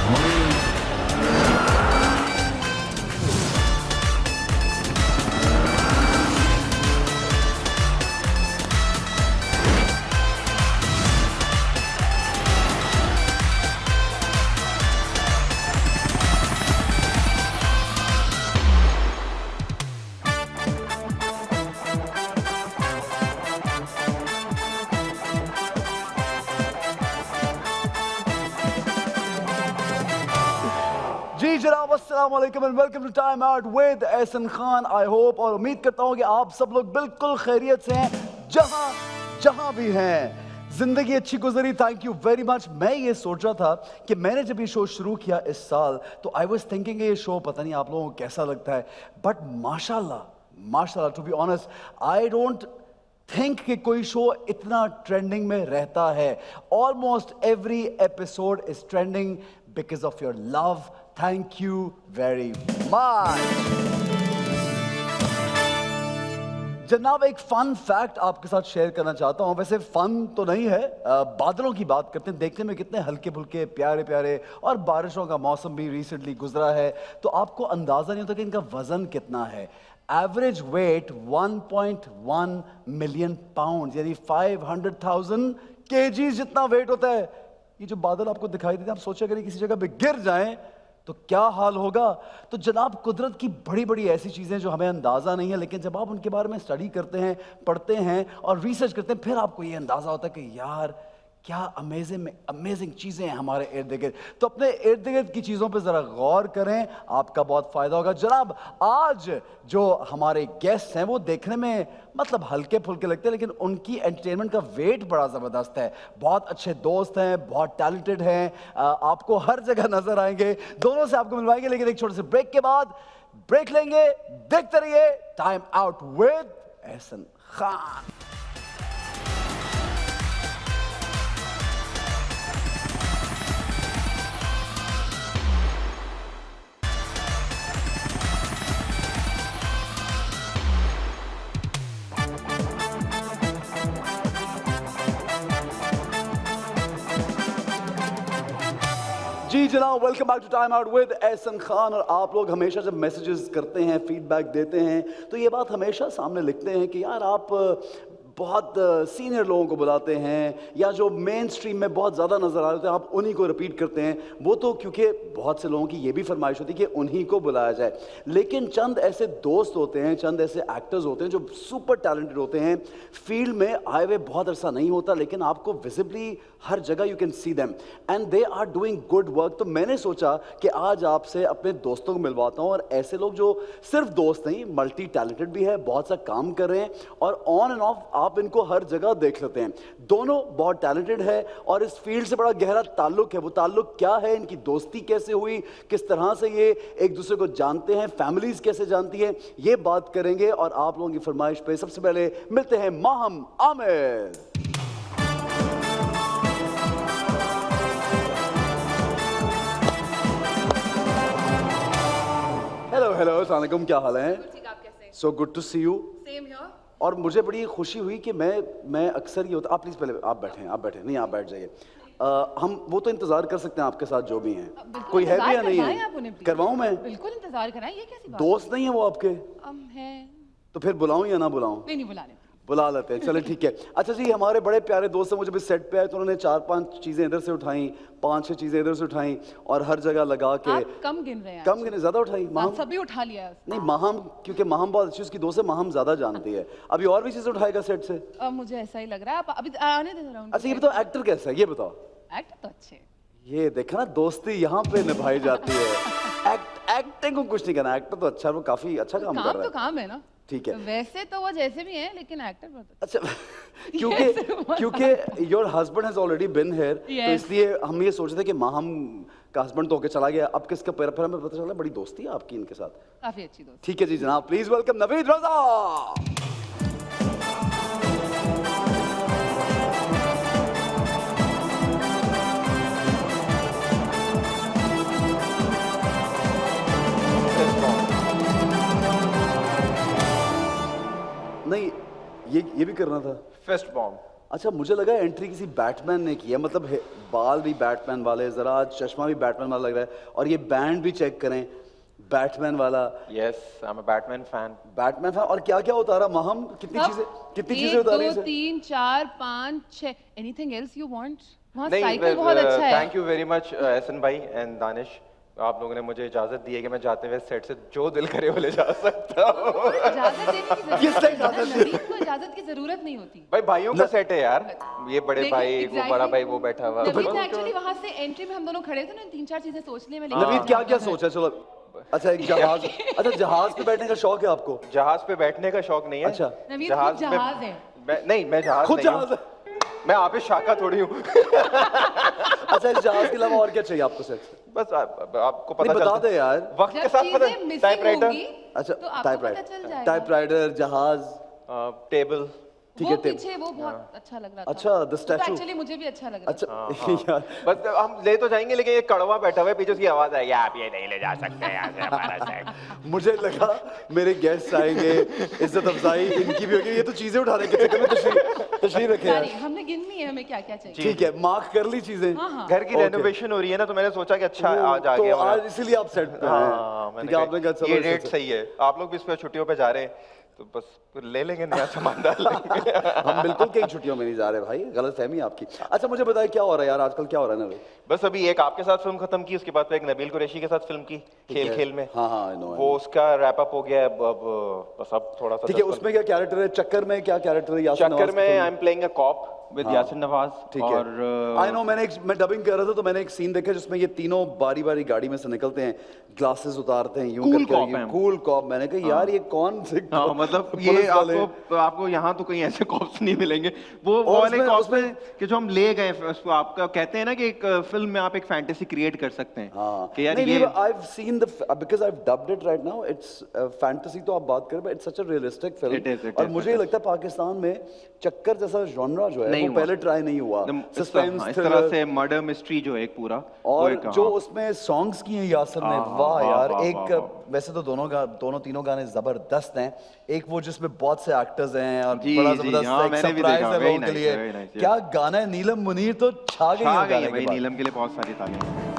जी जनाब, अस्सलाम वालेकुम and welcome to time out with Ehsan Khan. I hope और उम्मीद करता हूँ कि आप सब लोग बिल्कुल खैरियत से हैं जहां भी हैं। जिंदगी अच्छी गुजरी, थैंक यू वेरी मच। मैं ये सोच रहा था कि मैंने जब ये शो शुरू किया इस साल तो आई वाज थिंकिंग ये शो पता नहीं आप लोगों को कैसा लगता है, बट माशाल्लाह to be honest I don't think कि कोई शो इतना ट्रेंडिंग में रहता है। Almost every episode is trending because of your love. Thank you very much. जनाब, एक फन फैक्ट आपके साथ शेयर करना चाहता हूं। वैसे फन तो नहीं है, बादलों की बात करते हैं, देखने में कितने हल्के फुल्के प्यारे प्यारे, और बारिशों का मौसम भी रिसेंटली गुजरा है, तो आपको अंदाजा नहीं होता कि इनका वजन कितना है। एवरेज वेट 1.1 मिलियन पाउंड, यानी 500,000 केजीज जितना वेट होता है। ये जो बादल आपको दिखाई देते हैं, आप सोचे अगर किसी जगह पे गिर जाएं तो क्या हाल होगा। तो जनाब, कुदरत की बड़ी बड़ी ऐसी चीज़ें जो हमें अंदाज़ा नहीं है, लेकिन जब आप उनके बारे में स्टडी करते हैं, पढ़ते हैं और रिसर्च करते हैं, फिर आपको ये अंदाज़ा होता है कि यार क्या अमेजिंग चीज़ें हैं हमारे इर्द गिर्द। तो अपने इर्द गिर्द की चीज़ों पे ज़रा गौर करें, आपका बहुत फ़ायदा होगा। जनाब, आज जो हमारे गेस्ट हैं वो देखने में मतलब हल्के फुल्के लगते हैं, लेकिन उनकी एंटरटेनमेंट का वेट बड़ा ज़बरदस्त है। बहुत अच्छे दोस्त हैं, बहुत टैलेंटेड हैं, आपको हर जगह नज़र आएंगे। दोनों से आपको मिलवाएंगे, लेकिन एक छोटे से ब्रेक के बाद ब्रेक लेंगे। देखते रहिए time out with Ehsan Khan. जी जनाब, welcome back to time out with Ehsan Khan. और आप लोग हमेशा जब मैसेजेस करते हैं, फीडबैक देते हैं, तो ये बात हमेशा सामने लिखते हैं कि यार आप बहुत सीनियर लोगों को बुलाते हैं, या जो मेन स्ट्रीम में बहुत ज़्यादा नज़र आ रहे हैं आप उन्हीं को रिपीट करते हैं। वो तो क्योंकि बहुत से लोगों की ये भी फरमाइश होती है कि उन्हीं को बुलाया जाए, लेकिन चंद ऐसे दोस्त होते हैं, चंद ऐसे एक्टर्स होते हैं जो सुपर टैलेंटेड होते हैं, फील्ड में आए हुए बहुत अरसा नहीं होता, लेकिन आपको विजिबली हर जगह you can see them and they are doing good work. तो मैंने सोचा कि आज आपसे अपने दोस्तों को मिलवाता हूँ, और ऐसे लोग जो सिर्फ दोस्त नहीं, मल्टी टैलेंटेड भी है, बहुत सा काम कर रहे हैं, और ऑन एंड ऑफ आप इनको हर जगह देख लेते हैं। दोनों बहुत टैलेंटेड है और इस फील्ड से बड़ा गहरा ताल्लुक है। वो ताल्लुक क्या है, इनकी दोस्ती कैसे हुई, किस तरह से ये एक दूसरे को जानते हैं, फैमिलीज कैसे जानती है, ये बात करेंगे। और आप लोगों की फरमाइश पे सबसे पहले मिलते हैं माहम आमिर। हेलो, अस्सलाम वालेकुम, क्या हाल है? So good to see you. Same here. और मुझे बड़ी खुशी हुई कि मैं अक्सर ये होता, आप प्लीज़ पहले आप बैठें, नहीं आप बैठ जाइए। हम वो तो इंतज़ार कर सकते हैं आपके साथ जो भी हैं, कोई है भी या नहीं है? करवाऊँ मैं? बिल्कुल इंतजार कराएं, ये कैसी बात? दोस्त नहीं है वो आपके? हैं। तो फिर बुलाऊँ या ना बुलाऊँ? नहीं बुला लेते। बुला लेते हैं, चले ठीक है। अच्छा जी, हमारे बड़े प्यारे दोस्त हैं, मुझे भी सेट पे आए तो उन्होंने 4-5 चीज़ें इधर से उठाई, 5-6 चीज़ें इधर से उठाई, और हर जगह लगा के। आप कम गिन रहे हैं? कम गिने, ज़्यादा उठाई। आप सभी उठा लिया है? नहीं, माहम, क्योंकि माहम बहुत अच्छी उसकी दोस्त है, माहम ज़्यादा जानती है। अभी और भी चीज़ें उठाएगा सेट से? मुझे ऐसा ही लग रहा है। आप अभी आने दे जरा उनको। अच्छा ये बताओ, एक्टर कैसा है ये बताओ? एक्टर तो अच्छे। ये देखा ना, दोस्ती यहाँ पे निभाई जाती है। एक्टिंग को कुछ नहीं करना, एक्टर तो अच्छा, वो काफी अच्छा काम कर रहा है। काम तो काम है ना। ठीक है, वैसे तो वो जैसे भी हैं, लेकिन एक्टर बहुत अच्छा। क्योंकि your husband has already been here, तो इसलिए हम ये सोच रहे थे कि माहम का हस्बैंड तो होके चला गया, अब किसका पैर, फिर हमें पता चला बड़ी दोस्ती है आपकी इनके साथ। काफी अच्छी दोस्ती। ठीक है जी जनाब, प्लीज वेलकम नवीद रजा। नहीं, ये भी करना था। Fest bomb. अच्छा मुझे लगा एंट्री किसी बैटमैन ने की है, मतलब बाल भी बैटमैन वाले, जरा चश्मा भी बैटमैन वाला लग रहा है, और ये बैंड भी चेक करें बैटमैन वाला। Yes, I'm a Batman fan. Batman था। और क्या क्या उतारा माहम, कितनी चीजें एक, उतारी दो, इसे? 3, 4, 5, 6। Anything else you want? वहाँ नहीं, साइकिल बहुत अच्छा है। Thank you very much Ehsan भाई एंड दानिश, आप लोगों ने मुझे इजाजत दी है कि मैं जाते हुए सेट से जो दिल करे वो ले जा सकता हूँ। इजाजत देने की किसने जरूरत इजाजत है? दी? नवीन को इजाजत की जरूरत नहीं होती। भाई भाइयों का सेट है यार, ये बड़े लेकिन भाई वो बड़ा भाई वो बैठा हुआ। नवीन ने एक्चुअली वहाँ से एंट्री में हम दोनों खड़े थे ना, 3-4 चीजें सोचने में। नवीद क्या क्या सोचा? चलो अच्छा एक जहाज, अच्छा जहाज पे बैठने का शौक है आपको? जहाज पे बैठने का शौक नहीं है। अच्छा। नवीन खुद जहाज है। नहीं मैं जहाज खुद नहीं हूँ। जहाज है? मैं आप शाखा थोड़ी हूँ। अच्छा इस जहाज के अलावा और क्या चाहिए आपको सेट से? बस आपको पता नहीं बता चलता दे यार। वक्त के जब साथ पता चीजें मिसिंग टाइपराइटर, होंगी अच्छा तो आपको पता चल जाएगा। टाइपराइटर, जहाज, टेबल। ठीक वो है टेप। पीछे वो बहुत अच्छा लग रहा था। अच्छा द स्टैचू। एक्चुअली मुझे भी अच्छा लग रहा था। अच्छा यार बस हम ले तो जाएंगे लेकिन ये कड़वा बैठा हुआ है पीछे, उसकी आवाज आएगी आप ये नहीं ले जा सकते यहाँ से हमारा सेट। मुझे लगा मेरे गेस्ट आएंगे, इज्जत अफजाई इनकी भी होगी, ये तो चीजें उठाने के चक्कर में तशरीफ रखे यार। नहीं, हमने गिननी है हमें क्या क्या चाहिए। ठीक है मार्क कर ली चीजें। घर की Okay. रेनोवेशन हो रही है ना, तो मैंने सोचा कि अच्छा आज आ तो गया आज इसीलिए आप सेट पे हाँ हैं। ठीक है आपने कहा चलो ये इस डेट से- सही है, आप लोग भी इस पे छुट्टियों पे जा रहे हैं तो बस फिर ले लेंगे नया सामान डाल लेंगे। हम बिल्कुल कई छुट्टियों में नहीं जा रहे भाई, गलत फहमी है आपकी। अच्छा मुझे बताइए क्या हो रहा है यार आजकल, क्या हो रहा है ना? बस अभी एक आपके साथ फिल्म खत्म की, उसके बाद फिर एक नबील कुरैशी के साथ फिल्म की खेल खेल में। हाँ हाँ I know, I वो know। उसका रैप अप हो गया है, अब बस अब थोड़ा सा ठीक है उसमें क्या कैरेक्टर है? चक्कर में क्या कैरेक्टर है? यासिर चक्कर नवाज में की I am playing a cop with Yasir Nawaz. ठीक और है आई नो, मैं डबिंग कर रहा था तो मैंने एक सीन देखा जिसमें ये तीनों बारी बारी गाड़ी में से निकलते हैं, ग्लासेस उतारते हैं यूं Cool करके, cop हैं। Cool cop. मैंने कहा यार ये कौन से हाँ मतलब ये पुलिस वाले? आपको यहाँ तो कहीं ऐसे कॉप्स नहीं मिलेंगे। वो और वाले उसमें- कॉप्स में कि जो हम ले गए उसको, आपका कहते हैं ना कि एक फिल्म में आप एक फैंटेसी क्रिएट कर सकते हैं हाँ कि यार नहीं ये नहीं I've seen the because I've dubbed it right now, it's fantasy तो आप बात करें, but it's such a realistic film। It और is, मुझे लगता है पाकिस्तान में चक्कर जैसा जॉनरा जो है नहीं वो हुआ। पहले ट्राई नहीं हुआ। सस्पेंस इस तरह से मर्डर मिस्ट्री जो है एक पूरा वो और एक, जो हाँ। उसमें सॉन्ग्स की हैं यासर ने, हाँ, वाह हाँ, यार। वाह, एक वाह, वैसे तो दोनों तीनों गाने जबरदस्त हैं। एक वो जिसमें बहुत से एक्टर्स हैं और जी, बड़ा जी, जबरदस्त हाँ, एक मैंने भी सरप्राइज देखा, है very लोगों के nice, लिए। very nice, yeah। क्या गाना है, नीलम मुनीर तो छा गई छा है गई है गाने भाई, के बाद। नीलम के लिए बहुत सारी तालियां।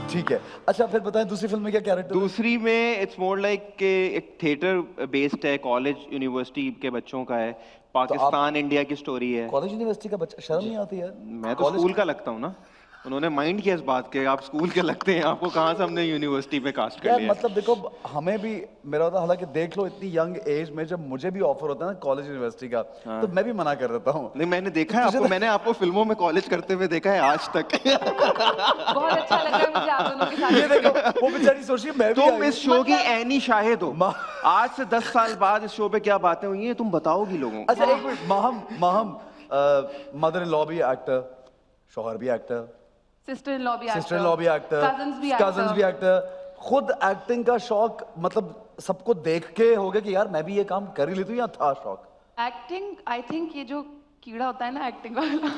ठीक है अच्छा फिर बताएं दूसरी फिल्म में क्या कैरेक्टर? दूसरी में इट्स मोर लाइक के एक थिएटर बेस्ड है, कॉलेज यूनिवर्सिटी के बच्चों का है, पाकिस्तान इंडिया की स्टोरी है। कॉलेज यूनिवर्सिटी का बच्चा, शर्म नहीं आती यार? मैं तो स्कूल का लगता हूँ ना, उन्होंने माइंड किया इस बात के आप स्कूल के लगते हैं, आपको कहाँ से हमने यूनिवर्सिटी में कास्ट कर यार लिया। मतलब देखो हमें भी, मेरा होता हालांकि देख लो इतनी यंग एज में जब मुझे भी ऑफर होता है ना कॉलेज यूनिवर्सिटी का, तो मैं भी मना कर देता हूँ। नहीं मैंने देखा है आपको, मैंने आपको फिल्मों में कॉलेज करते हुए देखा है आज तक। बहुत अच्छा लग रहा है मुझे आप दोनों के साथ। ये देखो वो बेचारी सोच रही है मैं भी तुम आई इस शो की मतलब- एनी शाहिद हो, आज से 10 साल बाद इस शो पे क्या बातें हुई हैं तुम बताओगी लोगों को। अच्छा एक minute, Maham mother in law भी एक्टर, शौहर भी एक्टर, सिस्टर इन लॉ भी एक्टर, सिस्टर इन लॉ भी एक्टर, कजन्स भी एक्टर, खुद एक्टिंग का शौक मतलब सबको देख के हो गया कि यार मैं भी ये काम कर ही लेती हूँ, या था शौक? एक्टिंग आई थिंक ये जो कीड़ा होता है ना एक्टिंग वाला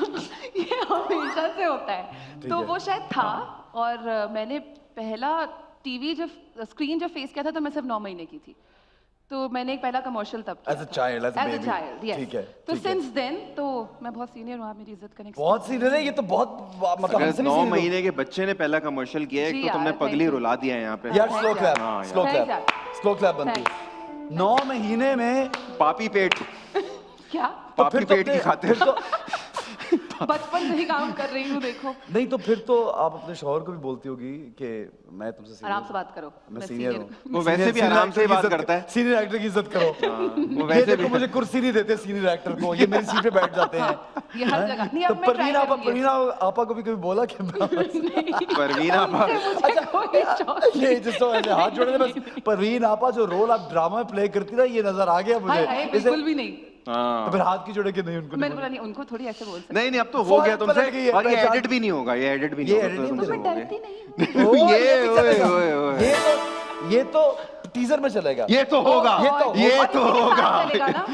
ये हमेशा से होता है, तो वो शायद था। और मैंने पहला टीवी जो स्क्रीन जो फेस किया था तो मैं सिर्फ 9 महीने की थी, तो मैंने एक पहला कमर्शियल तब किया As a child, as a baby. Child, yes. ठीक है, तो ठीक है। सिंस देन तो मैं बहुत सीनियर हूँ, आप मेरी इज्जत करें। बहुत सीनियर है ये तो, बहुत मतलब अगर हमसे भी 9 senior हो। महीने के बच्चे ने पहला कमर्शियल किया है जी तो तुमने यार, पगली thank you। रुला दिया है यहाँ पे। यार स्लो क्लैप, हाँ, स्लो Thanks, क्लैप, यार। स्लो क्लैप बनती है। 9 महीने में पापी पेट, क्या तो पापी फिर तो पेट की अपने- खातिर। फिर तो बचपन से ही काम कर रही हूँ देखो। नहीं तो फिर तो आप अपने शौहर को भी बोलती होगी कि मैं तुमसे senior आराम से हूँ। बात करो, मैं सीनियर हूँ। वो वैसे भी Senior आराम से ही actor की बात इज्जत- करता है। सीनियर एक्टर की इज्जत करो। वो ये वैसे देखो भी मुझे कुर्सी नहीं देते सीनियर एक्टर को, ये मेरी सीट पे बैठ जाते हैं। ये हर जगह नहीं, तो अब मैं ट्राई करूंगी। परवीन आपा को भी कभी बोला कि परवीन आपा, मुझे कोई शौक ये जिसको ऐसे हाथ जोड़े थे बस, परवीन आपा जो रोल आप ड्रामा में प्ले करती ना ये नजर आ गया हाय मुझे। हाय, इसे- बिल्कुल भी नहीं। हाँ। तो फिर हाथ की जोड़े के नहीं उनको मैंने बोला नहीं, उनको थोड़ी ऐसे बोल सकते। नहीं नहीं अब तो हो फौरन गया पलट गई तुमसे, है, और ये पहचान- एडिट भी नहीं होगा, ये एडिट भी ये नहीं edit होगा, नहीं तुमसे मैं हो डरती गया। नहीं हूँ। ओ, ये भी चलेगा। ओए, ओए, ओए। ये तो टीजर में चलेगा ये तो होगा, ये तो ये और तो इसी के होगा। साथ चलेगा ना।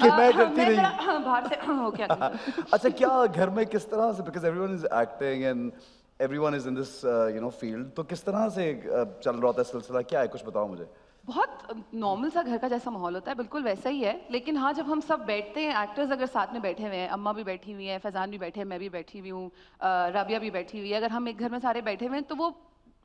कि मैं डरती नहीं। जरा बाहर से हो क्या अच्छा क्या घर में किस तरह से, because everyone is acting and everyone is in this field, तो किस तरह से चल रहा होता है सिलसिला, क्या है कुछ बताओ मुझे। बहुत नॉर्मल सा घर का जैसा माहौल होता है, बिल्कुल वैसा ही है। लेकिन हाँ, जब हम सब बैठते हैं, एक्टर्स अगर साथ में बैठे हुए हैं, अम्मा भी बैठी हुई हैं, फैजान भी बैठे हैं, मैं भी बैठी हुई हूँ, राबिया भी बैठी हुई है, अगर हम एक घर में सारे बैठे हुए हैं तो वो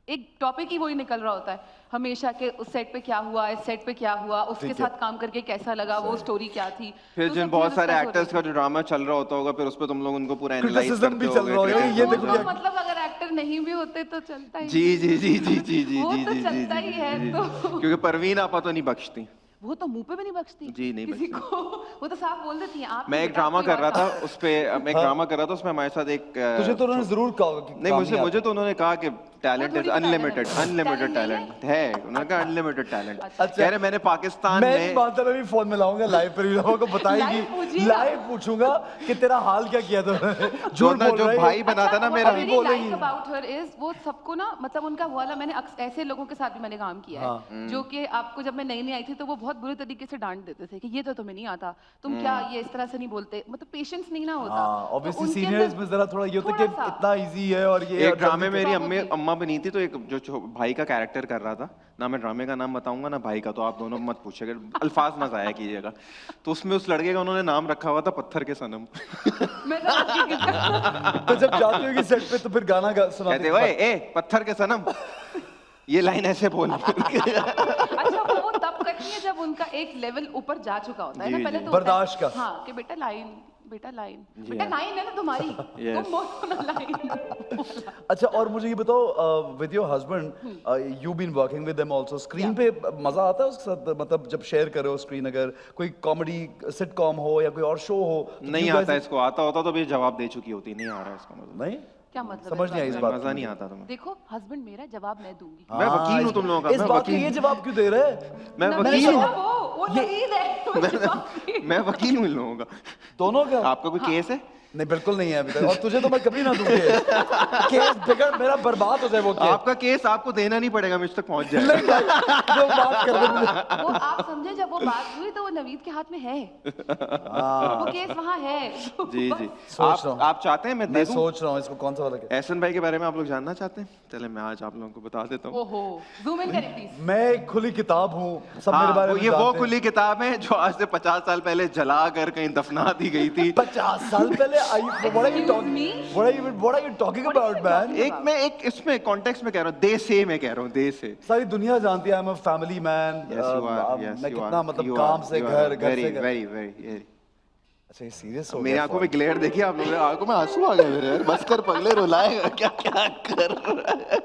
एक टॉपिक ही वही निकल रहा होता है हमेशा के, उस सेट पे क्या हुआ, इस सेट पे क्या हुआ, उसके ठीक है। साथ काम करके कैसा लगा, वो स्टोरी क्या थी। फिर तो जिन सब बहुत चीज़ें सारे discuss हो एक्टर्स रही का जो ड्रामा चल रहा होता होगा, फिर उस पर तुम लोग उनको पूरा एनालाइज Criticism करते भी चल रहा होगा, होगे, ये वो देखो तो क्या- मतलब अगर एक्टर नहीं भी होते तो चलता ही जी जी जी जी जी जी वो जी तो जी चलता ही है, जी तो क्योंकि परवीन आपा तो नहीं बख्शती। वो तो मुंह पे भी नहीं बख्शती जी, नहीं किसी को। वो तो साफ बोल देती है आप मैं नहीं एक बेटा, ड्रामा कोई कर और रहा था काम। उस पे, मैं एक ड्रामा कर रहा था उसमें हमारे साथ एक तुझे तो उन्होंने जरूर कहा कि नहीं काम मुझे आता। तो उन्होंने कहा कि टैलेंट वो इज थोड़ी बता रहे अनलिमिटेड, हैं। अनलिमिटेड Talent नहीं टैलेंट है, उन्होंने कहा अनलिमिटेड टैलेंट। अच्छा। कह रहे मैंने पाकिस्तान मैं नहीं में मानता, मैं भी फोन में लाऊंगा लाइव पर को बताएगी, Live पूछिएगा। लाइव पूछूंगा कि तेरा हाल क्या किया तूने। जो झूठ ना बोल जो रहा है भाई ये। बना था ना what मेरा, I really बोलेगी। like about her is वो सबको ना, मतलब उनका वो वाला, मैंने ऐसे लोगों के साथ भी मैंने काम किया है जो कि आपको, जब मैं नई नई आई थी तो वो बहुत बुरे तरीके से डांट देते थे कि ये तो तुम्हें नहीं आता, तुम क्या ये इस तरह से नहीं बोलते, मतलब पेशेंस नहीं ना होता। हाँ, तो ऑब्वियसली उनके सीनियर्स अंदर में जरा थोड़ा ये होता है कि थोड़ा सा। इतना इजी है और ये एक और ड्रामे जल्दी मेरी कर- अम्मी अम्मा बनी थी, तो एक जो भाई का कैरेक्टर कर रहा था ना, मैं ड्रामे का नाम बताऊंगा ना भाई का, तो आप दोनों मत पूछिएगा, अल्फाज मत आया कीजिएगा। तो उसमें उस लड़के का उन्होंने नाम रखा हुआ था पत्थर के सनम। मैं समझ गई किसका। तो जब जाते हो कि सेट पे तो फिर गाना सुनाते कहते ओए ए पत्थर के सनम, ये लाइन ऐसे बोल। अच्छा, वो तब करती है जब उनका एक लेवल ऊपर जा चुका होता है ना, जी, पहले जी। तो होता है, बर्दाश्त का। हाँ, कि बेटा लाइन, बेटा लाइन, जी, बेटा हाँ। लाइन है ना तुम्हारी, Yes. तुम बोलो ना लाइन। अच्छा, और मुझे ये बताओ, with your husband you been working with them also, screen पे मजा आता है उसके साथ, मतलब जब शेयर कर रहे हो स्क्रीन, अगर कोई कॉमेडी सिटकॉम हो या कोई और शो हो तो नहीं you आता guys- इसको, आता होता तो भी जवाब दे चुकी होती, नहीं आ रहा है इसका मतलब। नहीं क्या मतलब समझ नहीं आई इस बात मजा की नहीं मुझे। आता तुम्हें। देखो, हस्बैंड मेरा जवाब मैं दूंगी। मैं हाँ, वकील हूँ इस- तुम लोगों का, इस मैं बात का वकील ये हूँ। जवाब क्यों दे रहे हैं? मैं नवीद वकील है हूँ। ना वो नवीद है, वो जवाब दे। मैं वकील हूँ इन लोगों का। दोनों का? आपका कोई केस है? नहीं, बिल्कुल नहीं है अभी तक, और तुझे तो मैं कभी ना दूंगी। केस बिगड़, मेरा बर्बाद हो जाए वो केस। आपका केस आपको देना नहीं पड़ेगा, मुझ तक पहुंच जाएगा। नहीं भाई, जो बात कर रहे मुझे। वो आप समझे, जब वो बात हुई तो वो नवीद के हाथ में है, वो केस वहाँ है। जी जी। सोच रहा हूँ। आप चाहते हैं मैं दे मैं दूं? सोच रहा हूँ इसको कौन सा वाला केस। एहसन भाई के बारे में आप लोग जानना चाहते हैं? चले मैं आज आप लोगों को बता देता हूँ। ओहो, जूम इन करें प्लीज। मैं एक खुली किताब हूँ, सब मेरे हाँ, बारे वो में ये वो जानते हैं। खुली किताब है जो आज से 50 साल पहले जला कर कहीं दफना दी गई थी। 50 साल पहले Excuse me? what are you talking about man? talking एक मैं एक इसमें कॉन्टेक्स्ट में कह रहा हूँ, दे से मैं कह रहा हूँ, दे से। सारी दुनिया जानती है, I'm a family man. Yes, you are. Yes, मैं you कितना are. मतलब You काम are. से You घर, are. घर से Very, घर। very, very. अच्छा, ये सीरियस हो मेरी गया आंखों में ग्लेयर देखिए आप लोगों ने, आंखों में आंसू आ गए मेरे यार, बस कर पगले, रुलाएगा क्या क्या कर रहा है।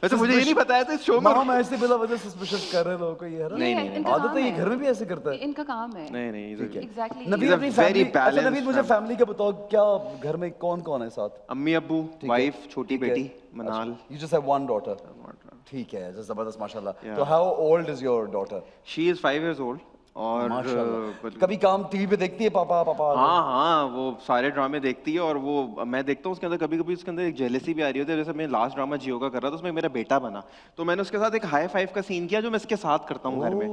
वैसे मुझे ये नहीं बताया था इस शो में। माँ, मैं ऐसे बिला वजह सस्पिशियस कर रहे लोगों को, ये है ना? नहीं, नहीं, नहीं। इनका आदत काम है, ये घर में भी ऐसे करता है। इनका काम है। नहीं नहीं, ठीक है। Exactly. नवीद He's a अपनी very फैमिली, अच्छा balanced नवीद मुझे family. फैमिली का बताओ, क्या घर में कौन कौन है साथ? अम्मी अब्बू, वाइफ, छोटी ठीक है। बेटी मनाल। You just have one daughter. ठीक है, just जबरदस्त माशाल्लाह। Yeah. तो how old is your daughter? She is 5 years old और माशाल्लाह। कभी काम टीवी पे देखती है पापा पापा? हाँ हाँ, वो सारे ड्रामे देखती है और वो मैं देखता हूँ उसके अंदर, कभी कभी उसके अंदर एक जेलसी भी आ रही होती है। जैसे मैं लास्ट ड्रामा जियो का कर रहा था, उसमें मेरा बेटा बना, तो मैंने उसके साथ एक हाई फाइव का सीन किया जो मैं इसके साथ करता हूँ घर में।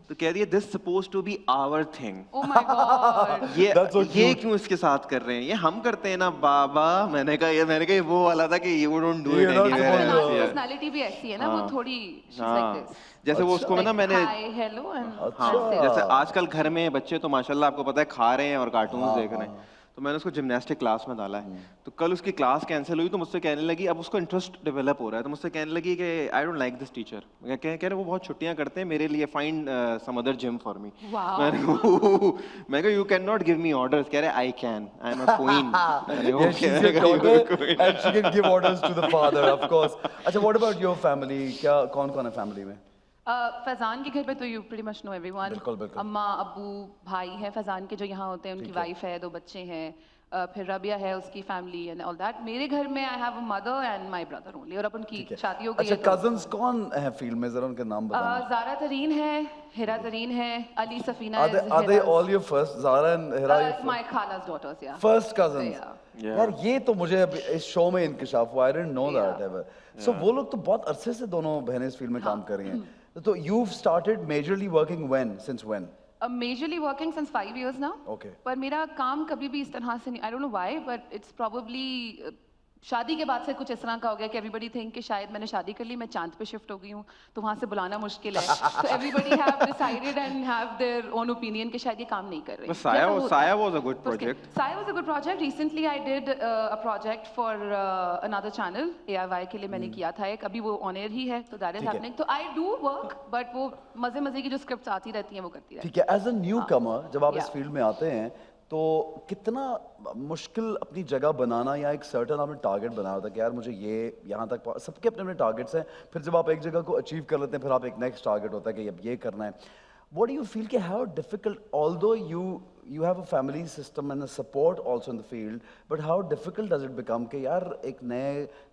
तो कह रही है this suppose to be our thing. Oh my God. ये That's so ये cute. क्यों इसके साथ कर रहे हैं, ये हम करते हैं ना बाबा। मैंने कहा ये वो वाला था कि you don't do it You're not anywhere supposed to. Else. Personality भी ऐसी है ना, वो थोड़ी she's like हाँ, this. जैसे वो उसको ना मैंने हाय हेलो एंड अच्छा। जैसे आजकल घर में बच्चे तो माशाल्लाह आपको पता है खा रहे हैं और कार्टून्स देख रहे हैं, तो मैंने उसको जिम्नास्टिक क्लास में डाला है। तो कल उसकी क्लास कैंसिल हुई तो मुझसे कहने लगी, अब उसको इंटरेस्ट डेवलप हो रहा है, तो मुझसे कहने लगी कि I don't like this teacher. कह रहे वो बहुत छुट्टियां करते हैं मेरे लिए, find some other gym for me. मैं कहा you can not give me orders. कह रहे I can, I am a queen. Yeah, she's your daughter and she can give orders to the father, of course. अच्छा, what about your family? क्या कौन कौन है family में? फैजान के घर पे तो you pretty much know everyone. बिल्कुल, बिल्कुल। अम्मा अब्बू भाई है फैजान के जो यहाँ होते हैं, उनकी वाइफ है, 2 बच्चे हैं, फिर रबिया है उसकी फैमिली एंड ऑल दैट। मेरे घर में I have a mother and my brother only, और अब उनकी शादी हो गई अच्छा, है। तो cousins कौन है फील्ड में, जरा उनके नाम बताओ। ज़ारा तरीन है, हिरा तरीन है, Ali Safina Are they all your first? Zara and Hira your my खाला's daughters, yeah. first cousins? Yeah. यार ये तो मुझे अभी इस शो में इंकशाफ हुआ, I didn't know that ever. So वो लोग तो बहुत अरसे से दोनों बहनें इस फील्ड में काम कर रही हैं। तो you've started majorly working when? Since when? Majorly working since 5 years now. Okay. पर मेरा काम कभी भी इस तरह से नहीं, I don't know why, but it's probably शादी के बाद से कुछ इस तरह का हो गया कि एवरीबडी थिंक कि शायद मैंने शादी कर ली, मैं चांद पे शिफ्ट हो गई हूँ, तो वहाँ से बुलाना मुश्किल है। तो everybody have decided and have their own opinion कि शायद ये काम नहीं कर रहे। साया वाज अ गुड प्रोजेक्ट। साया was a good project. Recently I did a project for another channel, AIY के लिए मैंने किया था एक, अभी वो ऑन एयर ही है, तो दैट इज हैपनिंग। तो आई डू वर्क, बट वो मजे मजे की जो स्क्रिप्ट्स आती रहती हैं वो करती रहती ठीक है। एज अ न्यू कमर जब आप इस फील्ड में आते हैं तो कितना मुश्किल अपनी जगह बनाना, या एक सर्टन आपने टारगेट बनाया होता है कि यार मुझे ये यहाँ तक सबके अपने अपने टारगेट्स हैं, फिर जब आप एक जगह को अचीव कर लेते हैं फिर आप एक नेक्स्ट टारगेट होता है कि अब ये करना है। What do you feel कि how difficult, although you have a family system and a support also in the field, but how difficult does it become कि यार एक नए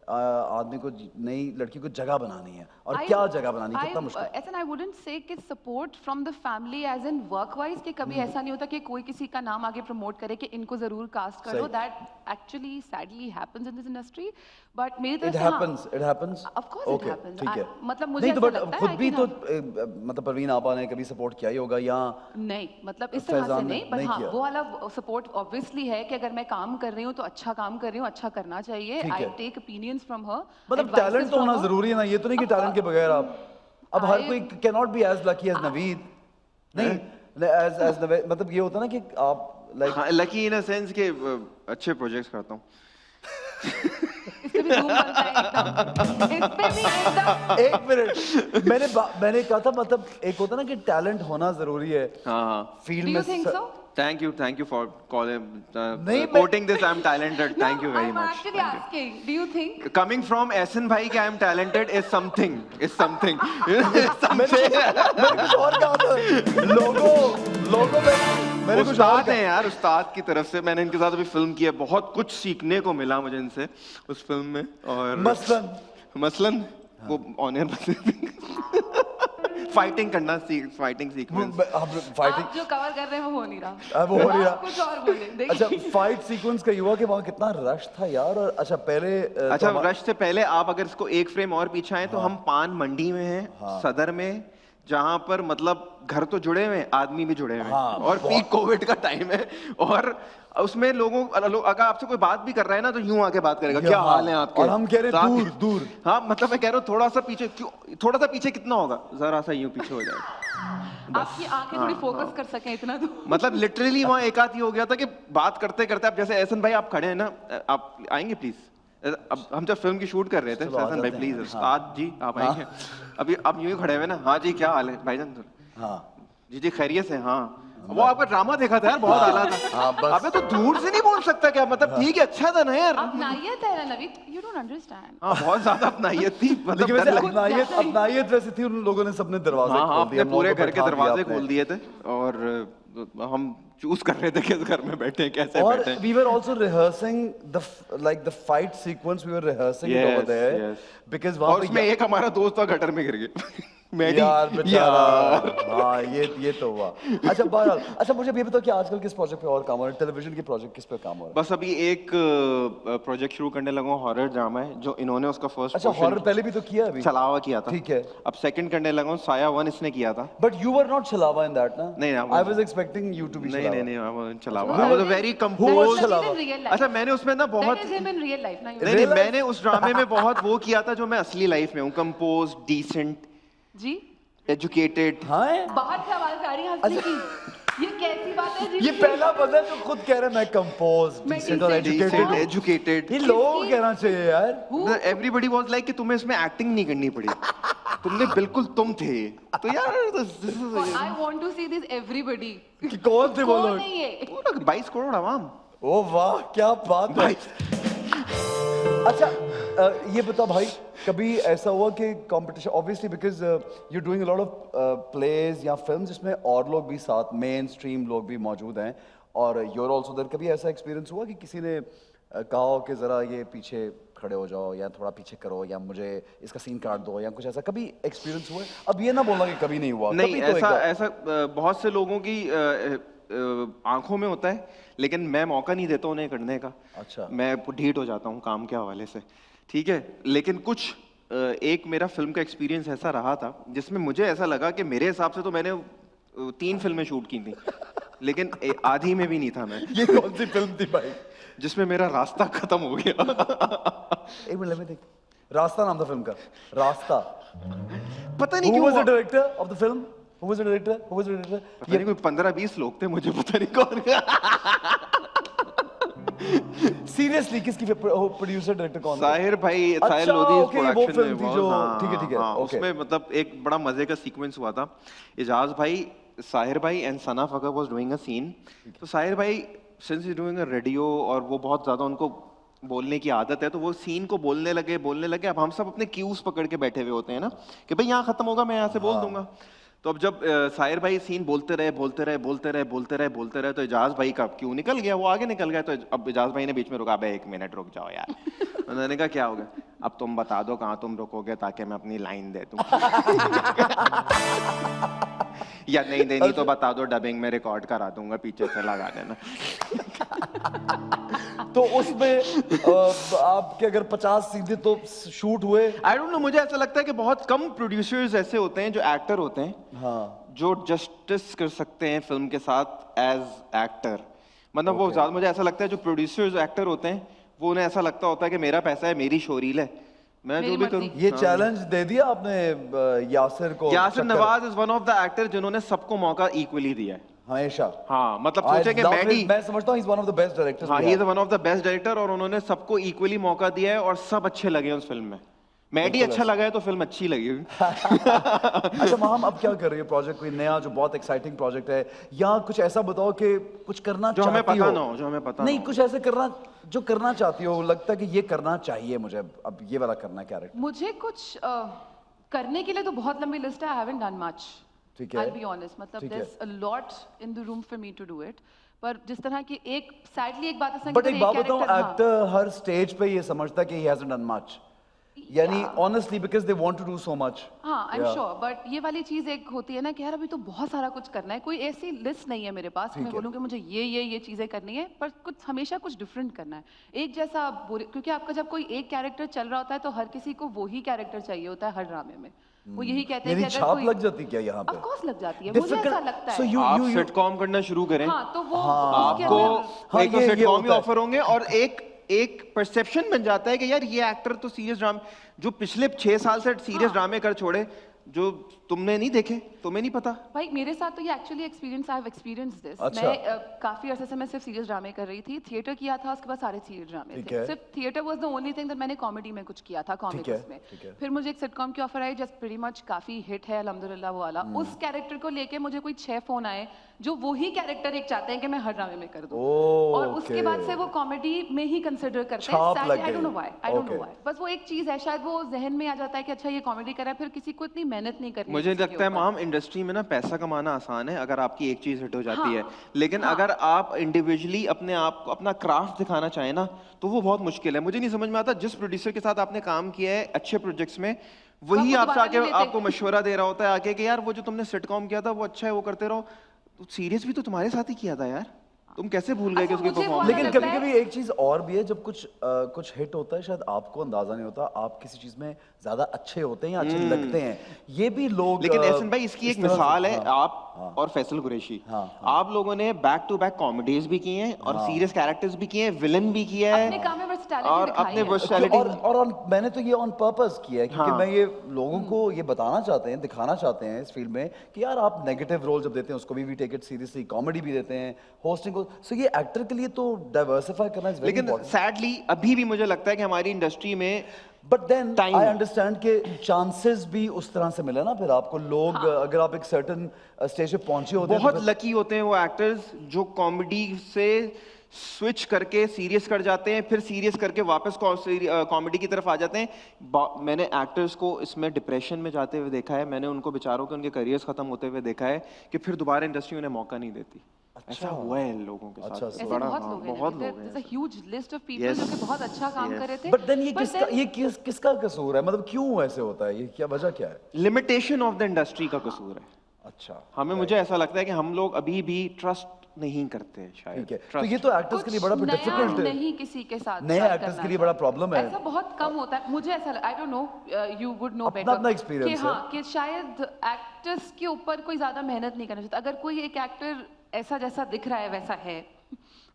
आदमी को, नई लड़की को जगह बनानी है, और क्या जगह बनानी है, कितना मुश्किल? ऐसा I wouldn't say कि support from the family as in work wise, कि कभी ऐसा नहीं होता कि कोई किसी का नाम आगे प्रमोट करे कि इनको जरूर कास्ट करो। That actually sadly happens in this industry, but मेरी तरफ से it happens of course it happens। ठीक है। मतलब मुझे ऐसा लगता है खुद भी तो मतलब परवीन आपा ने कभी सपोर्ट किया ही होगा, या नहीं, मतलब इस तरह से नहीं, पर हाँ वो वाला सपोर्ट ऑब्वियसली है कि अगर मैं काम कर रही हूँ तो अच्छा काम कर रही हूँ, अच्छा करना चाहिए। I take opinions from her. मतलब टैलेंट तो होना जरूरी है ना, ये तो नहीं कि टैलेंट के बगैर आप, अब हर कोई can not be as lucky as Naveed, नहीं एज नवीद, मतलब ये होता है ना कि आप like lucky in a sense के अच्छे प्रोजेक्ट्स करता हूँ। इससे भी धूम बनता है एकदम, इस पे भी एकदम। एक मिनट, मैंने कहा था मतलब एक होता है ना कि टैलेंट होना जरूरी है हाँ फील्ड Do में। you think so? Thank you for calling नहीं, quoting this. I'm talented. Thank you very I'm much. actually asking, do you think? Coming from SN भाई कि I'm talented is something. मैंने कुछ और कहा था, लोगों में मैंने कुछ और उस्ताद हैं यार, उस्ताद की तरफ से मैंने इनके साथ अभी फिल्म की है, बहुत कुछ सीखने को मिला मुझे इनसे उस फिल्म में। और मसलन वो ऑनर फाइटिंग करना फाइटिंग सीक्वेंस। आप जो कवर कर रहे हैं वो हो नहीं रहा, वो हो नहीं रहा। कुछ और बोले। अच्छा, फाइट सीक्वेंस का युवा के वहाँ कितना रश था यार। और अच्छा पहले अच्छा रश से पहले आप अगर इसको एक फ्रेम और पीछे आए तो हम पान मंडी में हैं, सदर में, जहाँ पर मतलब घर तो जुड़े हुए हैं, आदमी भी जुड़े हुए हैं, और पीक कोविड का टाइम है, और उसमें लोगों अगर आपसे कोई बात भी कर रहा है ना तो यूं आके बात करेगा, क्या हाल है आपके, और हम कह रहे हैं दूर। हाँ मतलब मैं कह रहा हूँ थोड़ा सा पीछे, थोड़ा सा पीछे कितना होगा, जरा सा यूं पीछे हो जाएगा, आपकी आंखें थोड़ी फोकस कर सकें इतना तो। मतलब लिटरली वहाँ एक आध ही हो गया था कि बात करते करते, अब जैसे एहसन भाई आप खड़े हैं ना, आप आएंगे प्लीज, अब हम जब फिल्म की शूट कर रहे थे, एहसन भाई प्लीज, उस्ताद जी आप आएंगे, अभी आप यूं ही खड़े हुए ना, हाँ जी क्या हाल है भाईजान, हाँ जी खैरियत से, हाँ वो आपका ड्रामा देखा था यार, बहुत आला था। अबे तो दूर से नहीं बोल सकता क्या, मतलब ठीक है अच्छा था ना यार। अपनाइयत है ना नवीद, you don't understand। हाँ बहुत ज्यादा अपनाइयत थी, मतलब वैसे अपनाइयत वैसे थी, उन लोगों ने सबने दरवाजे खोल दिए, पूरे घर के दरवाजे खोल दिए थे, और हम चूज कर रहे थे किस घर में बैठे, कैसे बैठे। और we were also rehearsing the fight sequence, we were rehearsing it over there because वहाँ पे उसमें एक हमारा दोस्त था गटर में गिर गया। यार बेचारा, हाँ ये तो हुआ। अच्छा बहरहाल, अच्छा मुझे ये बताओ कि आजकल किस प्रोजेक्ट पे और काम हो रहा है, टेलीविजन के प्रोजेक्ट किस पे काम हो रहा है? बस अभी एक प्रोजेक्ट शुरू करने लगा हूँ, हॉरर ड्रामा है, जो इन्होंने उसका फर्स्ट अच्छा हॉरर पहले भी तो किया अभी, छलावा किया था, ठीक है, अब सेकंड करने लगा हूँ, साया 1 इसने किया था। बट यू वर नॉट छलावा इन दैट ना? नहीं, I was expecting you to be छलावा। नहीं छलावा, I was a very composed. अच्छा मैंने उसमें ना बहुत, नहीं मैंने उस ड्रामे में बहुत वो किया था जो मैं असली लाइफ में हूँ, कंपोज्ड, डिसेंट जी, एजुकेटेड। हाँ बाहर से आवाज आ रही है हंसने की, ये कैसी बात है जी? ये पहला बंदा जो खुद कह रहा है मैं कंपोज्ड, डिसेंट और एजुकेटेड। ये लोग कहना चाहिए यार। एवरीबॉडी वाज लाइक कि तुम्हें इसमें एक्टिंग नहीं करनी पड़ी, तुमने बिल्कुल तुम थे, तो यार I want to see this everybody. कि कौन थे वो लोग? 22 करोड़ आवाम। ओ वाह क्या बात है। अच्छा ये बता भाई, कभी ऐसा हुआ कि competition, obviously because you doing a lot of plays या फिल्म जिसमें और लोग भी साथ, मेन स्ट्रीम लोग भी मौजूद हैं, और यूर ऑल्सो देयर, कभी ऐसा एक्सपीरियंस हुआ कि किसी ने कहा हो कि ज़रा ये पीछे खड़े हो जाओ, या थोड़ा पीछे करो, या मुझे इसका सीन काट दो, या कुछ ऐसा कभी एक्सपीरियंस हुआ है? अब ये ना बोलना कि कभी नहीं हुआ। नहीं, ऐसा बहुत से लोगों की आंखों में होता है, लेकिन मैं मौका नहीं देता उन्हें करने का। अच्छा, मैं ढीठ हो जाता हूँ काम के हवाले से, ठीक है। लेकिन कुछ एक मेरा फिल्म का एक्सपीरियंस ऐसा रहा था जिसमें मुझे ऐसा लगा कि मेरे हिसाब से तो मैंने 3 फिल्में शूट की थी, लेकिन आधी में भी नहीं था मैं, ये कौन सी फिल्म थी भाई? जिसमें मेरा रास्ता खत्म हो गया। एक मिनट में देख, रास्ता नाम था फिल्म का, रास्ता। पता नहीं Who क्यों was the director of the film? Who was the director? Who was the director? पता नहीं कोई 15-20 लोग थे, मुझे पता नहीं कौन। सीरियसली किसकी प्रोड्यूसर डायरेक्टर कौन था? साहिर भाई, साहिर अच्छा, लोधी okay, वो प्रोडक्शन फिल्म थी जो, ठीक है हाँ, okay. उसमें मतलब एक बड़ा मजे का सीक्वेंस हुआ था। इजाज भाई, साहिर भाई and Sana Fakhar was doing a scene. तो साहिर भाई since he doing a radio और वो बहुत ज्यादा उनको बोलने की आदत है, तो वो सीन को बोलने लगे। अब हम सब अपने क्यूज पकड़ के बैठे हुए होते हैं ना कि भाई यहाँ खत्म होगा, मैं यहाँ से बोल दूंगा। तो अब जब साहिर भाई सीन बोलते रहे तो इजाज भाई का क्यों निकल गया, वो आगे निकल गया। तो अब इजाज भाई ने बीच में रुका, अबे 1 मिनट रुक जाओ यार। उन्होंने कहा क्या हो गया? अब तुम बता दो कहाँ तुम रुकोगे ताकि मैं अपनी लाइन दे दूं। या नहीं देनी तो बता दो, डबिंग में रिकॉर्ड करा दूंगा, पीछे से लगा देना। तो उसमें आपके अगर 50 सीधे तो शूट हुए? आई डोंट नो, मुझे ऐसा लगता है कि बहुत कम प्रोड्यूसर्स ऐसे होते हैं जो एक्टर होते हैं, हाँ, जो जस्टिस कर सकते हैं फिल्म के साथ एज एक्टर। मतलब वो ज्यादा, मुझे ऐसा लगता है जो प्रोड्यूसर्स एक्टर होते हैं वो उन्हें ऐसा लगता होता है कि मेरा पैसा है, मेरी शोरील है, मैं जो मेरी भी मर्जी। करूं। ये चैलेंज दे दिया आपने यासिर को? यासिर शक्कर? Nawaz is one of the actor जिन्होंने सबको मौका इक्वली दिया है हमेशा। हाँ, मतलब I सोचे कि love मैडी, it. मैं समझता हूँ he's one of the best directors हाँ, we he is have. One of the best director और उन्होंने सबको इक्वली मौका दिया है और सब अच्छे लगे उस फिल्म में। मैडी अच्छा लगा है तो फिल्म अच्छी लगी। अच्छा माहम, अब क्या कर रही है? प्रोजेक्ट कोई नया जो बहुत एक्साइटिंग प्रोजेक्ट है, या कुछ ऐसा बताओ कि कुछ करना जो हमें चाहती पता हो? ना हो, जो हमें पता नहीं, ना हो। कुछ ऐसे करना जो करना चाहती हो, लगता है कि ये करना चाहिए मुझे, अब ये वाला करना है कैरेक्टर। मुझे कुछ करने के लिए तो बहुत लंबी लिस्ट है। आई हैवंट डन मच, ठीक है, I'll be honest, मतलब ठीक है। there's a lot in the room for me to do it। पर जिस तरह की एक सैडली एक बात है बट एक बात बताऊं, एक्टर हर स्टेज पे ये समझता है कि he hasn't done much, यानी honestly because they want to do so much. हाँ, आई एम श्योर, बट ये वाली चीज एक होती है ना कि यार अभी तो बहुत सारा कुछ करना है, कोई ऐसी लिस्ट नहीं है मेरे पास कि मैं बोलूँ कि मुझे ये चीजें करनी है, पर कुछ हमेशा कुछ डिफरेंट करना है। एक जैसा क्योंकि आपका जब कोई एक कैरेक्टर चल रहा होता है तो हर किसी को वही कैरेक्टर चाहिए होता है हर ड्रामे में। वो यही कहते हैं कि अगर छाप कोई लग जाती क्या यहाँ पे? ऑफ कोर्स लग जाती है, मुझे ऐसा लगता है। आप सिटकॉम करना शुरू करें, हाँ, तो वो आपको हाँ, एक तो ये सिटकॉम ही होता है। ऑफर होंगे और एक परसेप्शन बन जाता है कि यार ये एक्टर तो सीरियस ड्रामा, जो पिछले 6 साल से सीरियस ड्रामे कर छोड़े, जो तुमने नहीं देखे, तुम्हें नहीं पता। भाई मेरे साथ तो ये actually experience, I have experience this. अच्छा। मैं काफी अरसे से मैं सिर्फ सीरियस ड्रामे कर रही थी, थिएटर किया था, उसके बाद सारे सीरियस ड्रामे ठीक थे। है। सिर्फ theatre was the only thing that मैंने कॉमेडी में कुछ किया था, कॉमिक ठीक है, उसमें। ठीक है। फिर मुझे एक सिटकॉम की offer I just pretty much काफी हिट है अल्हम्दुलिल्लाह वो वाला। उस कैरेक्टर को लेके मुझे कोई 6 फोन आए जो वही कैरेक्टर एक चाहते हैं कि मैं हर ड्रामे में कर दूं, और उसके बाद से वो कॉमेडी में ही कंसीडर करते हैं। छाप लग आई डोंट नो गई। Why, I don't know Okay. Why, बस वो एक चीज है, शायद वो जहन में आ जाता है कि अच्छा ये कॉमेडी कर रहा है, फिर किसी को इतनी मेहनत नहीं करनी। मुझे किसी के लगता है ऊपर। माम, इंडस्ट्री में ना पैसा कमाना आसान है अगर आपकी एक चीज हिट हो जाती हाँ, है, लेकिन अगर आप इंडिविजुअली अपने आप को अपना क्राफ्ट दिखाना चाहें ना तो वो बहुत मुश्किल है। मुझे नहीं समझ में आता, जिस प्रोड्यूसर के साथ आपने काम किया है अच्छे प्रोजेक्ट्स में, वही आपको आपसे दोबारा आके नहीं देते। आपको मशवरा दे रहा होता है आके कि यार वो जो तुमने सिटकॉम किया था वो अच्छा है, वो करते रहो। तो सीरियस भी तो तुम्हारे साथ ही किया था यार, तुम कैसे भूल गए कि अच्छा, उसकी मुझे वो परफॉर्मेंस। लेकिन लगता कभी है- कभी एक चीज और भी है, जब कुछ हिट होता है शायद आपको अंदाजा नहीं होता, आप किसी चीज में ज्यादा अच्छे होते हैं या अच्छे लगते हैं, ये भी लोग लेकिन एहसन भाई इसकी एक इस तरह से- मिसाल है, हाँ, आप और फैसल कुरैशी, हाँ, आप लोगों ने बैक टू बैक कॉमेडीज भी की हैं और सीरियस कैरेक्टर्स भी किए हैं, विलन भी किया है, अपने काम में वर्सटैलिटी और दिखाई अपने है। वर्सटैलिटी। मैंने तो ये ऑन पर्पस किया है क्योंकि हाँ। मैं ये लोगों को ये बताना चाहते हैं, दिखाना चाहते हैं इस फील्ड में कि यार आप नेगेटिव रोल जब देते हैं उसको भी टेक इट सीरियसली, कॉमेडी भी देते हैं, होस्टिंग को, सो ये एक्टर के लिए तो डाइवर्सिफाई करना इज वेरी लेकिन इंपॉर्टेंट। सैडली अभी भी मुझे लगता है कि हमारी इंडस्ट्री में but then Time. I understand के चांसेस भी उस तरह से मिले ना फिर आपको, लोग अगर आप एक सर्टेन स्टेज पे पहुंचे होते हैं बहुत लकी होते हैं वो एक्टर्स जो कॉमेडी से स्विच करके सीरियस कर जाते हैं, फिर सीरियस करके वापस कॉमेडी की तरफ आ जाते हैं। मैंने एक्टर्स को इसमें डिप्रेशन में जाते हुए देखा है, मैंने उनको बेचारों के उनके करियर्स खत्म होते हुए देखा है कि फिर दोबारा इंडस्ट्री उन्हें मौका नहीं देती। ऐसा हुआ है लोगों के अच्छा, साथ, ऐसे बड़ा बहुत हाँ, लोग हैं, बहुत लोग there's a हैं। huge list of people Yes. जो कि बहुत अच्छा काम Yes. कर रहे थे। बट देन ये But किसका then- किसका कसूर है, मतलब क्यों ऐसे होता है, ये क्या वजह क्या है? लिमिटेशन ऑफ द इंडस्ट्री का कसूर है। अच्छा, हमें मुझे ऐसा लगता है कि हम लोग अभी भी ट्रस्ट नहीं करते हैं शायद। ठीक है, तो Trust। ये तो एक्टर्स के लिए बड़ा कुछ नया डिफिकल्ट है, नहीं किसी के साथ नए start एक्टर्स करना के लिए था। बड़ा प्रॉब्लम है। ऐसा बहुत कम होता है, मुझे ऐसा I don't know, you would know अपना बेटर अपना experience कि है। हाँ कि शायद एक्टर्स के ऊपर कोई ज्यादा मेहनत नहीं करना चाहिए। अगर कोई एक एक्टर ऐसा जैसा दिख रहा है वैसा है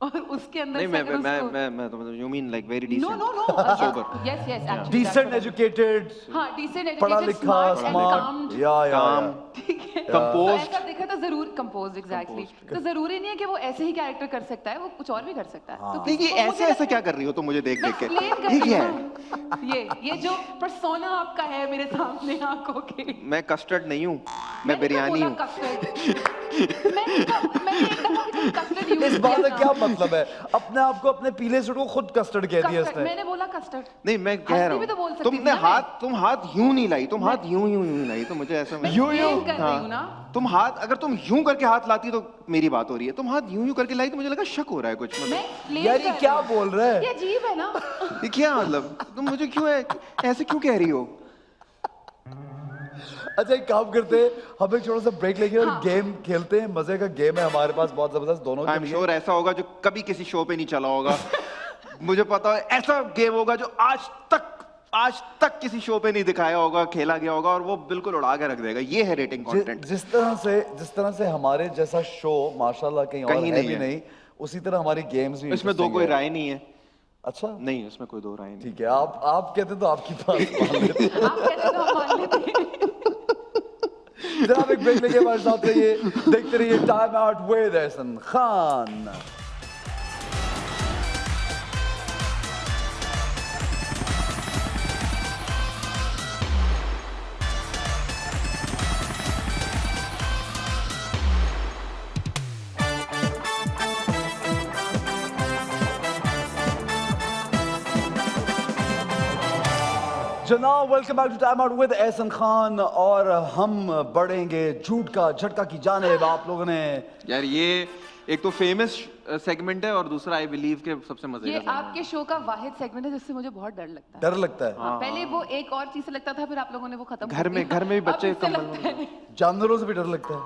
और उसके अंदर नहीं से मैं अगर उसको मैं तो मतलब you mean like very no decent no no Sober. Yes yes actually decent educated, हाँ डिसेंट पढ़ा एजुकेटेड लिखा, स्मार्ट, या काम ठीक है तो Composed. ऐसा देखा तो जरूर कंपोज एग्जैक्टली तो जरूरी नहीं है कि वो ऐसे ही कैरेक्टर कर सकता है, वो कुछ और भी कर सकता है तो नहीं ये किसी को ऐसे मुझे ऐसे लगता क्या है- कर रही हो तुम मुझे देख देख के explain कर ये रही क्या हूँ है ना। ये जो पर्सोना आपका है मेरे सामने आंखों के मैं कस्टर्ड नहीं हूँ मैं बिरयानी हूँ मैंने एक दफा भी कस्टर्ड यूज इस बात में क्या मतलब है? अपने आप को, अपने पीले सूट को खुद कस्टर्ड कह दिया इसने। मैंने बोला कस्टर्ड नहीं मैं कह हल्दी रहा भी तो बोल हूँ सकती तुमने थी ना हाथ तुम हाथ यूं नहीं लाई तुम हाथ यूं यूं यूं लाई तो मुझे ऐसा मैं यूं यूं? explain कर रही हूँ ना तुम हाथ अगर तुम यूं करके हाथ लाती तो मेरी बात हो रही है तुम हाथ यूं यूं करके लाई तो मुझे लगा शक हो रहा है कुछ मैं मतलब explain यार कर ये रही क्या हूँ। बोल रहा है? ये अजीब है ना ये क्या मतलब तुम मुझे क्यों ऐसे क्यों कह रही हो अच्छा एक काम करते हैं, हम एक छोटा सा ब्रेक लेंगे और गेम खेलते हैं। मजे का गेम है हमारे पास बहुत जबरदस्त दोनों आई के एम लिए। श्योर ऐसा होगा जो कभी किसी शो पे नहीं चला होगा मुझे पता है ऐसा गेम होगा जो आज तक किसी शो पे नहीं दिखाया होगा खेला गया होगा और वो बिल्कुल उड़ा के रख देगा ये है रेटिंग कंटेंट जिस तरह से हमारे जैसा शो माशाल्लाह कहीं और कहीं है नहीं भी है। नहीं, उसी तरह हमारी गेम्स भी इसमें दो interesting कोई है। राय नहीं है अच्छा नहीं उसमें कोई दो राय नहीं ठीक है, आप कहते तो आपकी बात मान लेते। आप कहते तो हम मान लेते हैं। जनाब एक ब्रेक लेके हमारे साथ रहिए, देखते रहिए time out with Ehsan Khan. जनाब welcome back to time out with Ehsan Khan और हम बढ़ेंगे झूठ का झटका की जानिब। आप लोगों ने यार ये एक तो फेमस सेगमेंट है और दूसरा आई बिलीव के सबसे मजे ये का segment आपके शो का वाहिद सेगमेंट है जिससे मुझे बहुत डर लगता है। डर लगता है? हाँ, पहले वो एक और चीज से लगता था फिर आप लोगों ने वो खत्म घर में भी बच्चे है। जानवरों से भी डर लगता है?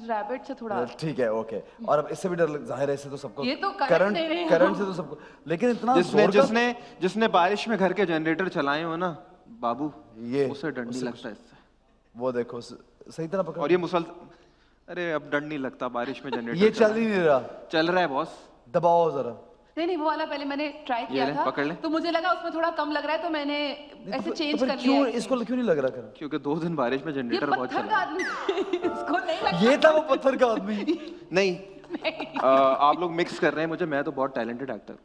रैबिट से थोड़ा ठीक है ओके। और अब इससे भी डर जाहिर है, इससे तो सबको ये तो current दे रहे हैं करंट हम। से तो सबको, लेकिन इतना जिसने जोर का- जिसने बारिश में घर के जनरेटर चलाए हो ना बाबू ये उसे डर नहीं लगता इससे वो देखो सही तरह पकड़। और ये अरे अब डर नहीं लगता बारिश में जनरेटर ये चल ही नहीं रहा, चल रहा है बॉस दबाओ जरा। नहीं वो वाला पहले मैंने ट्राई किया ले, था पकड़ ले। तो मुझे लगा उसमें थोड़ा कम लग रहा है तो मैंने ऐसे चेंज फिर कर क्यों लिया इसको क्यों नहीं लग रहा कर? क्योंकि 2 दिन बारिश में ये जनरेटर बहुत पत्थर का चला आदमी इसको नहीं लगता ये था वो पत्थर का आदमी। नहीं आप लोग मिक्स कर रहे हैं मुझे मैं तो बहुत टैलेंटेड एक्टर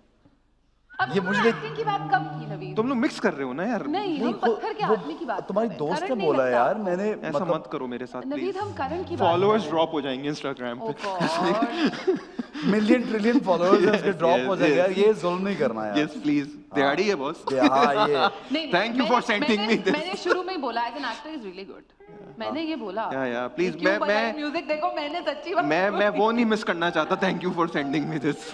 अब ये मुझे एक्टिंग की बात कब की नवीन तुम लोग मिक्स कर रहे हो ना यार नहीं हम पत्थर के आदमी की बात तुम्हारी कर रहे हैं। दोस्त ने करण नहीं बोला लगता यार, आपको। मैंने ऐसा मतलब मत करो मेरे साथ नवीद प्लीज हम करण की बात फॉलोअर्स ड्रॉप हो जाएंगे इंस्टाग्राम ओ पे गॉड मिलियन ट्रिलियन फॉलोअर्स हैं, उसके ड्रॉप yes, हो जाएंगे यार। yes. ये जुल्म नहीं करना यार। यस प्लीज दिहाड़ी है बॉस हाँ ये नहीं Thank you for sending me this. मैंने शुरू में ही बोला as an actor is really good मैंने ये बोला या प्लीज क्यों बनाई मैं म्यूजिक देखो मैंने सच्ची बात मैं वो नहीं मिस करना चाहता thank you for sending me this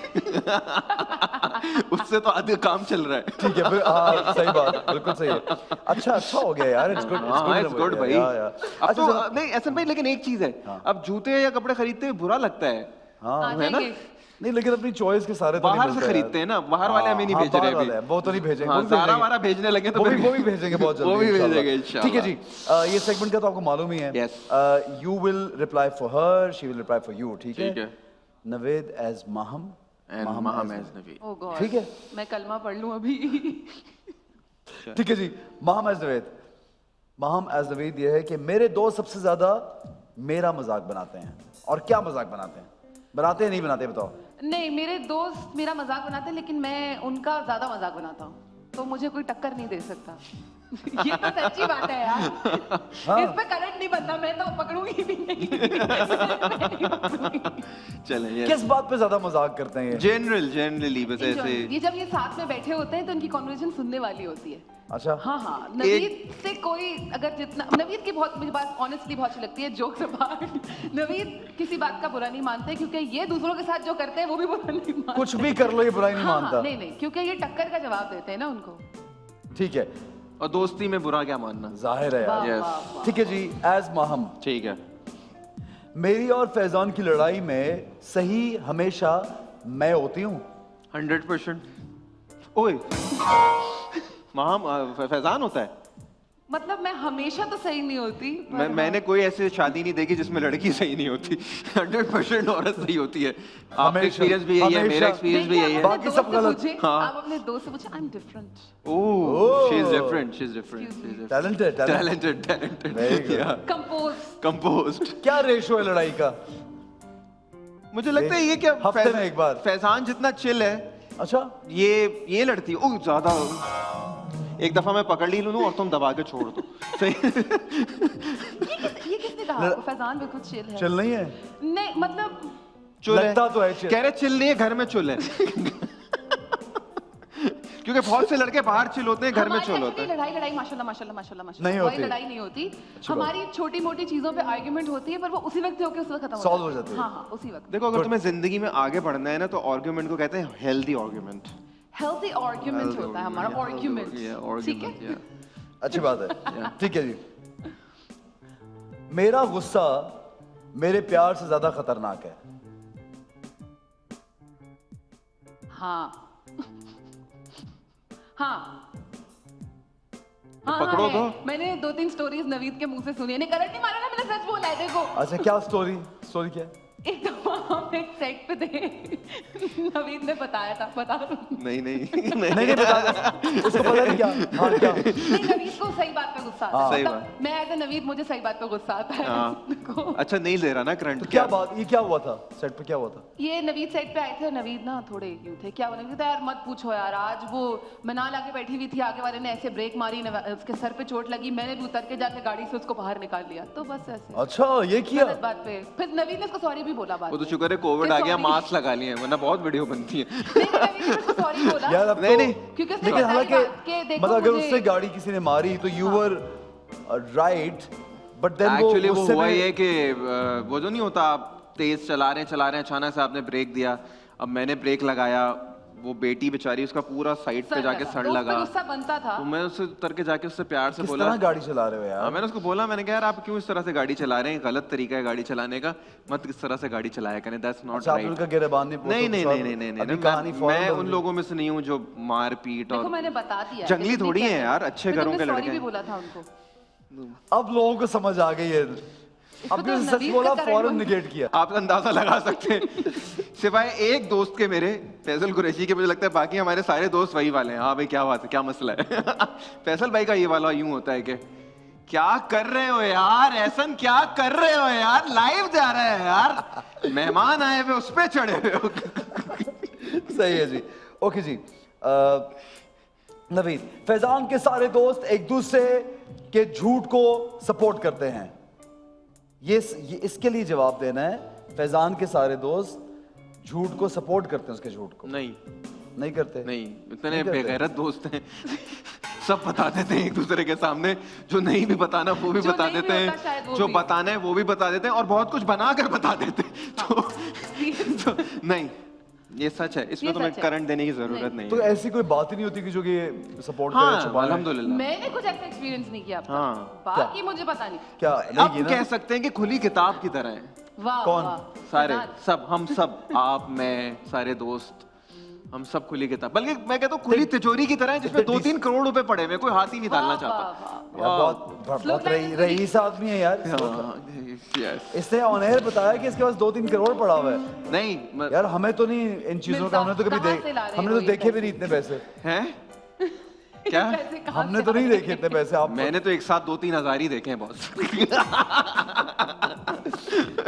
उससे तो आधे काम चल रहा है ठीक है फिर हाँ सही बात, बिल्कुल सही है। अच्छा हो गया यार, इट्स गुड इट्स गुड भाई अब तो अच्छा नहीं ऐसा भाई लेकिन एक चीज है अब जूते या कपड़े खरीदते हुए बुरा लगता है हाँ आ है ना? जाएंगे नहीं लेकिन अपनी चॉइस के सारे तो नहीं बाहर से मिलते यार। खरीदते हैं ना बाहर वाले हमें नहीं हाँ, भेज रहे बाहर वाले हैं, अभी वो तो नहीं भेजेंगे, हाँ, वो भी सारा भेजेंगे। वारा भेजने लगे तो वो फिर भी भेजेंगे बहुत जल्दी वो भी इंशाल्लाह। भेजेंगे इंशाल्लाह ठीक है जी, ये सेगमेंट का तो आपको मालूम ही है। Yes. You will reply for her, she will reply for you. ठीक ठीक है? है Naveed as Maham, and Maham as Navi oh God ठीक है? मैं कलमा पढ़ लूं अभी ठीक है जी, माहम एज नवेद। माहम एज नवेद ये है कि मेरे दोस्त सबसे ज्यादा मेरा मजाक बनाते हैं। और क्या मजाक बनाते हैं? बनाते हैं नहीं बनाते बताओ? नहीं मेरे दोस्त मेरा मजाक बनाते हैं लेकिन मैं उनका ज्यादा मजाक बनाता हूँ तो मुझे कोई टक्कर नहीं दे सकता ये तो सच्ची बात है यार इस पे करंट नहीं बनता मैं तो पकड़ूंगी भी नहीं चलें ये किस बात पे ज्यादा मजाक करते हैं ये? जनरली बस ऐसे ये जब ये साथ में बैठे होते हैं तो इनकी कॉन्वर्सेशन सुनने वाली होती है अच्छा हाँ नवीद से कोई अगर जितना नवीद की बहुत मुझे बात ऑनेस्टली बहुत अच्छी लगती है जोक्स अपार्ट नवीद किसी बात का बुरा नहीं मानते क्योंकि ये दूसरों के साथ जो करते हैं वो भी बुरा नहीं मानते कुछ भी कर लो ये बुराई नहीं हाँ, मानता। नहीं क्योंकि ये टक्कर का जवाब देते हैं ना उनको ठीक है, और दोस्ती में बुरा क्या मानना जाहिर है यार। वाह, Yes. वाह, वाह। ठीक है जी, एज माहम ठीक है मेरी और फैजान की लड़ाई में सही हमेशा मैं होती हूँ। 100% ओए फैजान होता है मतलब मैं हमेशा तो सही नहीं होती पर मैंने कोई ऐसी शादी नहीं देखी जिसमें लड़की सही नहीं होती 100% औरत सही होती है। आपका हमेशा, एक्सपीरियंस भी यही है, मेरा हमेशा। एक्सपीरियंस भी देखिए, यही है। आप अपने बाकी दोस्त सब से गलत। पूछिए, हाँ। आप अपने दोस्त से पूछिए, I am different. Oh, she is different, she is different, talented talented, talented, Very good. या कंपोज्ड। क्या रेशो है लड़ाई का? मुझे लगता है ये क्या हफ्ते में एक बार। फैजान जितना चिल है अच्छा, ये लड़ती है। ओह ज्यादा, एक दफा मैं पकड़ ली लूं और तुम दबा के छोड़ दो। सही। ये किसने कहा आपको? फैजान बिल्कुल चिल है। चल नहीं है? नहीं मतलब चुल लगता तो है चिल। कह रहे चिल नहीं है, घर में चुल है। क्योंकि बहुत से लड़के बाहर चिल होते हैं, घर में हमारी चिल actually होते हैं। लड़ाई लड़ाई माशाल्लाह माशाल्लाह माशाल्लाह माशाल्लाह नहीं कोई होती। लड़ाई नहीं होती। हमारी छोटी मोटी चीजों पे आर्गुमेंट होती है पर वो उसी वक्त होके उस वक्त खत्म Solve हो जाती है। हाँ हाँ उसी वक्त। देखो अगर तुम्हें जिंदगी में आगे बढ़ना है ना तो आर्ग्यूमेंट को कहते हैं हेल्दी आर्ग्यूमेंट। हेल्दी आर्गुमेंट होता है हमारा आर्गुमेंट, ठीक है? अच्छी बात है, ठीक है जी। मेरा गुस्सा मेरे प्यार से ज्यादा खतरनाक है। हाँ हाँ पकड़ो है। तो। मैंने 2-3 स्टोरीज नवीद के मुंह से सुनी है। नहीं करंट नहीं मारा ना, मैंने सच बोला है। देखो अच्छा क्या स्टोरी क्या है? एक दफा हम एक सेट पे थे, नवीद ने बताया था, बता दूं? नहीं नहीं बता, उसको पता नहीं क्या? हाँ क्या? नहीं, नवीद को सही बात पे गुस्सा आता हाँ। है। सही मतलब बात। मैं एज ए नवीद, मुझे सही बात पे गुस्सा आता है। हाँ। देखो, अच्छा नहीं ले रहा ना करंट। तो क्या बात, ये क्या हुआ था सेट पे? क्या हुआ था? ये नवीद सेट पे आए थे। नवीद ना थोड़े यूं थे, क्या बोले थे यार मत पूछो यार। आज वो मना लाके बैठी हुई थी, आगे वाले ने ऐसे ब्रेक मारी, उसके सर पे चोट लगी, मैंने भी उतर के जाके गाड़ी से उसको बाहर निकाल लिया। तो बस ऐसे अच्छा ये किया? गलत बात पे फिर नवीद ने उसको सॉरी भी बोला बाद वो तो में। शुक्र है कोविड आ गया, Sorry। मास्क लगा लिए वरना बहुत वीडियो बनती है। नहीं, नवीद ने उसको सॉरी बोला। यार अब नहीं, तो नहीं। क्योंकि उसने लेकिन बताई हालांकि बात कि देखो मतलब अगर मुझे- उससे गाड़ी किसी ने मारी तो you were right, but then actually वो उससे हुआ भी- ये कि वो जो नहीं होता, आप तेज चला रहे हैं अचानक से आपने ब्रेक दिया, अब मैंने ब्रेक लगाया, वो बेटी बेचारी उसका पूरा साइड पे जाके सड़ तो उस पे लगा। गुस्सा बनता था। तो मैं उससे उतर के जाके उससे प्यार से किस बोला। तरह गाड़ी चला रहे हो हाँ, यार? मैंने उसको बोला, मैंने कहा यार आप क्यों इस तरह से गाड़ी चला रहे हैं, गलत तरीका है गाड़ी चलाने का, मत इस तरह से गाड़ी चलाया करें, दैट्स नॉट अच्छा, आप राइट। उनका गिरबान नहीं पूछो, नहीं नहीं कुछ नहीं और- नहीं नहीं अभी नहीं, कहानी फौरन मैं बदल उन गई। लोगों में से नहीं हूँ जो मारपीट देखो और मैंने बता दिया। जंगली थोड़ी हैं यार, अच्छे घरों के सॉरी लड़के भी हैं। बोला था उनको। अब लोगों को समझ आ गई है। अब तो सच नवीद बोला, का फौरन current निगेट किया। आप अंदाजा लगा सकते हैं, सिवाय एक दोस्त के मेरे फैसल कुरैशी के, मुझे लगता है बाकी हमारे सारे दोस्त वही वाले हैं। हाँ भाई क्या बात है, क्या मसला है? फैसल भाई का ये वाला यूं होता है कि क्या कर रहे हो यार एहसन, क्या कर रहे हो यार, लाइव जा रहे हैं यार, मेहमान आए हुए उस पे चढ़े हुए हो। सही है जी, ओके जी। नवीद, फैजान के सारे दोस्त एक दूसरे के झूठ को सपोर्ट करते हैं, ये इसके लिए जवाब देना है। फैजान के सारे दोस्त झूठ को सपोर्ट करते हैं, उसके झूठ को नहीं करते? नहीं, इतने नहीं करते। बेगैरत दोस्त हैं, सब बता देते हैं एक दूसरे के सामने, जो नहीं भी बताना वो भी जो बता नहीं भी देते होता हैं, शायद वो जो भी। बताना है वो भी बता देते हैं, और बहुत कुछ बना कर बता देते हैं। तो नहीं, ये सच है, इसमें ये तुम्हें सच है। करंट देने की जरूरत नहीं तो है। ऐसी कोई बात ही नहीं होती कि जो कि सपोर्ट करे, हाँ, छुपा ले? अल्हम्दुलिल्लाह। मैंने कुछ ऐसा एक्सपीरियंस नहीं किया अपना। हाँ। बाकी मुझे पता नहीं। क्या आप नहीं की कह ना? सकते हैं कि खुली किताब की तरह है, वाह कौन? वाह, सारे फैजान। सब, हम सब, आप मैं सारे दोस्त, हम सब खुली किताब, बल्कि मैं कहता हूँ खुली तिजोरी की तरह है जिसमें 2-3 करोड़ रुपए पड़े हुए, कोई हाथ ही नहीं डालना वाह, चाहता। वाह, यार बहुत Slow down is रईस आदमी है यार। हाँ, yes। इसने ऑन एयर बताया कि इसके पास 2-3 करोड़ पड़ा हुआ है। नहीं यार हमें तो नहीं इन चीजों मिलता, का, हमने तो कभी कहाँ से ला रहे हमने हो तो ये देखे भी पैसे? नहीं इतने पैसे। हैं क्या? पैसे कहाँ हमने से तो आ नहीं रहे देखे इतने पैसे। आप मैंने तो एक साथ 2-3 हजार ही देखे हैं बॉस।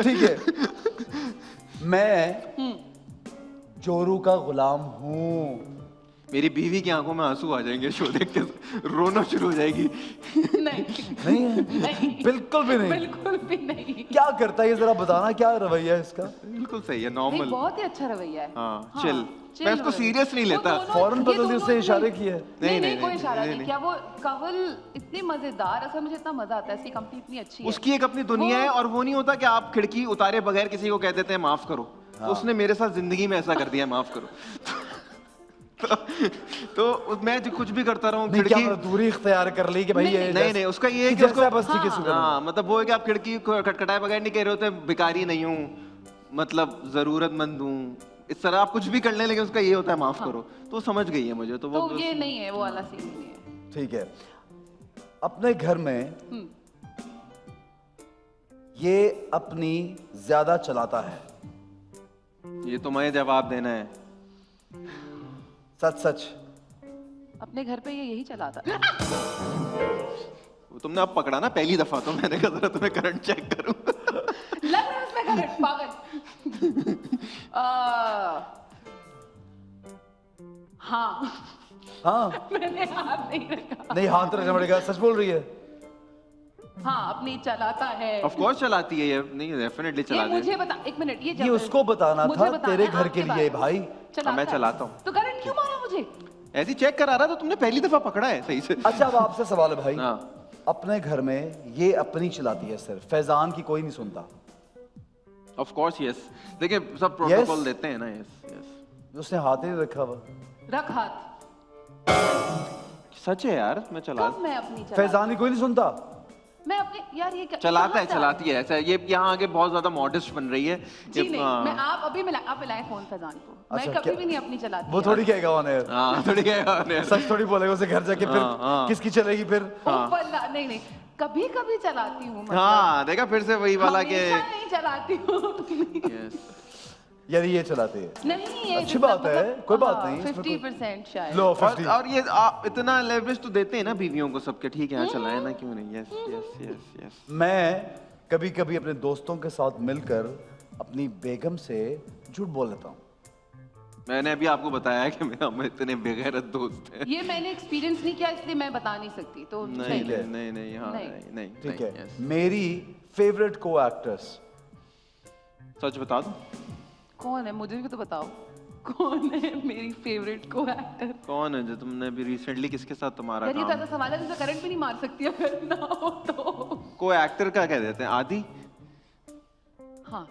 ठीक है, मैं जोरू का गुलाम हूँ। मेरी बीवी की आंखों में आंसू आ जाएंगे शो देख के, रोना शुरू हो जाएगी। नहीं नहीं है, नहीं, बिल्कुल भी नहीं। बिल्कुल भी नहीं। क्या करता है ये, जरा बताना, क्या रवैया है इसका? बिल्कुल सही है, नहीं, नॉर्मल। बहुत ही अच्छा रवैया है। हाँ, हाँ, chill। chill मैं उसको रवैया। serious नहीं वो लेता। दोनों- फौरन ये बदल दी, दोनों उससे नहीं- इशारे किए। नहीं नहीं, कोई इशारा नहीं, नहीं किया। वो कवल इतनी मजेदार, असल मुझे इतना मजा आता है, इसकी कंपनी इतनी अच्छी है। उसकी एक अपनी दुनिया वो- है, और वो नहीं होता कि आप खिड़की उतारे बगैर किसी को कह देते हैं माफ करो। तो उसने मेरे साथ जिंदगी में ऐसा कर दिया, माफ करो। तो मैं जो कुछ भी करता रहूं, नहीं, क्या खिड़की मतलब दूरी इख्तियार कर ली कि भाई ये नहीं, उसका ये है कि जैसा उसको बस ठीक है, शुक्र है। हाँ, मतलब वो है कि आप खिड़की को खटखटाए बगैर नहीं कह रहे होते भिखारी नहीं हूँ, मतलब जरूरतमंद हूँ, इस तरह आप कुछ भी कर लें, लेकिन उसका ये होता है माफ करो। तो समझ गई है मुझे, तो वो तो ये नहीं है, वो वाला सीन नहीं है। ठीक है, अपने घर में ये अपनी ज्यादा चलाता है। ये तो मैं जवाब देना है। सच सच। अपने घर पे ये यही चलाता। वो तुमने अब पकड़ा ना पहली दफा, तो मैंने कहा जरा तुम्हें करंट चेक करूं। लग रहा है उसमें करंट, पागल। हाँ। हाँ मैंने हाथ नहीं रखा। नहीं, हाथ रखना पड़ेगा। सच बोल रही है। हाँ, अपनी चलाता है। ऑफ कोर्स चलाती है ये, नहीं डेफिनेटली ये चलाती है। मुझे बता, एक मिनट, ये उसको बताना मुझे था, बताना तेरे है घर के आपके लिए बारे में। भाई। चलाता मैं है। चलाता हूँ। तो करंट क्यों मारा मुझे? ऐसी चेक करा रहा था, तुमने पहली दफा पकड़ा है सही से। अच्छा, अब आपसे सवाल है भाई। हाँ। अपने घर में ये अपनी चलाती है सिर्फ, फैजान की कोई नहीं सुनता। Of course yes. देखिए सब प्रोटोकॉल देते हैं ना। Yes yes. उसने हाथ ही नहीं रखा हुआ। रख हाथ। सच है यार, मैं चला कब मैं अपनी चलाता? फैजान की कोई नहीं सुनता। मैं अपने, यार ये चलाता है, कहाँ से चलाती है ऐसा। ये यहाँ आगे बहुत ज्यादा मॉडेस्ट बन रही है। जी ये- नहीं, हाँ। मैं आप अभी मिला, आप मिलाए फोन फैजान को। मैं अच्छा, कभी क्या- भी नहीं अपनी चलाती। वो थोड़ी कहेगा उन्हें। हाँ थोड़ी क्या सच थोड़ी बोलेगा उसे घर जाके। फिर हाँ। किसकी चलेगी फिर? नहीं नहीं, कभी कभी चलाती हूँ। हाँ देखा फिर से वही वाला के। हमेशा नहीं चलाती हूँ। यस। यानी ये चलाती है। नहीं, ये अच्छी बात है, कोई बात नहीं, इसमें 50% शायद। लो और 50। और ये इतना लेवरेज तो देते हैं ना बीवियों को सबके, ठीक है हाँ चलाए ना, क्यों नहीं। Yes yes yes yes. मैं कभी कभी अपने दोस्तों के साथ मिलकर अपनी बेगम से झूठ बोल लेता हूँ। मैंने अभी आपको बताया कि हम इतने बेगैरत दोस्त हैं। ये मैंने एक्सपीरियंस नहीं किया, इसलिए मैं बता नहीं सकती। तो नहीं सही है। नहीं नहीं नहीं हाँ नहीं। नहीं नहीं ठीक नहीं, है। yes। मेरी फेवरेट को एक्ट्रेस। सच बता दो कौन है, मुझे भी तो बताओ। कौन है मेरी फेवरेट को एक्टर? कौन है जो तुमने अभी रिसेंटली किसके साथ तुम्हारा यार ये काम। ज्यादा सवाल है, जिससे करंट भी नहीं मार सकती अगर ना हो तो। को एक्टर का कह देते हैं आदि। हाँ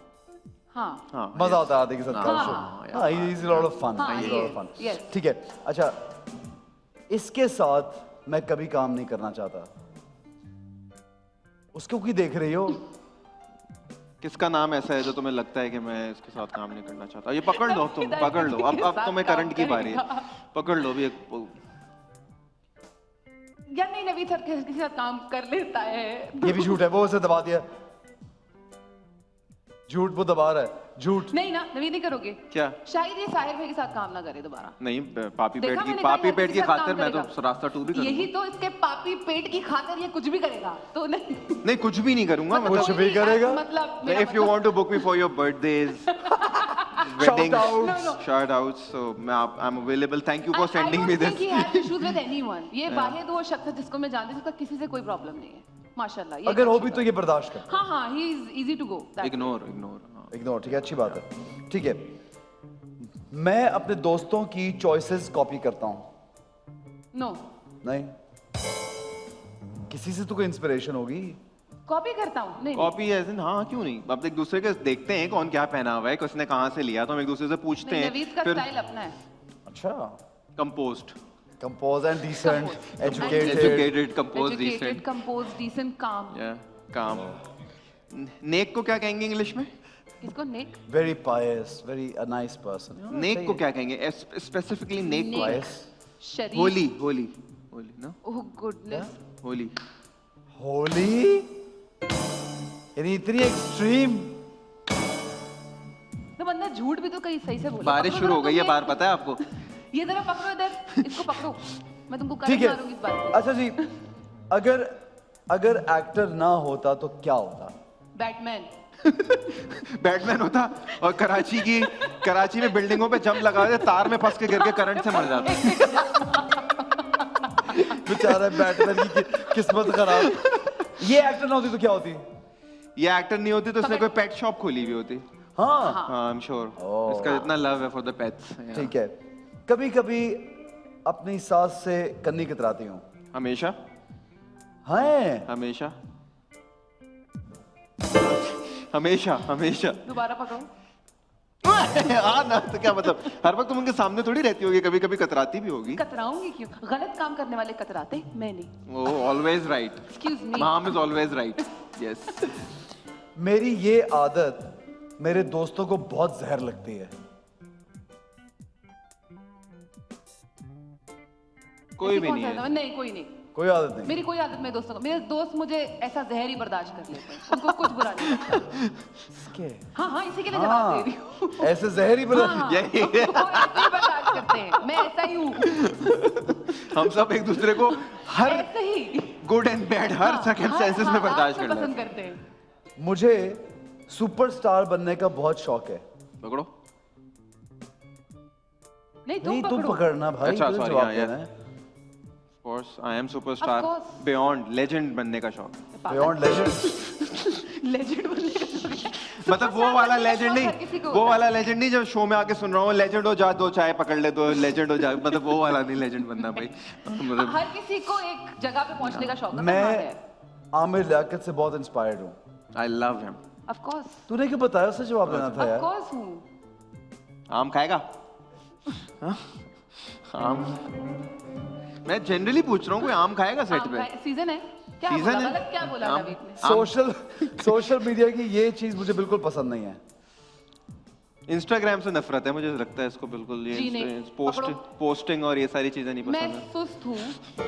हाँ हाँ मजा आता है आदि के साथ हाँ, काम हाँ, शो। हाँ, he's a lot of fun, हाँ, he's a lot of fun। yes। ठीक है। अच्छा, इसके साथ मैं कभी काम नहीं करना चाहता। उसको क्यों देख रही हो? किसका नाम ऐसा है जो तुम्हें लगता है कि मैं इसके साथ काम नहीं करना चाहता? ये पकड़ लो तुम, किधर पकड़ लो। किसके अब साथ तुम्हें काम करंट की बारी है। करेगा? पकड़ लो भी एक। यार नहीं, नवीद सर किसी के साथ काम कर लेता है। ये भी झूठ है, वो उसे दबा दिया। झूठ वो दबा रहा है, झूठ। नहीं ना, नवीद नहीं करोगे? क्या? शायद ये साहिर भाई के साथ काम ना करे दोबारा। नहीं पापी देखा पेट की, मैंने पापी कहा पेट की किसी के साथ खातिर काम मैं तो करेगा। रास्ता टू भी करूंगा। यही तो इसके पापी पेट की खातिर ये कुछ भी करेगा, तो नहीं। नहीं कुछ भी नहीं करूंगा। कुछ मतलब भी करेगा? मतलब if you want to book me for your birthdays, wedding, short out, so मैं I am available. Thank you for sending me this. Issues with anyone. ये वाहिद वो शख्स है जिसको मैं जानती हूं, उसका किसी से कोई प्रॉब्लम नहीं है माशाल्लाह। ये अगर हो अच्छी भी तो ये बर्दाश्त कर। हाँ हाँ, he is easy to go. Ignore ignore. Ignore, ठीक है, अच्छी बात है। ठीक है, मैं अपने दोस्तों की चॉइसेस कॉपी करता हूँ। नो, नहीं, किसी से तो कोई इंस्पिरेशन होगी। कॉपी करता हूँ नहीं। कॉपी एज इन हाँ क्यों नहीं। अब एक दूसरे के देखते हैं कौन क्या पहना हुआ है, किसने कहाँ से लिया, तो हम एक दूसरे से पूछते नहीं, हैं। नवीद का फिर स्टाइल अपना है। अच्छा, composed, compose and decent, educated. Educated, composed, educated, decent, compose, decent, काम। या काम। नेक को क्या कहेंगे इंग्लिश में? किसको? नेक? Very pious, very a nice person. नेक को क्या कहेंगे स्पेसिफिकली? नेक को पायस, शरीफ। होली, होली, होली ना, ओह गुडनेस। होली। होली, यानी इतनी एक्सट्रीम। तो बंदा झूठ भी तो कहीं सही से बोला। बारिश पकड़ो शुरू हो जरा गई है तुम बाहर, पता है आपको? ये जरा पकड़ो इधर, इसको पकड़ो। मैं तुमको ठीक करंट है, मारूंगी इस बात पे। अच्छा जी, अगर अगर एक्टर ना होता तो क्या होता? बैटमैन। बैटमैन होता और कराची में बिल्डिंगों पे जंप लगा दे, तार में फंस के गिर के करंट से मर जाता। बेचारा बैटमैन की किस्मत खराब। ये एक्टर ना होती तो क्या होती? ये एक्टर नहीं होती तो उसने कोई पेट शॉप खोली हुई होती। हाँ, हाँ आई एम श्योर। Oh. इसका इतना लव है फॉर द पेट्स। ठीक है। कभी कभी अपनी सास से कन्नी कतराती हूँ। हमेशा हैं? हमेशा हमेशा हमेशा। दोबारा पकड़ो। हाँ ना, तो क्या मतलब हर वक्त तुम उनके सामने थोड़ी रहती होगी, कभी कभी कतराती भी होगी। कतराऊंगी क्यों? गलत काम करने वाले कतराते, मैं नहीं। वो always right. Excuse me. Mom is always right. Yes. मेरी ये आदत मेरे दोस्तों को बहुत जहर लगती है। कोई भी नहीं है। नहीं, कोई नहीं। कोई आदत नहीं। मेरी कोई आदत नहीं दोस्तों को, मेरे दोस्त मुझे ऐसा जहर ही बर्दाश्त कर लेते हैं, उनको कुछ बुरा नहीं लगता। इसके हाँ इसी के लिए जवाब दे रही हूँ। ऐसे जहर ही बना। हाँ, वो ऐसे ही बर्दाश्त करते हैं, मैं ऐसा ही हूँ। हम सब एक दूसरे को हर ऐसे ही गुड एंड बैड हर सर्कमस्टेंसेस में बर्दाश्त कर पसंद लेते करते हैं। मुझे सुपरस्टार बनने का बहुत शौक है। पकड़ो। नहीं नहीं तुम पकड़ो। पकड़ना भाई, अच्छा, तुझे sorry, जवाब हाँ, देना yes. है। Of course, I am superstar. Of course. Beyond legend बनने का शौक है। Beyond legend। लेजेंड बनने का शौक है। मतलब वो वाला लेजेंड हर किसी नहीं, को वो होता है। वाला लेजेंड नहीं जब शो में आके सुन रहा हूँ लेजेंड हो जा, 2 चाय पकड़ ले तो लेजेंड हो जा, मतलब वो वाला नहीं लेजेंड बनना भाई। मतलब हर किसी को एक जगह पे पहुंचने का शौक होता है। मैं आमिर लियाकत से बहुत इंस्पायर्ड हूँ। I love him. Of course तूने क्यों बताया, उससे जवाब देना था ऑफ यार। कोर्स हूँ। आम खाएगा? हाँ? आम? मैं जनरली पूछ रहा हूँ, कोई आम खाएगा सेट पे? सीजन है क्या? Season बोला है? गलत क्या बोला आम- नवीद ने? सोशल मीडिया की ये चीज मुझे बिल्कुल पसंद नहीं है। इंस्टाग्राम से नफरत है, मुझे लगता है इसको बिल्कुल जी ये नहीं, पकड़ो। पोस्टिंग और ये सारी चीजें नहीं मैं पसंद है। सुस्त हूँ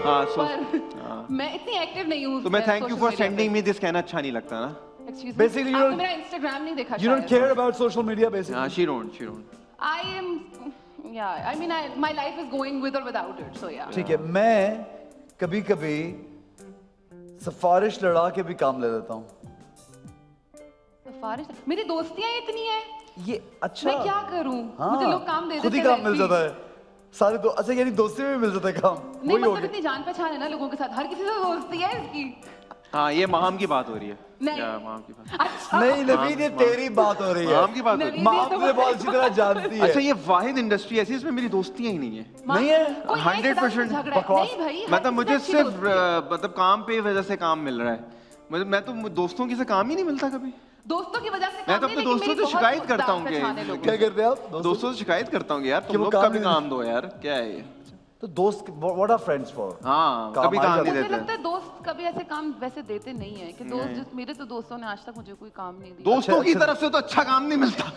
हाँ पर मैं इतनी एक्टिव नहीं हूँ। तो मैं thank you for sending me this, कहना अच्छा नहीं लगता ना? Basically, you आपने don't- मेरा इंस्टाग्राम नहीं देखा You don't care about social media basically. हाँ, she don't. I am, yeah, I mean, my life is going with or without it, so yeah. ठीक है, मैं कभी कभी सिफारिश लड़ा के भी काम ले लेता हूँ। सिफारिश, मेरी दोस्तियां इतनी हैं, ये अच्छा। मैं क्या करूँ? मुझे लोग काम दे देते खुद ही हैं काम मिल वैसे ही। जाता है। सारे तो अच्छा, यानी दोस्ती में भी मिल जाता है काम। नहीं वही हो मतलब गया। इतनी जान पहचान है ना लोगों के साथ, हर किसी से दोस्ती है इसकी। हाँ, ये माहम की बात हो रही है। नहीं। या माहम की बात। अच्छा, नहीं नवीद, ये तेरी बात हो रही है। माहम की बात हो रही है। माँ तुझे बहुत अच्छी तरह जानती है। अच्छा, ये वाहिद इंडस्ट्री ऐसी है इसमें मेरी दोस्तियां ही नहीं है। नहीं है? कोई एक 100% साथ झगड़ा है। बकवास। नहीं भाई, हर मतलब किसी मुझे से अच्छी सिर्फ दोस्ती है। मतलब काम पे वजह से काम मिल रहा है। मैं तो दोस्तों की से काम ही नहीं मिलता कभी। दोस्तों की वजह से मैं काम तो नहीं, अपने लेकिन दोस्तों मेरी से बहुत शिकायत करता हूँ पहचान है लोगों क्या से। करते हैं आप? दोस्तों से शिकायत करता हूँ कि यार कि तुम वो लोग काम कभी नहीं काम दो यार, क्या है ये? तो दोस्त व्हाट आर फ्रेंड्स फॉर? हाँ, काम कभी आ काम जाता नहीं है। मुझे देते। लगता है दोस्त कभी ऐसे काम वैसे देते नहीं है कि दोस्त मेरे तो दोस्तों ने आज तक मुझे कोई काम नहीं दिया। दोस्तों की अच्छा। तरफ से तो अच्छा काम नहीं मिलता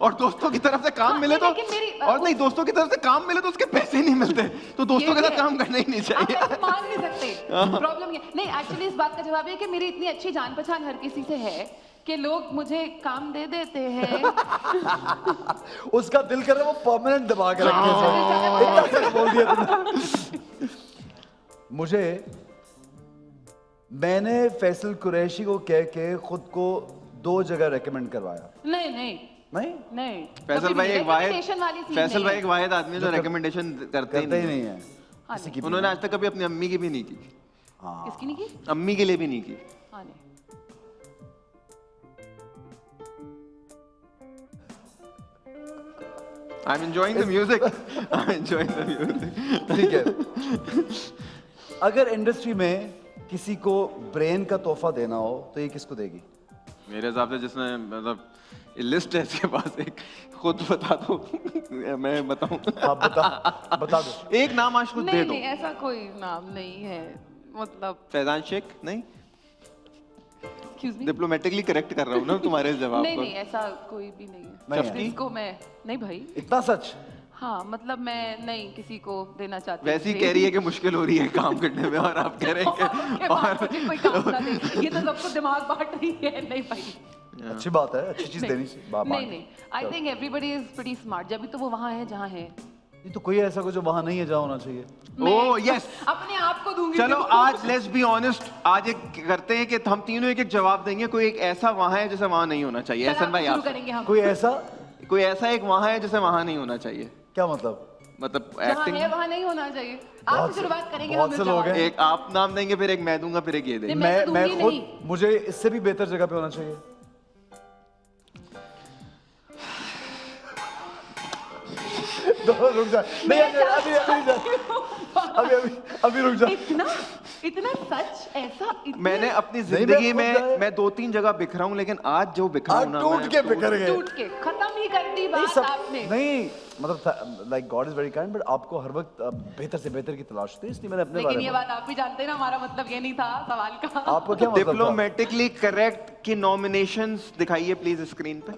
और दोस्तों की तरफ से काम हाँ, मिले तो लेकिन मेरी- और नहीं, दोस्तों की तरफ से काम मिले तो उसके पैसे नहीं मिलते, तो दोस्तों के ये साथ काम करना ही नहीं आप चाहिए। ऐसे मांग नहीं सकते। प्रॉब्लम ये नहीं, एक्चुअली इस बात का जवाब ये है कि मेरी इतनी अच्छी जान पहचान हर किसी से है कि लोग मुझे काम दे देते हैं। उसका दिल कर रहा है वो परमानेंट दबा के रखे इसे। इतना सच बोल दिया तुमने। मुझे, मैंने फैसल कुरैशी को कह के खुद को 2 जगह रेकमेंड करवाया। नहीं नहीं नहीं नहीं, फैसल कभी भाई भी एक वाहिद recommendation वाली चीज़ फैसल नहीं भाई है। एक वाहिद आदमी है जो रिकमेंडेशन करते ही करते ही नहीं नहीं है हाँ, किसी की भी उन्होंने आज तक कभी अपनी अम्मी की भी नहीं की, हाँ। किसकी नहीं की? अम्मी के लिए भी नहीं की। हाँ नहीं। I'm enjoying the music. I'm enjoying the music. ठीक है, अगर इंडस्ट्री में किसी को ब्रेन का तोहफा देना हो तो ये किसको देगी? मेरे हिसाब से जिसने मतलब लिस्ट है इसके पास, एक खुद बता दो या मैं बताऊं? आप बता दो। एक नाम आज खुद दे नहीं दो। नहीं, ऐसा कोई नाम नहीं है, मतलब फैजान शेख? नहीं, एक्सक्यूज मी, डिप्लोमेटिकली करेक्ट कर रहा हूँ ना तुम्हारे इस जवाब नहीं को। नहीं, ऐसा कोई भी नहीं है नहीं है। जिसको मैं, नहीं भाई, इतना सच? हाँ मतलब मैं नहीं किसी को देना चाहती। वैसे ही कह रही है कि मुश्किल हो रही है काम करने में और आप कह रहे हैं के बाद मुझे कोई काम ना दे, ये तो सबको दिमाग बांट रही है। नहीं भाई, अच्छी बात है, अच्छी चीज देनी चाहिए। नहीं नहीं, I think everybody is pretty smart, जब भी तो वो वहाँ है जहाँ है। ये तो कोई ऐसा कोई जो वहां नहीं है जहाँ होना चाहिए। ओह यस, अपने आप को दूंगी। चलो आज लेट्स बी ऑनेस्ट, आज एक करते हैं कि हम तीनों एक एक जवाब देंगे। कोई एक ऐसा वहां है जैसे वहां नहीं होना चाहिए। एहसन भाई शुरू आप, करेंगे हम। कोई ऐसा? कोई ऐसा एक वहां है जैसे वहां नहीं होना चाहिए? क्या मतलब? मतलब जहाँ एक्टिंग। है वहाँ नहीं होना चाहिए। बहुत आपसे से- शुरुआत करेंगे बहुत हम से इस लोग जवाब हैं। से। एक आप नाम देंगे, फिर एक मैं दूंगा, फिर एक ये देंगे। नहीं, मैं तो मैं दूंगी खुद, नहीं। मुझे इससे भी बेहतर जगह पे होना चाहिए। रुक जा, नहीं अभी रुक जा। इतना सच, ऐसा इतना मैंने अपनी नहीं, जिंदगी मैं खुद में मैं 2-3 जगह बिखरा हूं, लेकिन आज जो बिखरा हूं आज ना, टूट मैं के बिखर गए। टूट के खत्म ही कर दी नहीं बात सब आपने। नहीं, मतलब like God is very kind, but आपको हर वक्त बेहतर से बेहतर की तलाश होती है, इसलिए मैंने अपने लेकिन बारे ये में। बात आप भी जानते हैं ना, हमारा मतलब ये नहीं था सवाल का। आपको क्या मतलब था? डिप्लोमेटिकली करेक्ट की नॉमिनेशंस दिखाइए प्लीज स्क्रीन पे।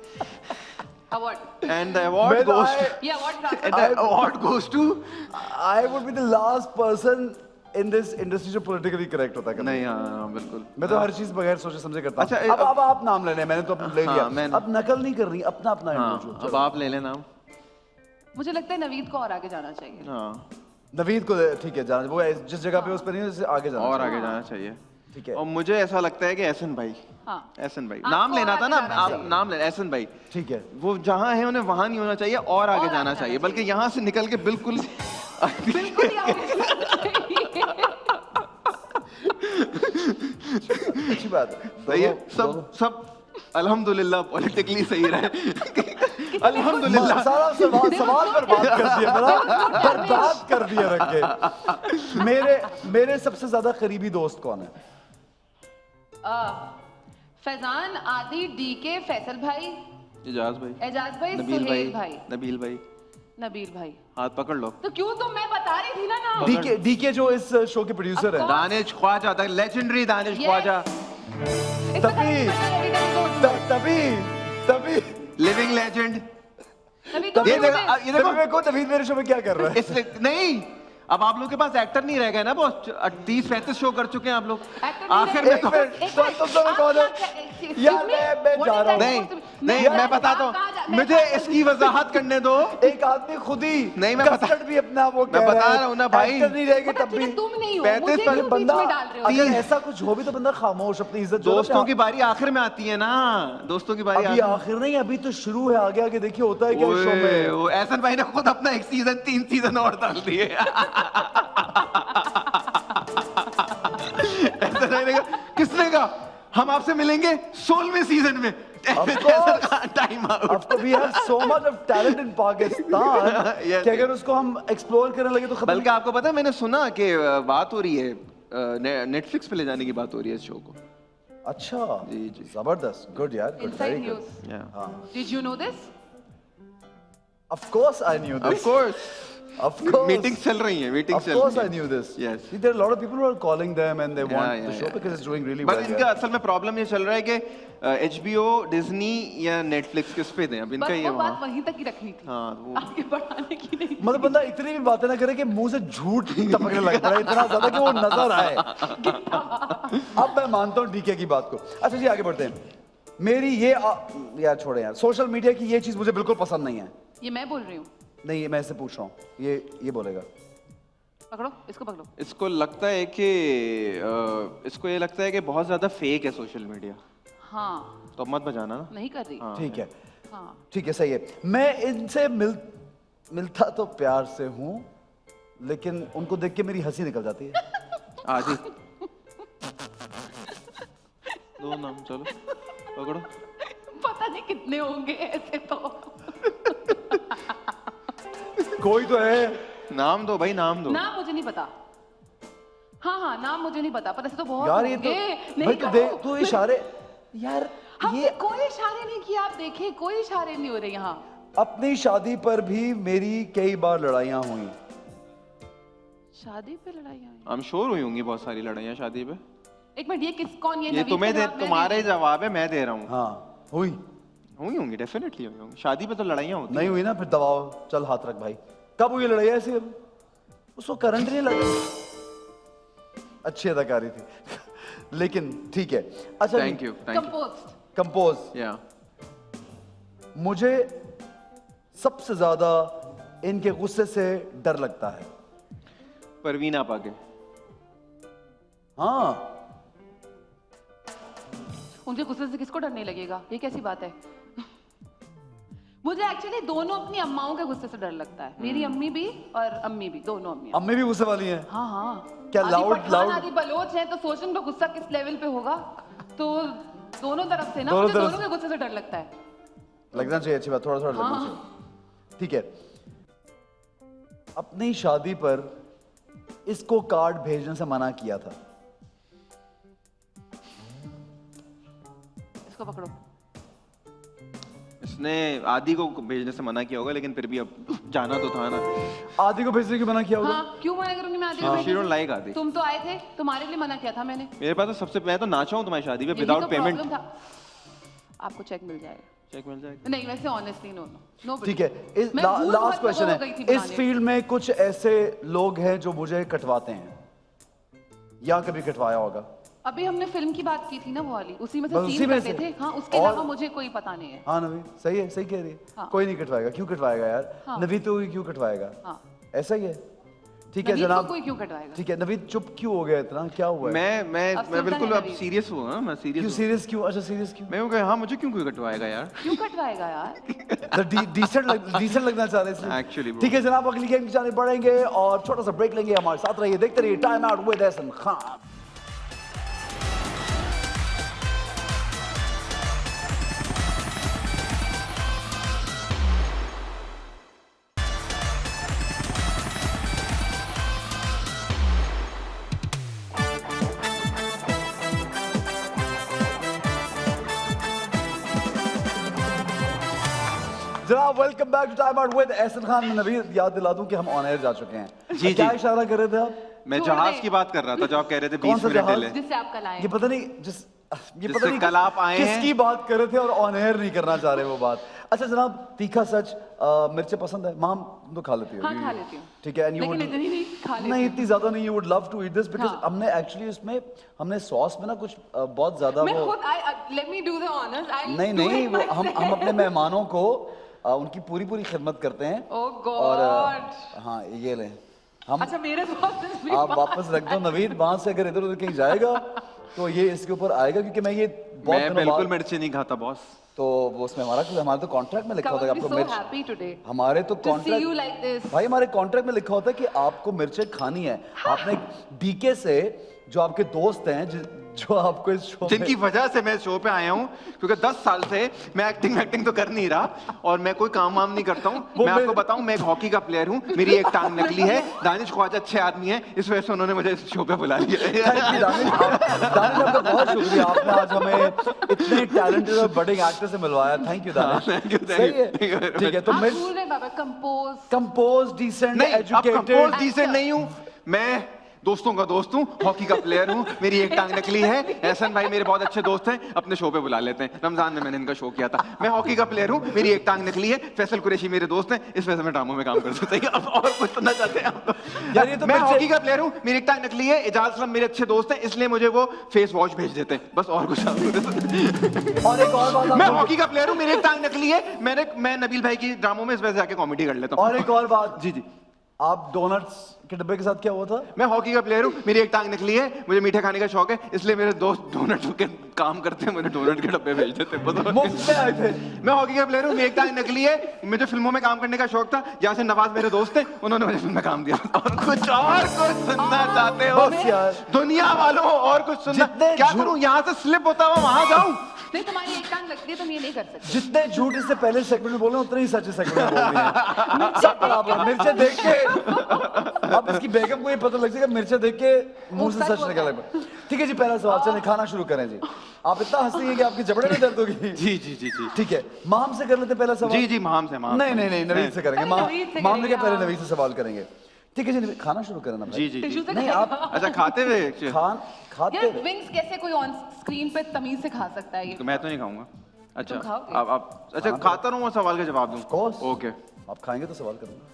अवार्ड, एंड द अवार्ड गोस ये award and the award goes to I would be the last person in this industry जो पॉलिटिकली करेक्ट होता है कभी। नहीं हाँ बिल्कुल। मैं तो हर चीज बगैर सोचे समझे करता हूँ। अच्छा, अब आप नाम ले लें, मैंने तो ले लिया। मैंने- अब नकल नहीं करनी, अपना अपना हाँ इंडिविजुअल। अब आप ले लें नाम। मुझे लगता है नवीद को और आगे जाना चाहिए। हाँ नवीद को ठीक है जाना, वो जिस जगह पे उस पर नहीं उससे आगे जाना और चाहिए। आगे जाना चाहिए। ठीक है और मुझे ऐसा लगता है कि एहसन भाई, हाँ एहसन भाई आपको नाम लेना और था ना, आगे जाना आप चाहिए। नाम ले एहसन भाई। ठीक है। वो जहाँ है उन्हें वहां नहीं होना चाहिए और आगे और जाना आगे चाहिए, जाना बल्कि यहाँ से निकल के बिल्कुल बिल्कुल ही आगे जाना चाहिए। अच्छी बात है। सही है दोनों- सब अल्हम्दुलिल्लाह पॉलिटिकली सही रहे। अल्हम्दुलिल्लाह। सारा सवाल पर बात कर दिया, बर्बाद कर दिया रख के। मेरे सबसे ज्यादा करीबी दोस्त कौन है? फैजान, आदि, डीके, फैसल भाई, एजाज भाई, एजाज भाई, नबील सुहेल भाई, भाई, नबील भाई, नबील भाई। हाथ पकड़ लो। तो क्यों तुम, मैं बता रही थी ना नाम। डीके जो इस शो के प्रोड्यूसर हैं। Danish Khawaja, the legendary Danish Yes. Khawaja, तभी लिविंग लेजेंड। नवीद को ये भी देखो मुझे- ये देखो नवीद मेरे शो में क्या कर रहा है? इसलिए नहीं, अब आप लोग के पास एक्टर नहीं रह गए ना, बहुत 30-35 शो कर चुके हैं आप लोग। Actor नहीं आखिर रह में गए। तो एक मिनट, एक तुम मिनट, दोनों कौन है? आप क्या- excuse यार, me, मैं what जा is रहा हूँ। that नहीं supposed to be? नहीं मैं कहाँ बताता जा- हूँ, मैं मुझे कहाँ- इसकी वजाहत करने दो। एक आदमी खुद ही नहीं, मैं बता- कस्टर्ड भी अपना वो मैं कह बता है, रहा हूँ ना भाई। एक्टर नहीं रहेगी मतलब तब ठीक भी है, तुम नहीं हो, 35 मुझे पर क्यों बीच बंदा में डाल रहे हो? अगर ऐसा कुछ हो भी तो बंदा खामोश अपनी इज्जत जो है दोस्तों की बारी आखिर में आती है ना, दोस्तों की बारी अभी आखिर नहीं, अभी तो शुरू है, आगे आगे देखिए होता है क्या इस शो में। वो एहसन भाई ने खुद अपना 1 सीजन 3 सीजन और डाल दिए। एहसन भाई ने कहा, किसने कहा हम आपसे मिलेंगे 16वें सीजन में। Time out. अब तो we have so much of talent in Pakistan Yes. कि अगर उसको हम एक्सप्लोर करने लगे तो खत्म बल्कि आपको पता है, मैंने सुना कि बात हो रही है, नेटफ्लिक्स पे ले जाने की बात हो रही है इस शो को। अच्छा जी, जी। जबरदस्त, गुड यार, good, Inside very good. news. Yeah. Did you know this? Of course I knew Of this, course. Of course meetings चल रही हैं, मीटिंग्स Of चल course रही I knew this. Yes. See, there are a lot of people who are calling them and they want Yeah, the show because it's doing really बस well. इनका yeah. असल में problem ये चल रहा है कि HBO, डिज्नी या नेटफ्लिक्स किस पे दें, अब बस इनका ये वो बात वहाँ। वहीं तक ही रखनी थी, हाँ वो आगे बढ़ाने की नहीं। मतलब बंदा इतनी भी बातें ना करे कि मुंह से झूठ टपकने लग पड़ा है, इतना ज्यादा कि वो नजर आए। अब मैं मानता हूँ डीके की बात को। अच्छा जी, आगे बढ़ते हैं। मेरी ये यार छोड़े यार, सोशल मीडिया की ये चीज मुझे बिल्कुल पसंद नहीं है। ये मैं बोल रही हूँ, नहीं, ये मैं इससे पूछ रहा हूँ, ये बोलेगा। पकड़ो इसको, पकड़ो। इसको लगता है कि इसको ये लगता है कि बहुत ज्यादा फेक है सोशल मीडिया, हाँ तो अब मत बजाना ना। नहीं कर रही। हाँ, ठीक है, हाँ ठीक है, सही है। मैं इनसे मिलता तो प्यार से हूँ, लेकिन उनको देख के मेरी हंसी निकल जाती है। आदि दो नाम, चलो पकड़ो। पता नहीं कितने होंगे ऐसे तो। कोई तो है। नाम दो भाई, नाम दो। नाम मुझे नहीं पता। हाँ हाँ, नाम मुझे नहीं पता, पर ऐसे तो बहुत यार ये तो होंगे। भाई नहीं तू तू इशारे यार, हमने ये कोई इशारे नहीं किया, आप देखें कोई इशारे नहीं हो रहे यहाँ। अपनी शादी पर भी मेरी कई बार लड़ाइयाँ हुई। शादी पे लड़ाइयाँ हुई। I'm sure हुई होंगी बहुत सारी लड़ाइयाँ शादी पे। एक मिनट, ये किस, कौन, ये ये नवीद तुम्हें का दे, जवाब मैं तुम्हारे नहीं- जवाब है, मैं दे रहा हूँ। हाँ हुई, हुई होंगी, डेफिनेटली हुई होंगी। शादी पे तो लड़ाइयाँ होती नहीं हुई ना, फिर दबाओ, चल हाथ रख भाई। कब हुई लड़ाई ऐसी? उसको करंट नहीं लगा, अच्छी अदाकारी थी। लेकिन ठीक है। अच्छा, thank you, thank you. Composed. या मुझे सबसे ज्यादा इनके गुस्से से डर लगता है। परवीन आप आगे। हाँ, उनके गुस्से से किसको डर नहीं लगेगा, ये कैसी बात है? मुझे एक्चुअली दोनों अपनी अम्माओं के गुस्से से डर लगता है, मेरी अम्मी भी और अम्मी भी, दोनों अम्मियाँ। अम्मी भी गुस्से वाली हैं। हाँ हाँ, क्या आधी loud- पठान, loud- आधी बलोच है, तो सोच उनका गुस्सा किस लेवल पे होगा। तो दोनों तरफ से ना, दोनों मुझे तरफ दोनों के गुस्से से डर लगता है। लगना चाहिए, अच्छी बात, थोड़ा थोड़ा लगना हाँ। चाहिए। ठीक है। अपनी शादी पर इसको कार्ड भेजने से मना किया था। इसको पकड़ो। इसने आदि को भेजने से मना किया होगा, लेकिन फिर भी अब जाना तो था ना। आदि को भेजने की मना किया होगा। हाँ, क्यों मना करूंगी मैं आदि को हाँ, भेजने she don't से? like आदि। तुम तो आए थे, तुम्हारे लिए मना किया था मैंने। मेरे पास तो सबसे, मैं तो नाचा हूँ तुम्हारी शादी पे यही विदाउट तो पेमेंट। problem था। आपको चेक मिल जाएगा। चेक मिल जाएगा। नहीं, वैसे ऑनेस्टली नो नो। ठीक है, मैं भूल लास्ट बहुत क्वेश्चन लोगों को गई थी है। इस बनाने। फील्ड में कुछ ऐसे लोग हैं जो मुझे कटवाते हैं। या कभी कटवाया होगा? अभी हमने फिल्म की बात की थी ना, वो वाली, उसी में से बस उसी सीन में करते से? थे। हाँ, उसके और? अलावा मुझे कोई पता नहीं है। हाँ नवीद, सही है, सही कह रही है। हाँ। कोई नहीं कटवाएगा, क्यों कटवाएगा यार? हाँ। नवीद तो क्यों कटवाएगा? हाँ, ऐसा ही है। ठीक है नवीद को जनाब, कोई क्यों कटवाएगा? ठीक है नवीद, चुप क्यों हो गया इतना, क्या हुआ है? मैं अफसोस बिल्कुल है अब नवीद। सीरियस हुआ ना, मैं क्यों सीरियस सीरियस क्यों? अच्छा सीरियस क्यों? मैं हूँ हाँ, मुझे क्यों कोई कटवाएगा यार? क्यों कटवाएगा यार? डिसेंट लगना चाह रहे हैं Actually, इसलिए। bro. ठीक है जनाब, अगली गेम की जाने बढ़ेंगे और छोटा सा ब्रेक लेंगे। हमारे साथ रहिए, देखते रहिए time out with Ehsan Khan. जनाब welcome back to time out with Ehsan Khan. मैं नवीद याद दिला दूं कि हम ऑन एयर जा चुके हैं। जी, क्या जी। इशारा कर रहे थे आप? मैं छोड़ जहाज दे। की बात कर रहा था जो आप कह रहे थे कौन 20 सा मिनट जहाज? डिले। जिससे आप कल आए। ये पता नहीं ये पता जिससे नहीं कल आप आए हैं। किसकी बात कर रहे थे और ऑन एयर नहीं करना चाह रहे वो बात। अच्छा जनाब, तीखा सच, मिर्चें पसंद है? माम तुम तो खा लेती हो? हाँ, खा लेती हूँ। ठीक है, and you लेकिन would- इतनी नहीं खा लेती नहीं हूँ। इतनी ज्यादा नहीं। You would love to eat this because हाँ। हमने एक्चुअली उसमें हमने सॉस में ना कुछ बहुत ज्यादा मैं वो खुद let me do the honours. I नहीं वो हम अपने मेहमानों को उनकी पूरी पूरी खिदमत करते हैं। ओह और गॉड। हाँ ये लें हम। अच्छा मेरे दोस्त भी आप वापस रख दो नवीद, वहां से अगर इधर उधर कहीं जाएगा तो ये इसके ऊपर आएगा, क्योंकि मैं ये बहुत मैं दिनों बिल्कुल बाद मिर्ची नहीं खाता बॉस। तो वो उसमें हमारे तो कॉन्ट्रैक्ट में लिखा होता है कि बी आपको सो मिर्च, हैप्पी टुडे हमारे तो to see you like contract this. भाई हमारे कॉन्ट्रैक्ट में लिखा होता है कि आपको मिर्चें खानी है। आपने डीके से जो आपके दोस्त हैं जो आपको इस शो जिनकी वजह से मैं शो पे आया हूँ, क्योंकि 10 साल से मैं एक्टिंग तो कर नहीं रहा और मैं कोई काम वाम नहीं करता हूँ। वो मैं आपको मैं- बताऊं, मैं एक हॉकी का प्लेयर हूँ, मेरी एक टांग नकली है। दानिश ख्वाजा अच्छे आदमी है, इस वजह से उन्होंने मुझे इस शो पे बुला लिया। दानिश आपका बहुत शुक्रिया, आपने आज हमें इतने टैलेंटेड और बड़े एक्टर से मिलवाया। Thank you Danish. thank you, सही है, thank you very ठीक है। तो आप मिर्च भूल रहे बाबा कंपोज। कंपोज, डिसेंट, नहीं, अब एजुकेटेड। कंपोज डिसेंट नहीं हूँ मैं, दोस्तों का दोस्त हूँ, हॉकी का प्लेयर हूँ, मेरी एक टांग नकली है। एहसन भाई मेरे बहुत अच्छे दोस्त हैं, अपने शो पे बुला लेते हैं। रमजान में मैंने इनका शो किया था। मैं हॉकी का प्लेयर हूँ, मेरी एक टांग नकली है। फैसल कुरैशी मेरे दोस्त हैं, इस वजह से मैं ड्रामों में काम कर सकता हूँ। अब और कुछ सुनना चाहते हैं आप? यार ये तो मैं मिर्च- हॉकी का प्लेयर हूँ, मेरी एक टांग नकली है। एजाज असलम मेरे अच्छे दोस्त हैं, इसलिए मुझे वो फेस वॉश भेज देते हैं, बस और कुछ नहीं। और एक और बात मैं आपको- हॉकी का प्लेयर हूँ, मेरी एक टांग नकली है। मैं नबील भाई की ड्रामों में इस वजह से जाके कॉमेडी कर लेता हूँ। और एक और बात, जी जी, आप डोनट्स के डब्बे के साथ क्या हुआ था? मैं हॉकी का प्लेयर हूँ, मेरी एक टांग निकली है, मुझे मीठे खाने का शौक है, इसलिए मेरे दोस्त डोनट के काम करते हैं, मुझे डोनट के डब्बे भेज देते हैं। बताओ। मुफ्त में आए थे। मैं हॉकी का प्लेयर हूँ, मेरी एक टांग निकली है, मुझे फिल्मों में काम करने का शौक था, जहाँ से नवाज मेरे दोस्त थे, उन्होंने मुझे फिल्म में काम दिया। और कुछ सुनना चाहते हो? बस यार। दुनिया वालों और कुछ सुनना? जितने क्या झूठ- करूँ, यहाँ से स्लिप होता हुआ वहां जाऊँ? नहीं, तुम्हारी एक टांग लगती है, तुम ये नहीं कर सकते। जितने झूठ इससे पहले सेगमेंट में बोले उतने ही सच सेगमेंट में बोल रहे हैं। सब बराबर। मिर्चें देख के अब इसकी बेगम को ये पता लग जाएगा, मिर्चें देख के मुंह से सच सच बोल निकल रहा लगा। ठीक है जी, पहला सवाल, चलें खाना शुरू करें जी। आप इतना हंसेंगे कि आपके जबड़े में दर्द होगी। जी जी जी जी ठीक है, माम से कर लेते हैं पहला सवाल। जी जी, माम से माम। नहीं नहीं नहीं, नवीद से करेंगे। पहले नवीद से माम ने क्या, करेंगे, पहले हाँ। नवीद से सवाल करेंगे। ठीक है जी, खाना शुरू करना भाई। जी जी टिश्यू जी। से नहीं करेंगे। आप अच्छा, खाते हुए खाते यार विंग्स कैसे कोई ऑन स्क्रीन पे तमीज से खा सकता है ये? तो मैं तो नहीं खाऊंगा। अच्छा, तुम खाओगे? आप अच्छा खाता रहूँ, मैं सवाल का जवाब दूँ? course. ओके। आप खाएंगे तो सवाल करूंगा।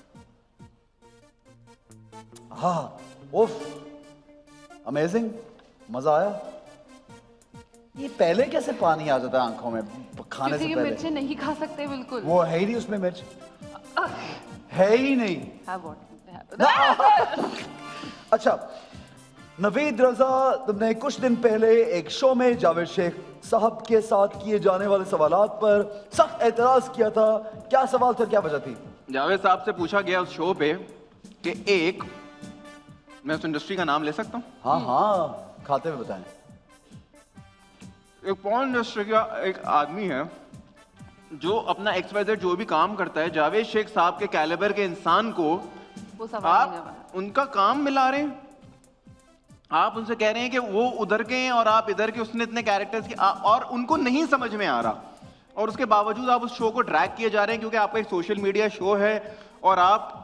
हाँ, उफ, अमेजिंग, मजा आया। ये पहले कैसे पानी आ जाता है आंखों में खाने क्योंकि से ये पहले? मिर्चें नहीं खा सकते बिल्कुल। वो है ही नहीं उसमें मिर्च, है ही नहीं। Have what? अच्छा, नवीद रजा, तुमने कुछ दिन पहले एक शो में जावेद शेख साहब के साथ किए जाने वाले सवालात पर सख्त एतराज किया था। क्या सवाल था, क्या वजह थी? जावेद साहब से पूछा गया उस शो पे कि एक, मैं उस इंडस्ट्री का नाम ले सकता हूँ? हाँ हाँ, खाते हुए बताएं। एक पॉर्न इंडस्ट्री का एक आदमी है जो अपना एक्सवाइजेड जो भी काम करता है, जावेद शेख साहब के कैलिबर के इंसान को वो सवाल नहीं आप है। उनका काम मिला रहे हैं। आप उनसे कह रहे हैं कि वो उधर के हैं और आप इधर के, उसने इतने कैरेक्टर्स की और उनको नहीं समझ में आ रहा, और उसके बावजूद आप उस शो को ड्रैग किए जा रहे हैं क्योंकि आपका एक सोशल मीडिया शो है और आप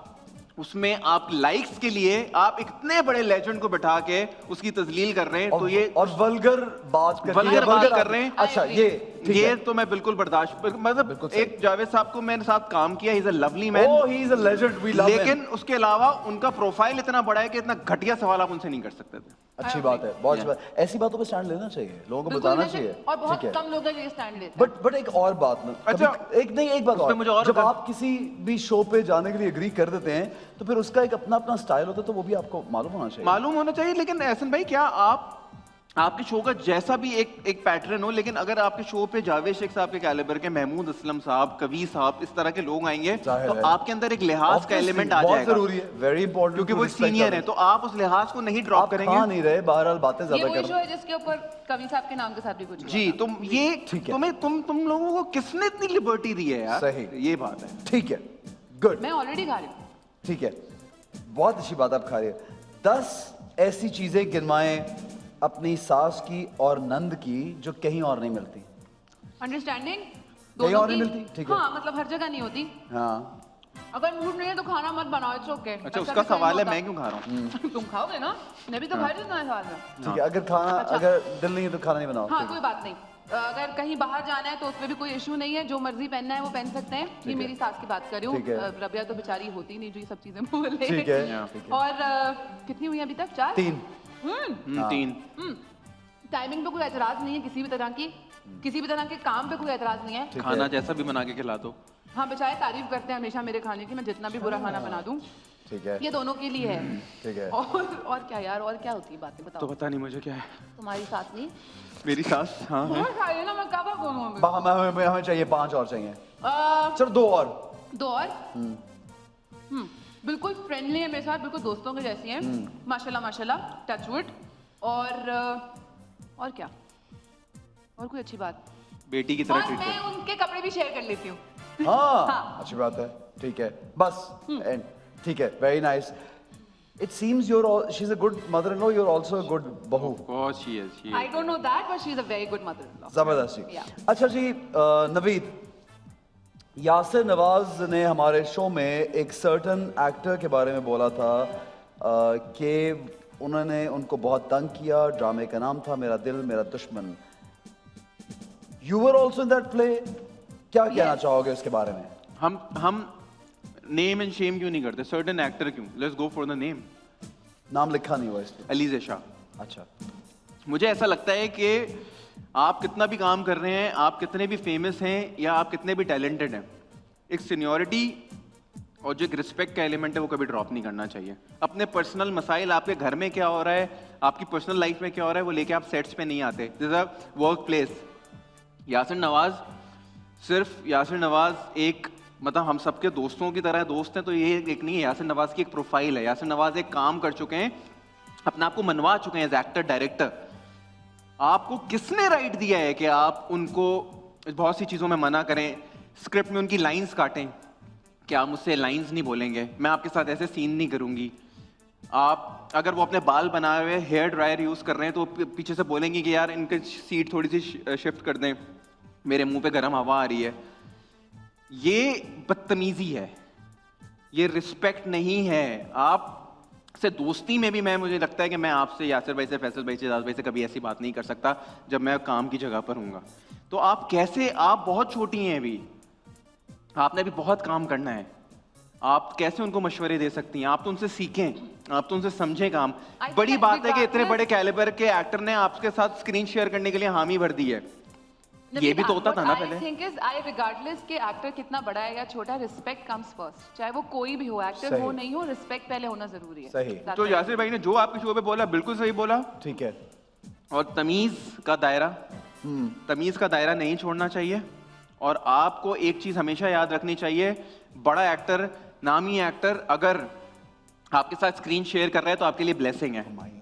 उसमें आप लाइक्स के लिए आप इतने बड़े लेजेंड को बिठा के उसकी तजलील कर रहे हैं। तो ये और वल्गर बात कर वल्गर बात कर रहे हैं। अच्छा, ये ठीक ये है। तो मैं बिल्कुल बर्दाश्त मतलब बिल्कुल सही। एक जावेद साहब को मेरे साथ काम किया, he is a lovely man, Oh, he is a legend. We love him. लेकिन उसके अलावा उनका प्रोफाइल इतना बड़ा है कि इतना घटिया सवाल आप उनसे नहीं कर सकते थे। अच्छी बात है, बहुत अच्छी बात। ऐसी बातों पे स्टैंड लेना चाहिए, लोगों को बिल्कुल बताना लेकिन- चाहिए। और बहुत ठीक है। कम लोग हैं जो ये स्टैंड लेते हैं। बट एक और बात ना, अच्छा, एक नहीं, एक बात उसपे मुझे और जब कर- आप किसी भी शो पे जाने के लिए एग्री कर देते हैं तो फिर उसका एक अपना अपना स्टाइल होता है, तो वो भी आपको मालूम होना चाहिए। मालूम होना चाहिए, लेकिन एहसन भाई क्या आपके शो का जैसा भी एक पैटर्न हो, लेकिन अगर आपके शो पे जावेद शेख साहब के कैलिबर के, महमूद असलम साहब, कवि साहब, इस तरह के लोग आएंगे जाहिर तो है। आपके अंदर एक लिहाज का Obviously, एलिमेंट आ बहुत जाएगा, जरूरी है, वेरी इंपॉर्टेंट, क्योंकि वो सीनियर है, तो आप उस लिहाज को नहीं ड्रॉप आप खा करेंगे। नहीं रहे, बहरहाल बातें ये ज्यादा वही कर शो है जिसके ऊपर कवि साहब के नाम के साथ भी कुछ हुआ जी, था। तुम ये ठीक है। तुम लोगों को किसने इतनी लिबर्टी दी है यार? सही। ये बात है। ठीक है, गुड, मैं ऑलरेडी खा रही हूँ। ठीक है, बहुत अच्छी बात आप खा रही है। 10 ऐसी चीजें गिनवाएं अपनी सास की और नंद की जो कहीं और नहीं मिलती। अंडरस्टैंडिंग कहीं और नहीं मिलती, ठीक है। हाँ, मतलब हर जगह नहीं होती। हाँ, अगर मूड नहीं है तो खाना मत बनाओ, इट्स ओके। अच्छा, उसका सवाल है मैं क्यों खा रहा हूँ? तुम खाओगे ना, मैं भी तो खा रही हूँ तुम्हारे सवाल में। ठीक है, अगर खाना अच्छा। अगर दिल नहीं है तो खाना नहीं बनाओ। हाँ, ठीक कोई बात नहीं। अगर कहीं बाहर जाना है तो उसमें भी कोई इशू नहीं है, जो मर्जी पहनना है वो पहन सकते हैं। ये है। मेरी सास की बात कर रही हूँ। ठीक है। रबिया तो बेचारी होती नहीं जो ये सब चीजें बोले। ठीक है, Yeah. ठीक है। और कितनी हुई अभी तक? 4? 3। हाँ। 3 टाइमिंग पे कोई एतराज नहीं है किसी भी तरह की, किसी भी तरह के काम पे कोई एतराज नहीं है। ठीक खाना है। जैसा भी बना के खिला दो। हाँ, बेचारे तारीफ करते हैं हमेशा मेरे खाने की, मैं जितना भी बुरा खाना बना दूं। ठीक है, ये दोनों के लिए है। ठीक है। और क्या यार, और क्या होती है बातें तो बताओ। पता नहीं मुझे क्या है। तुम्हारी सास नहीं? मेरी सास, हाँ है। बहुत सारी है ना, मैं क्या बोलूँ अभी? हमें चाहिए 5 और चाहिए। अ, चलो 2 और। 2 और? बिल्कुल फ्रेंडली है मेरे साथ, बिल्कुल दोस्तों के जैसी हैं। माशाल्लाह माशाल्लाह, टचवुड। और क्या, और कोई अच्छी बात? बेटी की और तरह ट्रीट मैं कर। उनके कपड़े भी शेयर कर लेती हूँ। हाँ, हाँ। अच्छी बात है, ठीक है, बस एंड ठीक है, very nice. It seems she's a good mother-in-law, you're also a good बहू। बहुत शी है, शी है। I don't know that, but she's a very good mother-in-law. जबरदस्त जी। Yeah. अच्छा जी, नवीद, यासिर नवाज ने हमारे शो में एक सर्टन एक्टर के बारे में बोला था कि उन्होंने उनको बहुत तंग किया, ड्रामे का नाम था मेरा दिल मेरा दुश्मन। You were also in that play, क्या कहना चाहोगे उसके बारे में? हम नेम एंड शेम क्यों नहीं करते? सर्टेन एक्टर क्यों? Let's go for the name. नाम लिखा नहीं हुआ इसमें। अलीज़ शाह। अच्छा, मुझे ऐसा लगता है कि आप कितना भी काम कर रहे हैं, आप कितने भी फेमस हैं या आप कितने भी टैलेंटेड हैं, एक सीनियरिटी और जो एक रिस्पेक्ट का एलिमेंट है वो कभी ड्रॉप नहीं करना चाहिए। अपने पर्सनल मसाइल, आपके घर में क्या हो रहा है, आपकी पर्सनल लाइफ में क्या हो रहा है, वो लेके आप सेट्स पे नहीं आते। This a work place. Yasir Nawaz सिर्फ यासिर नवाज एक मतलब हम सबके दोस्तों की तरह दोस्त हैं, तो ये एक नहीं है। यासिर नवाज की एक प्रोफाइल है। यासिर नवाज एक काम कर चुके हैं, अपने आप को मनवा चुके हैं एज एक्टर डायरेक्टर। आपको किसने राइट दिया है कि आप उनको बहुत सी चीज़ों में मना करें, स्क्रिप्ट में उनकी लाइंस काटें कि आप मुझसे लाइंस नहीं बोलेंगे, मैं आपके साथ ऐसे सीन नहीं करूंगी। आप अगर वो अपने बाल बनाए हुए हेयर ड्रायर यूज़ कर रहे हैं तो पीछे से बोलेंगे कि यार इनकी सीट थोड़ी सी शिफ्ट कर दें, मेरे मुंह पे गर्म हवा आ रही है। ये बदतमीजी है, ये रिस्पेक्ट नहीं है। आप से दोस्ती में भी मुझे लगता है कि मैं आपसे, यासिर भाई से, फैसल भाई से, एजाज भाई से कभी ऐसी बात नहीं कर सकता जब मैं काम की जगह पर हूँगा। तो आप कैसे, आप बहुत छोटी हैं अभी, आपने अभी बहुत काम करना है, आप कैसे उनको मशवरे दे सकती हैं? आप तो उनसे सीखें, आप तो उनसे समझें काम। I बड़ी think बात है कि इतने regardless- बड़े कैलिबर के एक्टर ने आपके साथ स्क्रीन शेयर करने के लिए हामी भर दी है। ये भी तो होता था ना पहले। I think is I regardless के एक्टर कितना बड़ा है या छोटा, रिस्पेक्ट कम्स फर्स्ट। चाहे वो कोई भी हो, एक्टर सही। हो नहीं हो, रिस्पेक्ट पहले होना जरूरी है। सही। That's तो right. यासिर भाई ने जो आपके शो पे बोला बिल्कुल सही बोला। ठीक है। और तमीज का दायरा, तमीज का दायरा नहीं छोड़ना चाहिए। और आपको एक चीज हमेशा याद रखनी चाहिए, बड़ा एक्टर, नामी एक्टर अगर आपके साथ स्क्रीन शेयर कर रहा है तो आपके लिए ब्लेसिंग है।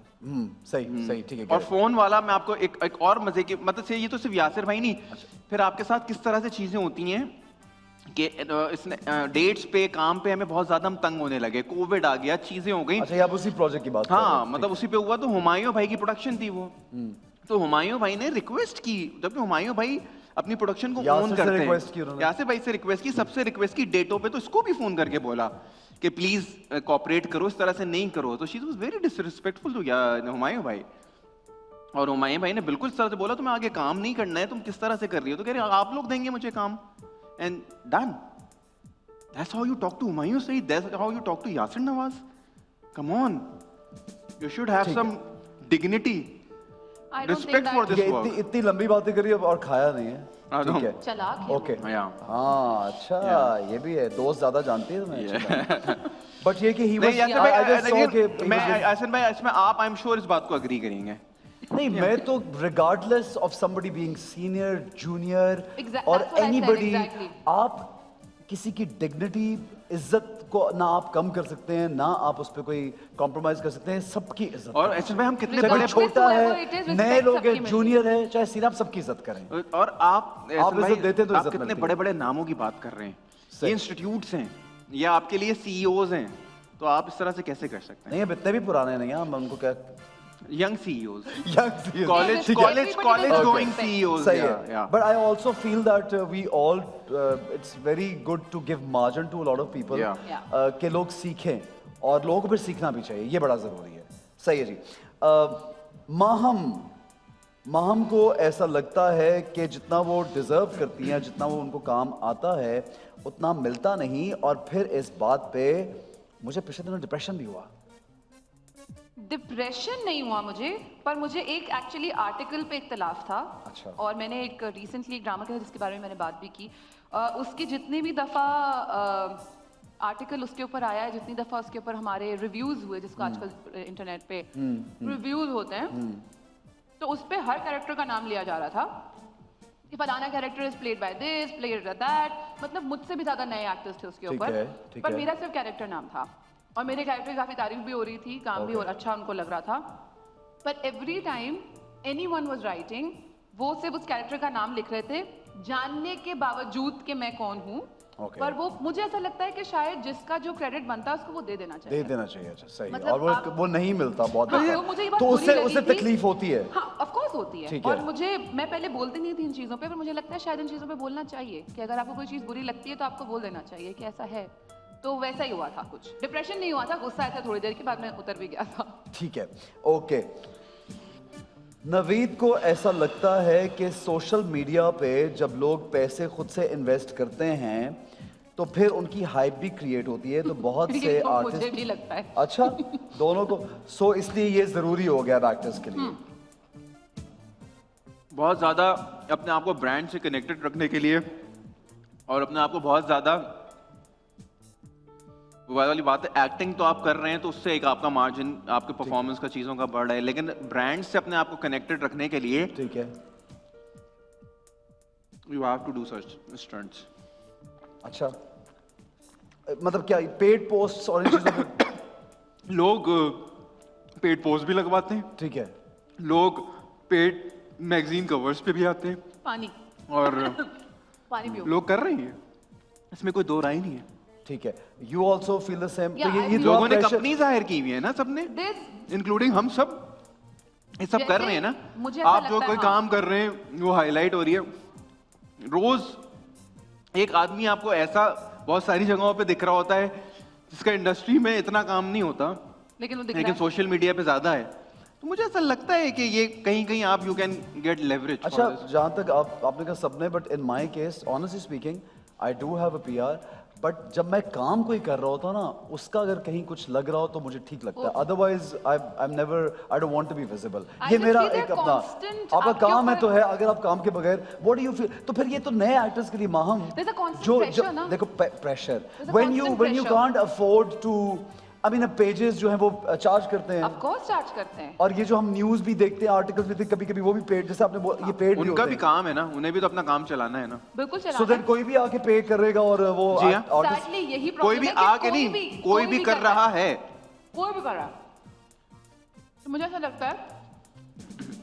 सही सही, ठीक है। और फोन वाला, मैं आपको एक और मजे की मतलब से, ये तो सिर्फ यासिर भाई नहीं, फिर आपके साथ किस तरह से चीजें होती हैं कि इसने डेट्स पे, काम पे हमें बहुत ज्यादा हम तंग होने लगे, कोविड आ गया, चीजें हो गई। अच्छा, ये आप उसी प्रोजेक्ट की बात कर रहे हाँ, हैं। मतलब उसी पे हुआ। तो हुमायूं भाई की प्रोडक्शन थी वो, तो हुमायूं भाई ने रिक्वेस्ट की, जबकि हुमायूं भाई अपनी प्रोडक्शन को यासिर ओन से करते request की हैं। उन्होंने। यासिर भाई से रिक्वेस्ट की, सबसे रिक्वेस्ट की, डेटों पे तो इसको भी फोन करके बोला कि प्लीज कोऑपरेट करो, इस तरह से नहीं करो। तो she was very disrespectful to Humayun भाई। और हुमायूं भाई ने बिल्कुल इस तरह से बोला तुम्हें आगे काम नहीं करना है, तुम किस तरह से कर रही हो? तो कह रही आप लोग देंगे मुझे काम, and done. That's how you talk to Humayun Saeed. That's how you talk to Yasir Nawaz. Come on, you should have some dignity, I don't think respect for that- this ये work. इतनी लंबी बातें करी और खाया नहीं है, ठीक है, चलाक है। Okay, Yeah. हाँ अच्छा, ये भी है, दोस्त ज्यादा जानती है तुम्हें, बट ये कि he was, नहीं यासर I just saw भाई, कि he मैं was- यासर भाई इसमें आप आई एम श्योर इस बात को अग्री करेंगे। नहीं मैं तो regardless of somebody being senior, junior Exact- और that's what I said, anybody, exactly. आप किसी की डिग्निटी, इज्जत को ना आप कम कर सकते हैं, ना आप उस पर कोई कॉम्प्रोमाइज कर सकते हैं, सबकी इज्जत और ऐसे भाई हम कितने चाहे बड़े कोई छोटा whoever it is, है, respect नए लोग सबकी हैं, मिलती जूनियर है, चाहे सीनियर, आप सबकी इज्जत करें। और आप ऐसे भाई, इज्जत देते हैं तो आप इज्जत कितने मिलती है। बड़े बड़े नामों की बात कर रहे हैं, सही। ये इंस्टीट्यूट्स हैं या आपके लिए सीईओज हैं, तो आप इस तरह से कैसे कर सकते हैं? नहीं अब इतने भी पुराने नहीं हैं, हम उनको क्या यंग सीईओज, young कॉलेज ठीक है। College college Okay. Going CEOs, सही है, but I also feel that we all it's very good to give margin to a lot of people, Yeah. Yeah. कि लोग सीखें और लोगों को फिर सीखना भी चाहिए, ये बड़ा ज़रूरी है। सही है जी। माहम को ऐसा लगता है कि जितना वो डिज़र्व करती हैं, जितना वो उनको काम आता है, उतना मिलता नहीं, और फिर इस बात पे मुझे पिछले दिनों डिप्रेशन भी हुआ। डिप्रेशन नहीं हुआ मुझे, पर मुझे एक एक्चुअली आर्टिकल पे इख्तलाफ था। अच्छा। और मैंने एक रिसेंटली एक ड्रामा किया जिसके बारे में मैंने बात भी की। उसकी जितनी भी दफ़ा आर्टिकल उसके ऊपर आया है, जितनी दफ़ा उसके ऊपर हमारे रिव्यूज़ हुए, जिसको आजकल इंटरनेट पे रिव्यूज़ होते हैं, तो उस पे हर कैरेक्टर का नाम लिया जा रहा था कि फलाना character is played by this, played by that, मतलब मुझसे भी ज़्यादा नए एक्टर्स थे उसके ठीक ऊपर, है, ठीक पर है। मेरा सिर्फ कैरेक्टर नाम था और मेरे कैरेक्टर की काफ़ी तारीफ भी हो रही थी, काम भी Okay. और अच्छा उनको लग रहा था। पर every time anyone was writing, वो सिर्फ उस कैरेक्टर का नाम लिख रहे थे, जानने के बावजूद कि मैं कौन हूँ। Okay. पर वो मुझे ऐसा लगता है कि शायद जिसका जो क्रेडिट बनता है उसको वो दे देना दे चाहिए। देना चाहिए, अच्छा सही है। मतलब और आप- वो नहीं मिलता बहुत हाँ, दफा। तो मुझे ये बात तो बुरी उससे लगी उससे थी। तकलीफ होती है। हाँ, ऑफ कोर्स होती है। ठीक और है। मुझे, मैं पहले बोलती नहीं थी इन चीज़ों पे, पर मुझे लगता है शायद इन चीज़ों पे बोलना चाहिए कि अगर आपको कोई चीज़ बुरी लगती है तो आपको बोल देना चाहिए कि ऐसा है। तो वैसा ही हुआ था कुछ, डिप्रेशन नहीं हुआ था, गुस्सा आया था थोड़ी देर के बाद, मैं उतर भी गया था। ठीक है, ओके। नवीद को ऐसा लगता है कि सोशल मीडिया पे जब लोग पैसे खुद से इन्वेस्ट करते हैं तो फिर उनकी हाइप भी क्रिएट होती है, तो बहुत से ये तो मुझे आर्टिस्ट, भी लगता है। अच्छा दोनों को, सो इसलिए ये जरूरी हो गया एक्टर्स के लिए। बहुत ज़्यादा अपने आप को ब्रांड से कनेक्टेड रखने के लिए और अपने आप को बहुत ज़्यादा, वो वाली बात है, एक्टिंग तो आप कर रहे हैं तो उससे एक आपका मार्जिन, आपके परफॉर्मेंस का, चीज़ों का बढ़ रहा है, लेकिन ब्रांड से अपने आप को कनेक्टेड रखने के लिए ठीक है, you have to do such stunts. अच्छा मतलब क्या पेड पोस्ट्स और इन चीजों पे? लोग पेड पोस्ट भी लगवाते हैं, ठीक है, लोग पेड मैगजीन कवर्स पे भी आते हैं, पानी और पानी पियो। लोग कर रहे हैं, इसमें कोई दो राय नहीं है। ठीक है। You also feel the same? Yeah, तो I ये feel- लोगों ने pressure- कंपनी जाहिर की हुई है ना, सबने, This- इंक्लूडिंग हम सब, ये सब कर रहे हैं ना। मुझे ऐसा आप जो लगता है, कोई हाँ। काम कर रहे हैं वो हाईलाइट हो रही है। रोज एक आदमी आपको ऐसा बहुत सारी जगहों पे दिख रहा होता है जिसका इंडस्ट्री में इतना काम नहीं होता, लेकिन वो दिख लेकिन रहा है। सोशल मीडिया पे ज्यादा है। तो मुझे ऐसा लगता है कि ये कहीं कहीं आप यू कैन गेट लेवरेज। अच्छा जहाँ तक आपने कहा सबने, but in my case honestly speaking I do have a PR, but जब मैं काम कोई कर रहा होता ना, उसका अगर कहीं कुछ लग रहा हो तो मुझे ठीक लगता है, otherwise I am never, I don't want to be visible. I ये just मेरा feel they're एक अपना, constant, आपका आपके काम है तो ऊपर- है, अगर आप काम के बगैर व्हाट डू यू फील, तो फिर ये तो नए एक्टर्स के लिए Maham There's a constant pressure ना। देखो pressure, There's a when you constant can't afford to, I mean pages जो हैं वो चार्ज करते हैं, ऑफ कोर्स चार्ज करते हैं। और ये जो हम न्यूज़ भी देखते हैं, आर्टिकल्स भी देखते हैं, कभी कभी वो भी पेड, जैसे आपने ये पेड भी उनका होते भी हैं। काम है ना, उन्हें भी तो अपना काम चलाना है ना। बिल्कुल चला। सो देन कोई भी आके पे करेगा और वो जी हाँ। आर्टिस्ट, Sadly यही कोई प्रॉब्लम भी है कि आके नहीं, कोई भी कर रहा है। कोई भी कर रहा है। तो मुझे ऐसा लगता है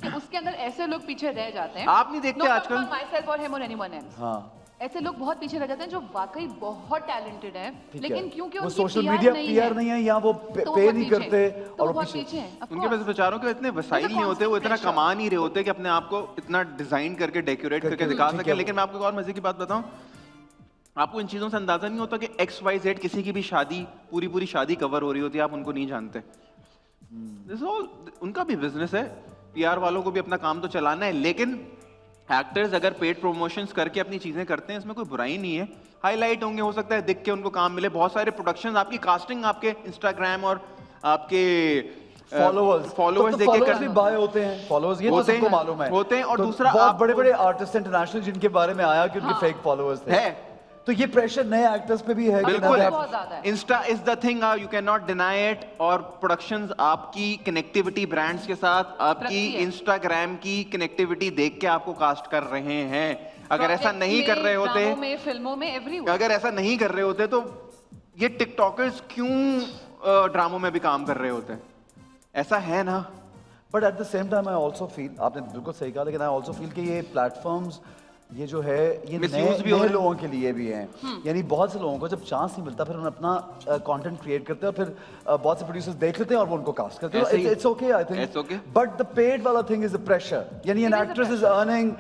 कि उसके अंदर ऐसे लोग पीछे रह जाते हैं। आप नहीं देखते आजकल? myself or him or anyone else। हाँ ऐसे लोग बहुत पीछे रह जाते हैं जो वाकई बहुत टैलेंटेड हैं, ठीक लेकिन है। क्योंकि वो उनकी सोशल PR मीडिया नहीं पीआर है, नहीं है, या वो पे तो वो पे बहुत नहीं पीछे करते हैं। तो और वो वो बहुत पीछे। पीछे हैं, of उनके course। पास बेचारों के इतने वसाइल नहीं होते, वो इतना constant कमा नहीं रहे होते कि अपने आप को इतना डिजाइन करके डेकोरेट करके दिखा ठीक सके। है। लेकिन मैं आपको एक और मजे की बात बताऊं, आपको इन चीजों से अंदाजा नहीं होता कि XYZ किसी की भी शादी, पूरी पूरी शादी कवर हो रही होती है, आप उनको नहीं जानते। This is all- उनका भी बिजनेस है, पीआर वालों को भी अपना काम तो चलाना है, लेकिन एक्टर्स अगर पेड प्रमोशंस करके अपनी चीजें करते हैं इसमें कोई बुराई नहीं है। हाईलाइट होंगे, हो सकता है दिख के उनको काम मिले। बहुत सारे प्रोडक्शंस आपकी कास्टिंग आपके इंस्टाग्राम और आपके फॉलोअर्स देख के फॉलोअर्स भी बाय होते हैं, फॉलोअर्स ये तो होते सबको हैं, मालूम है होते हैं। और तो दूसरा बहुत आपको- बड़े बड़े आर्टिस्ट इंटरनेशनल जिनके बारे में आया कि उनके फेक फॉलोअर्स थे, है। तो ये प्रेशर नए एक्टर्स पे भी है कि बिल्कुल ना बहुत ज्यादा है। Insta is the thing, you can not deny it. और प्रोडक्शंस आपकी कनेक्टिविटी ब्रांड्स के साथ, आपकी रखती है। इंस्टाग्राम की कनेक्टिविटी देख के आपको कास्ट कर रहे हैं। अगर ऐसा नहीं कर रहे होते, ड्रामों में, फिल्मों में, एवरीवेयर। अगर ऐसा नहीं कर रहे होते तो ये टिकटॉकर्स क्यों ड्रामों में भी काम कर रहे होते? ऐसा है ना। But at the same time I also feel, आपने बिल्कुल सही कहा, लेकिन आई आल्सो फील कि ये प्लेटफॉर्म्स ये जो है ये Misuse भी नए हो रहे हैं। लोगों के लिए भी हैं। यानी बहुत से लोगों को जब चांस नहीं मिलता फिर उन्हें अपना कंटेंट क्रिएट करते हैं और फिर बहुत से प्रोड्यूसर्स देख लेते हैं और वो उनको कास्ट करते हैं। ऐसे ही। It's okay I It's think, okay. But the paid वाला थिंग इज द प्रेशर। यानी an It is a actress is earning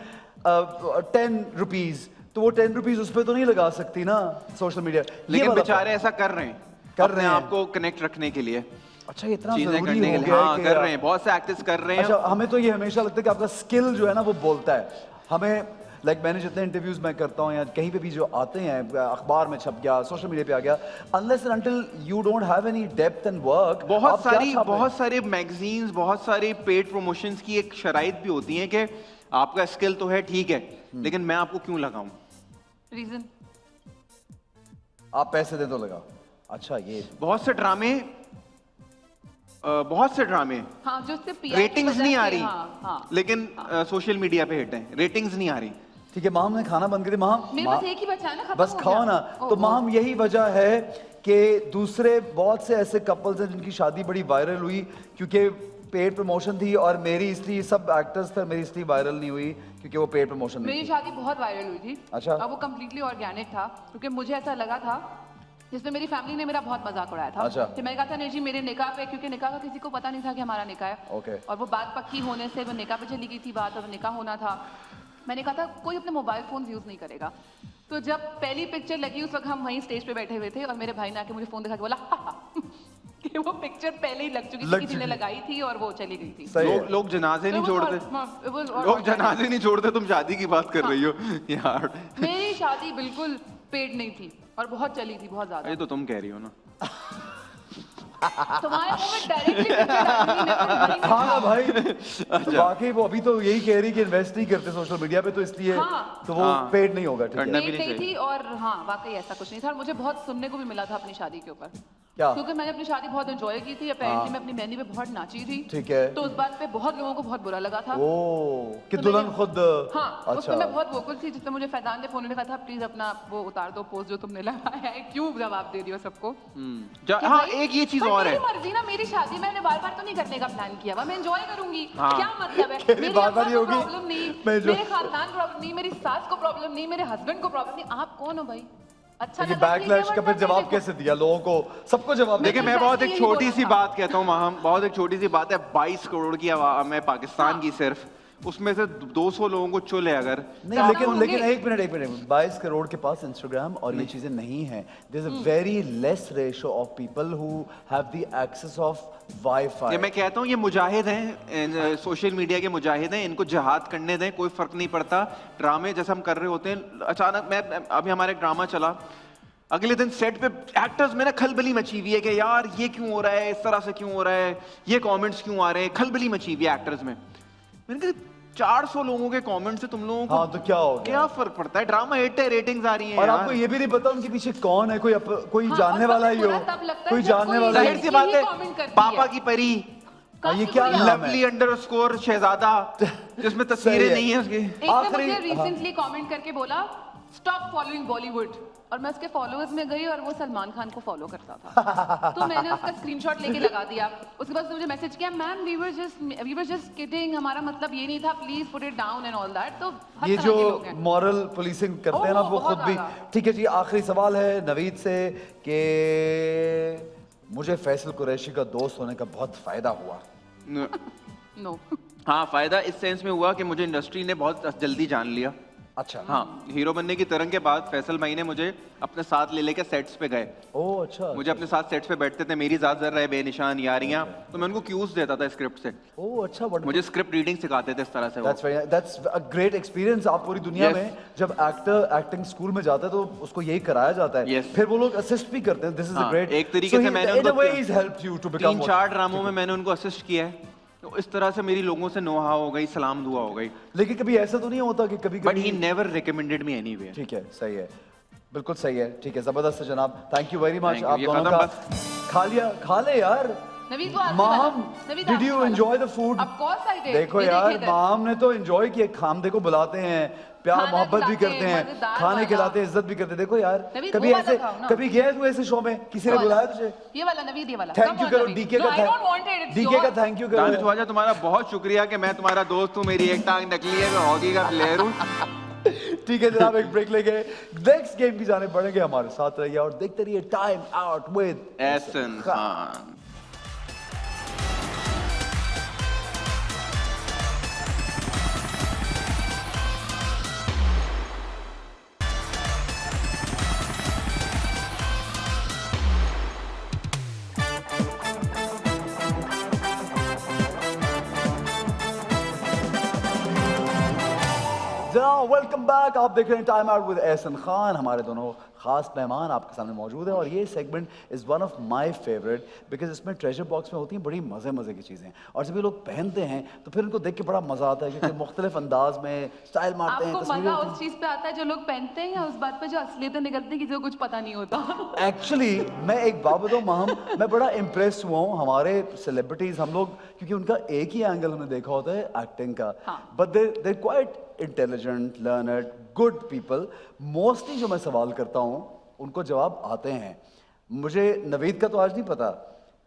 10 rupees, तो वो 10 रुपीज उस पर तो नहीं लगा सकती ना सोशल मीडिया। लेकिन बेचारे ऐसा कर रहे हैं, कर अपने रहे हैं। आप को कनेक्ट रखने के लिए, अच्छा ये इतना चीजें जरूरी करने हो के लिए। गया हाँ, है कि कर रहे हैं, बहुत से एक्टर्स कर रहे हैं। अच्छा हमें तो ये हमेशा लगता है कि आपका स्किल जो है ना वो बोलता है हमें। लाइक मैंने जितने इंटरव्यूज मैं करता हूँ या कहीं पे भी जो आते हैं, अखबार में छप गया, सोशल मीडिया पे आ गया, unless and until you don't have any depth and work, बहुत सारे मैगजीन्स, बहुत सारे पेड प्रमोशंस की एक शराइत भी होती है कि आपका स्किल तो है ठीक है, लेकिन मैं आपको क्यों लगाऊं? रीजन आप पैसे दे तो लगाओ। अच्छा ये बहुत से ड्रामे हाँ जो उससे PR की रेटिंग्स वजह नहीं से, आ रही, हाँ। लेकिन सोशल मीडिया पे हिट है, रेटिंग्स नहीं आ रही। ठीक है माम ने खाना बंद कर दिया। माम मेरे पास एक ही बचा है ना, खत्म बस हो खाओ गया। ना। ओह, तो ओह। माम यही वजह है कि दूसरे बहुत से ऐसे कपल्स हैं जिनकी शादी बड़ी वायरल हुई क्योंकि पेड प्रमोशन थी, और मेरी इसलिए सब एक्टर्स थे, मेरी इसलिए वायरल नहीं हुई क्योंकि वो पेड प्रमोशन नहीं मेरी थी। शादी बहुत वायरल हुई थी। अच्छा। और वो कम्प्लीटली ऑर्गेनिक था, क्योंकि मुझे ऐसा लगा था, जिसमें मेरी फैमिली ने मेरा बहुत मजाक उड़ाया था। अच्छा। कि मैंने कहा था नहीं जी मेरे निकाह पे, क्योंकि निकाह का किसी को पता नहीं था कि हमारा निकाह है। ओके। और वो बात पक्की होने से वो निकाह पे चली गई थी बात, और निकाह होना था। मैंने कहा था कोई अपने मोबाइल फोन यूज नहीं करेगा। तो जब पहली पिक्चर लगी उस वक्त हम वहीं स्टेज पे बैठे हुए थे, और मेरे भाई ने आके मुझे फोन दिखा के बोला कि वो पिक्चर पहले ही लग चुकी थी, किसी ने लगाई थी और वो चली गई थी। सही है। लोग जनाजे नहीं छोड़ते, लोग लोग जनाजे नहीं छोड़ते, तुम शादी की बात कर रही हो यार। मेरी शादी बिल्कुल पेड नहीं थी और बहुत चली थी, बहुत ज्यादा। ये तो तुम कह रही हो ना। तुम्हारे मुंह में डायरेक्टली पिक्चर डालूंगी मैं, फिर वहीं हाँ ना खाओ। भाई। तो वाकई वो अभी तो यही कह रही कि इन्वेस्ट नहीं करते सोशल मीडिया पे, तो इसलिए हाँ। तो वो हाँ। पेड नहीं होगा। ठीक है करना भी पेड नहीं नहीं चाहिए। थी, और हाँ वाकई ऐसा कुछ नहीं था। और मुझे बहुत सुनने को भी मिला था अपनी शादी के ऊपर, क्या? क्योंकि मैंने अपनी शादी बहुत एंजॉय की थी। अपेरेंटली मैं अपनी मेहंदी पे बहुत नाची थी। ठीक है। तो उस बात पे बहुत लोगों को बहुत बुरा लगा था। ओ कि तो दुल्हन मैंने- खुद हाँ अच्छा उसमें मैं बहुत वोकल थी, जिसमें मुझे फैजान ने फोन में कहा था प्लीज अपना वो उतार दो पोस्ट जो तुमने लगाया है, क्यों जवाब दे रही हो सबको। कि हाँ भाई, एक ये चीज पर और है, मेरी मर्जी ना, मेरी शादी मैंने बार बार तो नहीं करने का प्लान किया हुआ, मैं एंजॉय करूंगी। हाँ। क्या मतलब है, मेरी मेरी बार-बार अम्मा ही को होगी, प्रॉब्लम नहीं, मैं जो- मेरे खानदान प्रॉब्लम नहीं, मेरी सास को प्रॉब्लम नहीं, मेरे हस्बैंड को प्रॉब्लम नहीं। आप कौन हो भाई? अच्छा ये लगा, ठीक है, बैकलैश का वरना फिर जवाब देखो- कैसे दिया लोगों को, सबको जवाब देखिए मैं बहुत एक यही छोटी बोला सी था। बात कहता हूँ माहम, बहुत एक छोटी सी बात है। 22 करोड़ की आवाम है पाकिस्तान की सिर्फ, उसमें से 200 लोगों को चुले अगर नहीं, ज्यादा लेकिन होंगे। लेकिन एक मिनट 22 करोड़ के पास इंस्टाग्राम और ये चीजें नहीं हैं। There is a very less ratio of people who have the access of wifi. ये मैं कहता हूँ ये मुजाहिद हैं, सोशल मीडिया के मुजाहिद हैं, इनको जिहाद करने दें, कोई फर्क नहीं पड़ता। ड्रामे जैसे हम कर रहे होते हैं, अचानक मैं अभी हमारा एक ड्रामा चला, अगले दिन सेट पे एक्टर्स में ना खलबली मची हुई है कि यार ये क्यों हो रहा है, इस तरह से क्यों हो रहा है, ये कमेंट्स क्यों आ रहे हैं, खलबली मची हुई है एक्टर्स में। मैंने कहा 400 लोगों के कमेंट से तुम लोगों को हाँ तो क्या हो गया? क्या फर्क पड़ता है? ड्रामा हिट है, रेटिंग्स आ रही हैं और यार। आपको ये भी नहीं पता उनके पीछे कौन है, कोई हाँ, जानने और वाला सबसे ही हो, बुरा तब लगता है कोई जब जानने कोई वाला ही जाहिर हो। सी बात है, यही comment करती पापा है। की परी, हाँ, ये काफी क्या बुरी नाम है? लवली अंडरस्कोर शहजादा, जिसमें सही तस्वीरें है। नहीं है उसकी। एक ने आखिरी- मुझे रिसेंटली कमेंट करके बोला स्टॉप फॉलोइंग बॉलीवुड, और मैं उसके फॉलोअर्स में गई और वो सलमान खान को फॉलो करता था। तो मैंने उसका स्क्रीनशॉट लेके लगा दिया। उसके बाद उसने मुझे मैसेज किया ma'am we were just kidding, हमारा मतलब ये नहीं था, please put it down and all that. तो हर ये तरह जो के लोग हैं। मॉरल पुलिसिंग करते हैं ना ओह, वो बहुत खुद भी। ज्यादा। ठीक है जी, आखिरी सवाल है नवीद से कि मुझे फैसल कुरैशी का दोस्त होने का बहुत फायदा हुआ। नो हाँ फायदा इस सेंस में हुआ कि मुझे इंडस्ट्री ने बहुत जल्दी जान लिया। अच्छा हाँ, हीरो बनने की तरंग के बाद फैसल भाई ने मुझे अपने साथ ले लेके सेट्स पे गए। ओह अच्छा मुझे अपने साथ सेट्स पे बैठते थे, मेरी ज़ात ज़र्रा है, बेनिशान, यारियां, तो मैं उनको क्यूज देता था स्क्रिप्ट से। ओह अच्छा what मुझे स्क्रिप्ट रीडिंग सिखाते थे इस तरह से वो। that's a great experience। आप पूरी दुनिया Yes. में जब एक्टर एक्टिंग स्कूल में जाता है तो उसको यही कराया जाता है। Yes. फिर वो लोग असिस्ट भी करते हैं। दिस इज अ हाँ, ग्रेट एक तरीके से मैंने इन अ उनको वे he's helped you to become 3-4 ड्रामों में मैंने उनको असिस्ट किया है, तो इस तरह से मेरी लोगों से नोहा हो गई, सलाम दुआ हो गई। लेकिन कभी ऐसा तो नहीं होता कि कभी बट ही कभी नेवर रिकमेंडेड मी एनीवेयर। ठीक है सही है बिल्कुल सही है ठीक है जबरदस्त है जनाब thank you very much Thank you, आप ये दोनों खत्म का खा लिया खा ले यार नवीद वो आखिरी माम वाला। नवीद डिड आखिरी यू वाला। Enjoy the food Of course I did। देखो ये यार देखिए इधर। माम ने तो एंजॉय किया खाम देखो बुलाते हैं प्यार खाना मोहब्बत भी खिलाते करते हैं, हैं मजेदार खाने वाला। खिलाते हैं इज्जत भी करते हैं देखो यार नवीद, कभी वो वाला ऐसे खाओ ना। कभी गया तू ऐसे शो में किसी ने बुलाया तुझे ये वाला नवीद ये वाला। थैंक Come यू on, करो नवीद। डीके No, का I don't want it, it's DK का yours। थैंक यू दानिश करो ख्वाजा तुम्हारा बहुत शुक्रिया कि मैं तुम्हारा दोस्त हूँ, मेरी एक टांग नकली है, मैं हॉकी का प्लेयर हूँ। ठीक है जनाब एक ब्रेक लेके नेक्स्ट गेम की जाने बढ़ेंगे हमारे साथ रहिए और देखते रहिए time out with Ehsan Khan. जनाब वेलकम बैक आप देख रहे हैं time out with Ehsan Khan हमारे दोनों खास मेहमान आपके सामने मौजूद हैं और ये segment is one of my favourite because इसमें ट्रेजर बॉक्स में होती हैं बड़ी मज़े मज़े की चीज़ें और जब ये लोग पहनते हैं तो फिर उनको देख के बड़ा मज़ा आता है क्योंकि मुख्तलिफ अंदाज में स्टाइल मारते हैं आपको तस्वीरें मजा होती उस चीज पे आता है जो लोग पहनते हैं या उस बात पे जो असलियत निकलती है किसी को कुछ पता नहीं होता। एक्चुअली मैं एक बात बताऊं माहम मैं बड़ा इम्प्रेस हुआ हूँ हमारे सेलिब्रिटीज हम लोग क्योंकि उनका एक ही एंगल हमने देखा होता है एक्टिंग का हाँ। But they quite intelligent learned good people mostly जो मैं सवाल करता हूँ उनको जवाब आते हैं मुझे नवीद का तो आज नहीं पता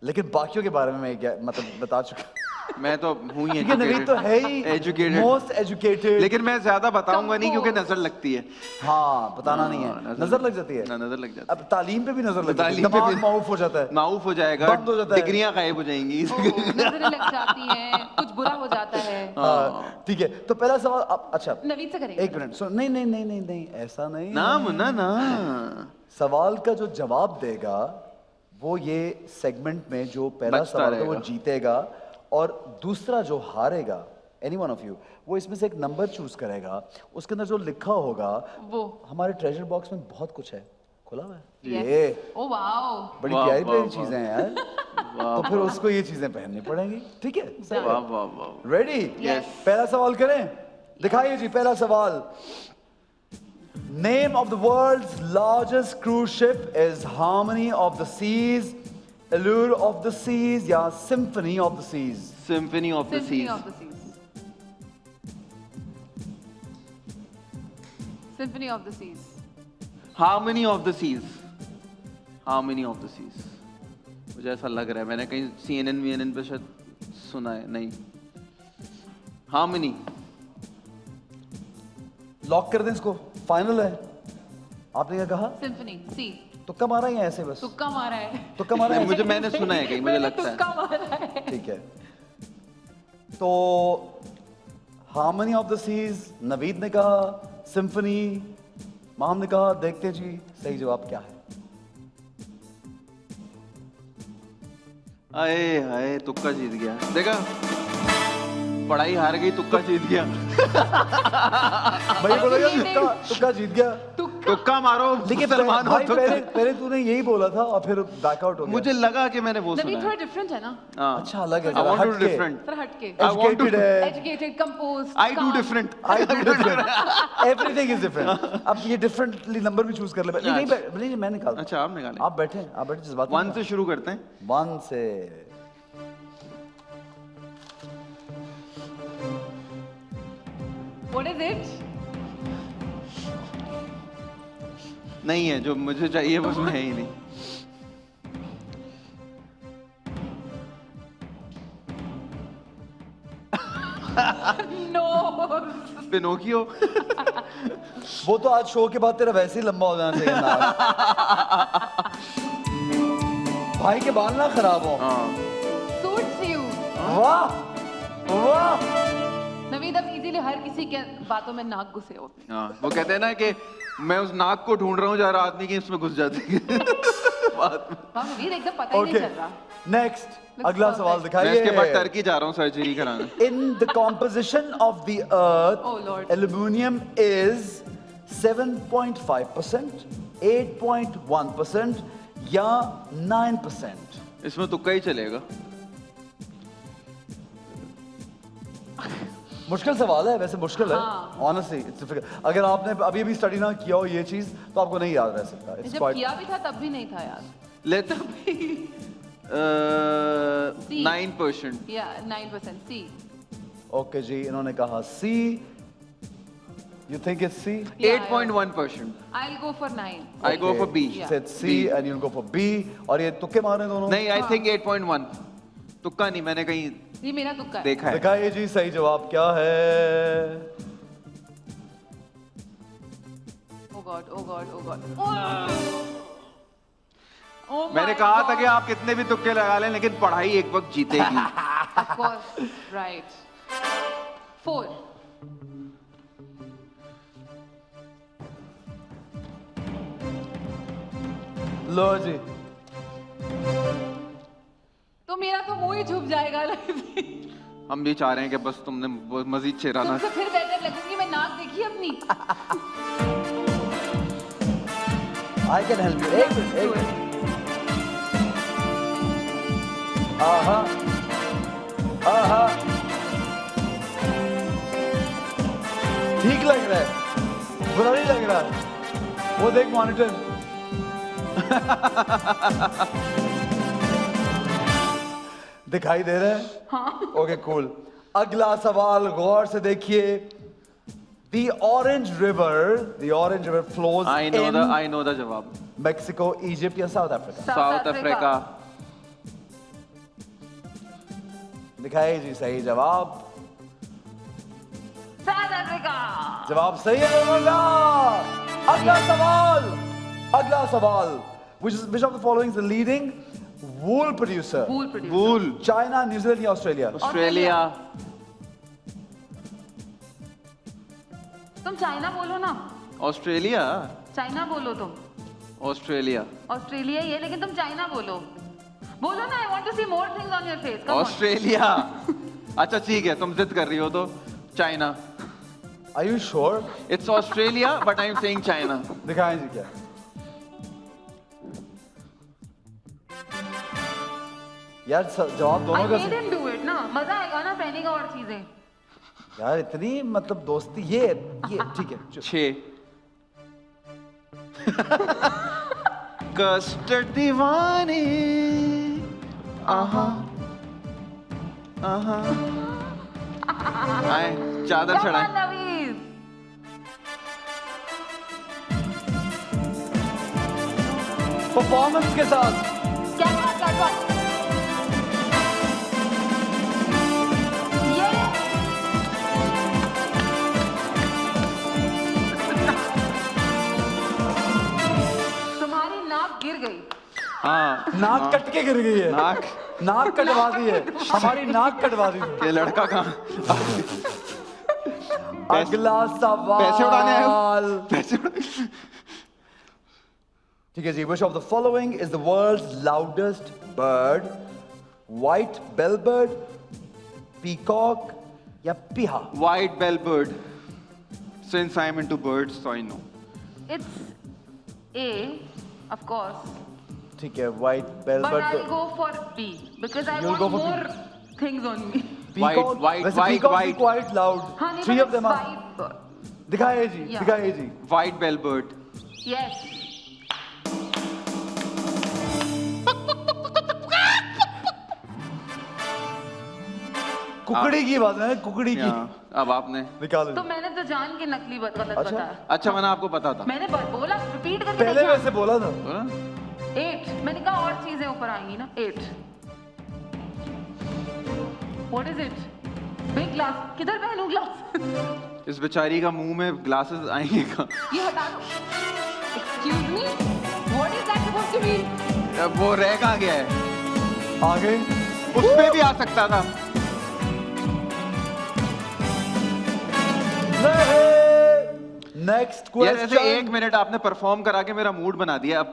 लेकिन बाकियों के बारे में मैं मतलब बता चुका मैं तो हूँ ही क्योंकि नवीद तो है ही एजुकेटेड, मोस्ट एजुकेटेड लेकिन मैं ज्यादा बताऊंगा नहीं क्योंकि नजर लगती है। हाँ बताना नहीं है नजर लग जाती है ना, नजर लग जाती अब तालीम पे भी नजर लग जाती है तालीम पे दिमाग भी- माऊफ हो जाता है है, माऊफ हो जाएगा, बंद हो जाता है। डिग्रियां गायब हो जाएंगी। नजरें लग जाती हैं, कुछ बुरा हो जाता है। हाँ, ठीक है तो पहला सवाल अब अच्छा नवीद से करेंगे। एक मिनट सुन नहीं नहीं नहीं नहीं नहीं ऐसा नहीं ना है। मुन्ना ना, सवाल का जो जवाब देगा वो ये सेगमेंट में जो पहला बचता सवाल है वो रहेगा। जीतेगा और दूसरा जो हारेगा एनी वन ऑफ यू वो इसमें से एक नंबर चूज करेगा उसके अंदर जो लिखा होगा वो हमारे ट्रेजर बॉक्स में बहुत कुछ है खुला हुआ है Yes। ये ओ वाओ। बड़ी वाह, प्यारी वाह, प्यारी वाह। चीजें हैं यार तो फिर उसको ये चीजें पहननी पड़ेंगी ठीक है सही है वाह वाह वाह। Ready Yes। पहला सवाल करें दिखाइए जी पहला सवाल name of the world's largest cruise ship is Harmony of the Seas allure of the Seas या Symphony of the Seas Symphony of the Symphony Seas. of the Seas। Symphony of the Seas। Harmony of the Seas. Harmony of the Seas. मुझे ऐसा लग रहा है मैंने कहीं CNN VNN पे शायद सुना है, नहीं। हार्मनी। लॉक कर दें इसको फाइनल है आपने क्या कहा Symphony C। तुक्का मारा या ऐसे बस तुक्का मारा है। तुक्का मारा है मुझे मैंने सुना है कहीं, मुझे मैंने लगता है। तुक्का मारा है। ठीक है तो harmony of the seas Naveed ने कहा सिम्फनी माम ने कहा देखते जी सही जवाब क्या है आए हाय तुक्का जीत गया, देखा पढ़ाई हार गई, तुक्का जीत गया। भाई बोला यार तुक्का जीत गया तुक्का मारो लेकिन मुसलमान हो भाई तो। पहले तूने यही बोला था और फिर बैकआउट हो गया मुझे लगा कि मैंने वो नवीद सुना थोड़ा है। डिफरेंट है ना। हाँ। अच्छा अलग है I जरा, want to do हटके। different. थोड़ा हटके। I want to- एजुकेटेड है Educated, composed, I do calm। different. I do different everything is different अब ये डिफरेंटली नंबर भी चूज कर ले नहीं नहीं मैं निकाल अच्छा आप निकालें। आप बैठे जज्बात वन से शुरू करते हैं। वन से What is it? नहीं है जो मुझे चाहिए वो उसमें है ही नहीं। No। पिनोकियो। वो तो आज शो के बाद तेरा वैसे ही लंबा हो जाना चाहिए नाक भाई के बाल ना खराब हो हाँ। Suits you। वाह वाह नवीद अब इजी इसीलिए हर किसी के बातों में नाक घुसे होते हैं। हाँ, वो कहते हैं ना कि मैं उस नाक को ढूंढ रहा हूँ जरा आदमी की उसमें घुस जाती है बात में। हाँ वीर एकदम पता ही नहीं चल रहा। नेक्स्ट Looks अगला perfect. सवाल मैं इसके बाद दिखाइए। टर्की जा रहा हूँ सर्जरी कराने। In the composition of the earth, Oh, Lord. aluminium is 7.5%, 8.1% या 9%? इसमें तुक्का ही चलेगा। मुश्किल सवाल है, वैसे मुश्किल है। हाँ। Honestly, it's difficult. अगर आपने अभी अभी स्टडी ना किया हो ये चीज तो आपको नहीं याद रह सकता। It's जब quite... किया भी था तब भी नहीं था यार। लेट 9%। या 9% सी। Okay जी, इन्होंने कहा C. You think it's C? 8.1%। I'll go for 9. I go for B। Yeah. Said C and you'll go for B. और ये तुक्के मारे दोनों? नहीं, I think 8.1। तुक्का नहीं, मैंने कहीं ये मेरा तुक्का है। देखा है। दिखाइए जी सही जवाब क्या है। Oh God, oh God, oh God. मैंने कहा था कि आप कितने भी तुक्के लगा लें लेकिन पढ़ाई एक वक्त जीतेगी। Of course, right. 4. लो जी। तो मेरा तो मुंह ही छुप जाएगा। हम भी चाह रहे हैं कि बस तुमने वो मजीद चेहराना। तुमसे फिर बेहतर लगूंगी मैं, नाक देखी अपनी। I can help you. एक मिनट। आहा, आहा। ठीक लग रहा है, बुरा नहीं लग रहा। वो देख मॉनिटर। दिखाई दे रहा है? हाँ। Okay cool. अगला सवाल गौर से देखिए। The Orange River flows I know the जवाब। Mexico, Egypt या South Africa? South Africa. दिखाइए जी सही जवाब। South Africa. जवाब सही है दोनों का। अगला सवाल। Which of the following is the leading wool producer? Wool producer. Wool. China, New Zealand या ऑस्ट्रेलिया? ऑस्ट्रेलिया। तुम चाइना बोलो ना। ऑस्ट्रेलिया। चाइना बोलो तुम। ऑस्ट्रेलिया। ऑस्ट्रेलिया ये, लेकिन तुम चाइना बोलो। बोलो ना, I want to see more things on your face. Come on. Australia. अच्छा ठीक है, तुम जिद कर रही हो तो China. Are you sure? It's Australia but I am saying China. दिखाएं जी क्या। यार जवाब I दोनों का made him do it ना, मजा आएगा ना पहनेगा और चीजें। यार इतनी मतलब दोस्ती ये ठीक है चुप। 6। कस्टर्ड दीवाने। आहा आहा। आए चादर Come चढ़ाए। on, नवीस। परफॉर्मेंस के साथ कैटवॉक। ये तुम्हारी नाक गिर गई। हाँ, नाक कट के गिर गई है। नाक कटवा दी है, हमारी नाक कटवा दी है। ये लड़का कहाँ? अगला सवाल। पैसे उड़ाने आए हो? पैसे उड़ा- ठीक है जी। Which of the following is the world's loudest bird? White bellbird, peacock या piha? White bell bird. Since I'm into birds, so I know. It's A, of course. ठीक है, white But bellbird। I'll go for B because I You'll want go for more things on me. Peacock, White, वैसे white, peacock भी white. quite loud. हाँ नहीं, Three but of them it's are. vibe. दिखाइए जी, Yeah. दिखाइए जी। White bell bird. Yes. कुकड़ी की बात है, कुकड़ी की। हाँ, अब आपने। निकालो तो जी। मैंने तो जान के नकली गलत अच्छा। बताया। अच्छा मैंने आपको पता था। मैंने बोला रिपीट करके पहले देखिए। वैसे बोला था। बोला? 8 मैंने कहा और चीजें ऊपर आएंगी ना। 8 what is it? Big glass किधर पहनूं ग्लास? इस बेचारी का मुंह में ग्लासेस आएंगे का? ये हटा दो। Excuse me, what is that supposed to mean? वो रह कहाँ गया है? आगे उसमें भी आ सकता था। नेक्स्ट यार ऐसे क्वेश्चन 1 मिनट आपने परफॉर्म करा के मेरा मूड बना दिया, अब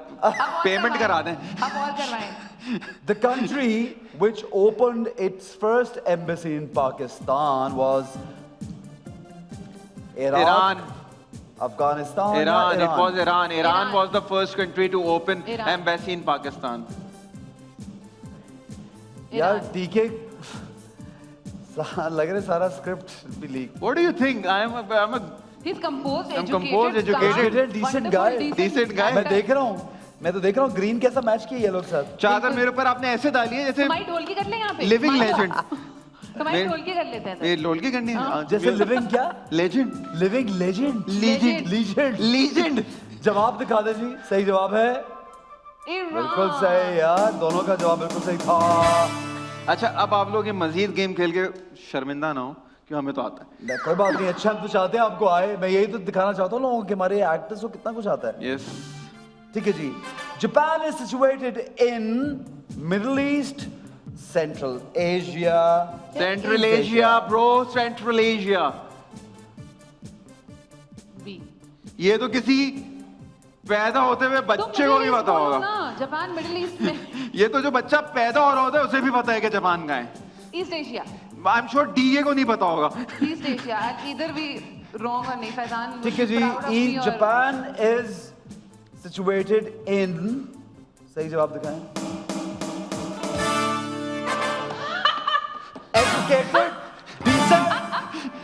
पेमेंट करा दें। अब और करवाएं। The country which opened its first embassy in Pakistan was Iraq, Iran. Afghanistan, या Iran. It was Iran. Iran Iran. was the first country to open Iran. embassy in Pakistan. यार Iran. टीके लग रहा है सारा स्क्रिप्ट भी leak. What do you think? I'm a He's composed, I'm educated, composed, educated, calm, decent wonderful, guy. Decent guy. मैं देख रहा हूँ, मैं तो देख रहा हूँ ग्रीन कैसा मैच किया येलो के साथ। चादर मेरे ऊपर आपने ऐसे डाली है जैसे हमारी ढोलकी कर ले यहाँ पे। Living legend. हमारी ढोलकी कर लेते हैं ये ढोलकी करनी है। हाँ, जैसे लिविंग क्या? Legend. Living legend. Legend. Legend. Legend. जवाब दिखा दे जी, सही जवाब है Iran. बिल्कुल सही यार, दोनों का जवाब बिल्कुल सही था। अच्छा अब आप लोग ये मजीद गेम खेल के शर्मिंदा ना हो कि हमें तो आता है। कोई बात नहीं, अच्छा हम तो चाहते हैं आपको आए, मैं यही तो दिखाना चाहता हूँ लोगों के हमारे एक्टर्स को कितना कुछ आता है। यस। ठीक है जी। Japan is situated in Middle East, Central Asia, Central Asia bro, Central Asia. B. ये तो किसी पैदा होते हुए बच्चे को भी पता होगा। जापान मिडिल ईस्ट में। ये तो जो बच्चा पैदा हो रहा होता है उसे भी पता है कि जापान का है। East Asia. I am sure DA को नहीं पता होगा। East Asia. इधर भी रॉन्ग और नहीं फैजान। ठीक है जी। जापान इज सिचुएटेड इन, सही जवाब दिखाएं। एजुकेटेड, डिसेंट,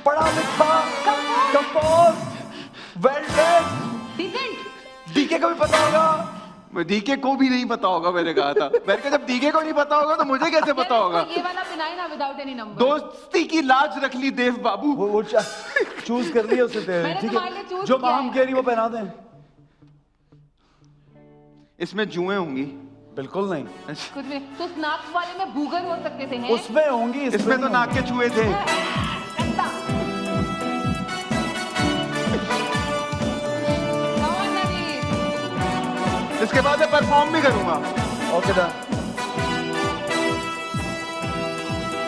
पढ़ा लिखा, compose, well dressed. Decent. DK को भी पता होगा। डीके को भी नहीं पता होगा, मैंने कहा था। मैंने कहा जब डीके को नहीं पता होगा तो मुझे कैसे पता होगा। ये वाला बनाए ना विदाउट एनी नंबर। दोस्ती की लाज रख ली देव बाबू। वो चूज कर लिया उसे तेरे, मैंने ठीक तुम्हारे लिए है। choose जो किया माम है। कह रही वो पहना दें। इसमें जुएं होंगी। बिल्कुल नहीं, कुछ भी। तो नाक वाले में बूगर हो सकते थे हैं? उसमें होंगी, इसमें तो नहीं नाक के छुए थे। कत्ता। Come on, Naveen. इसके बाद मैं परफॉर्म भी करूंगा। होंगी। Okay done.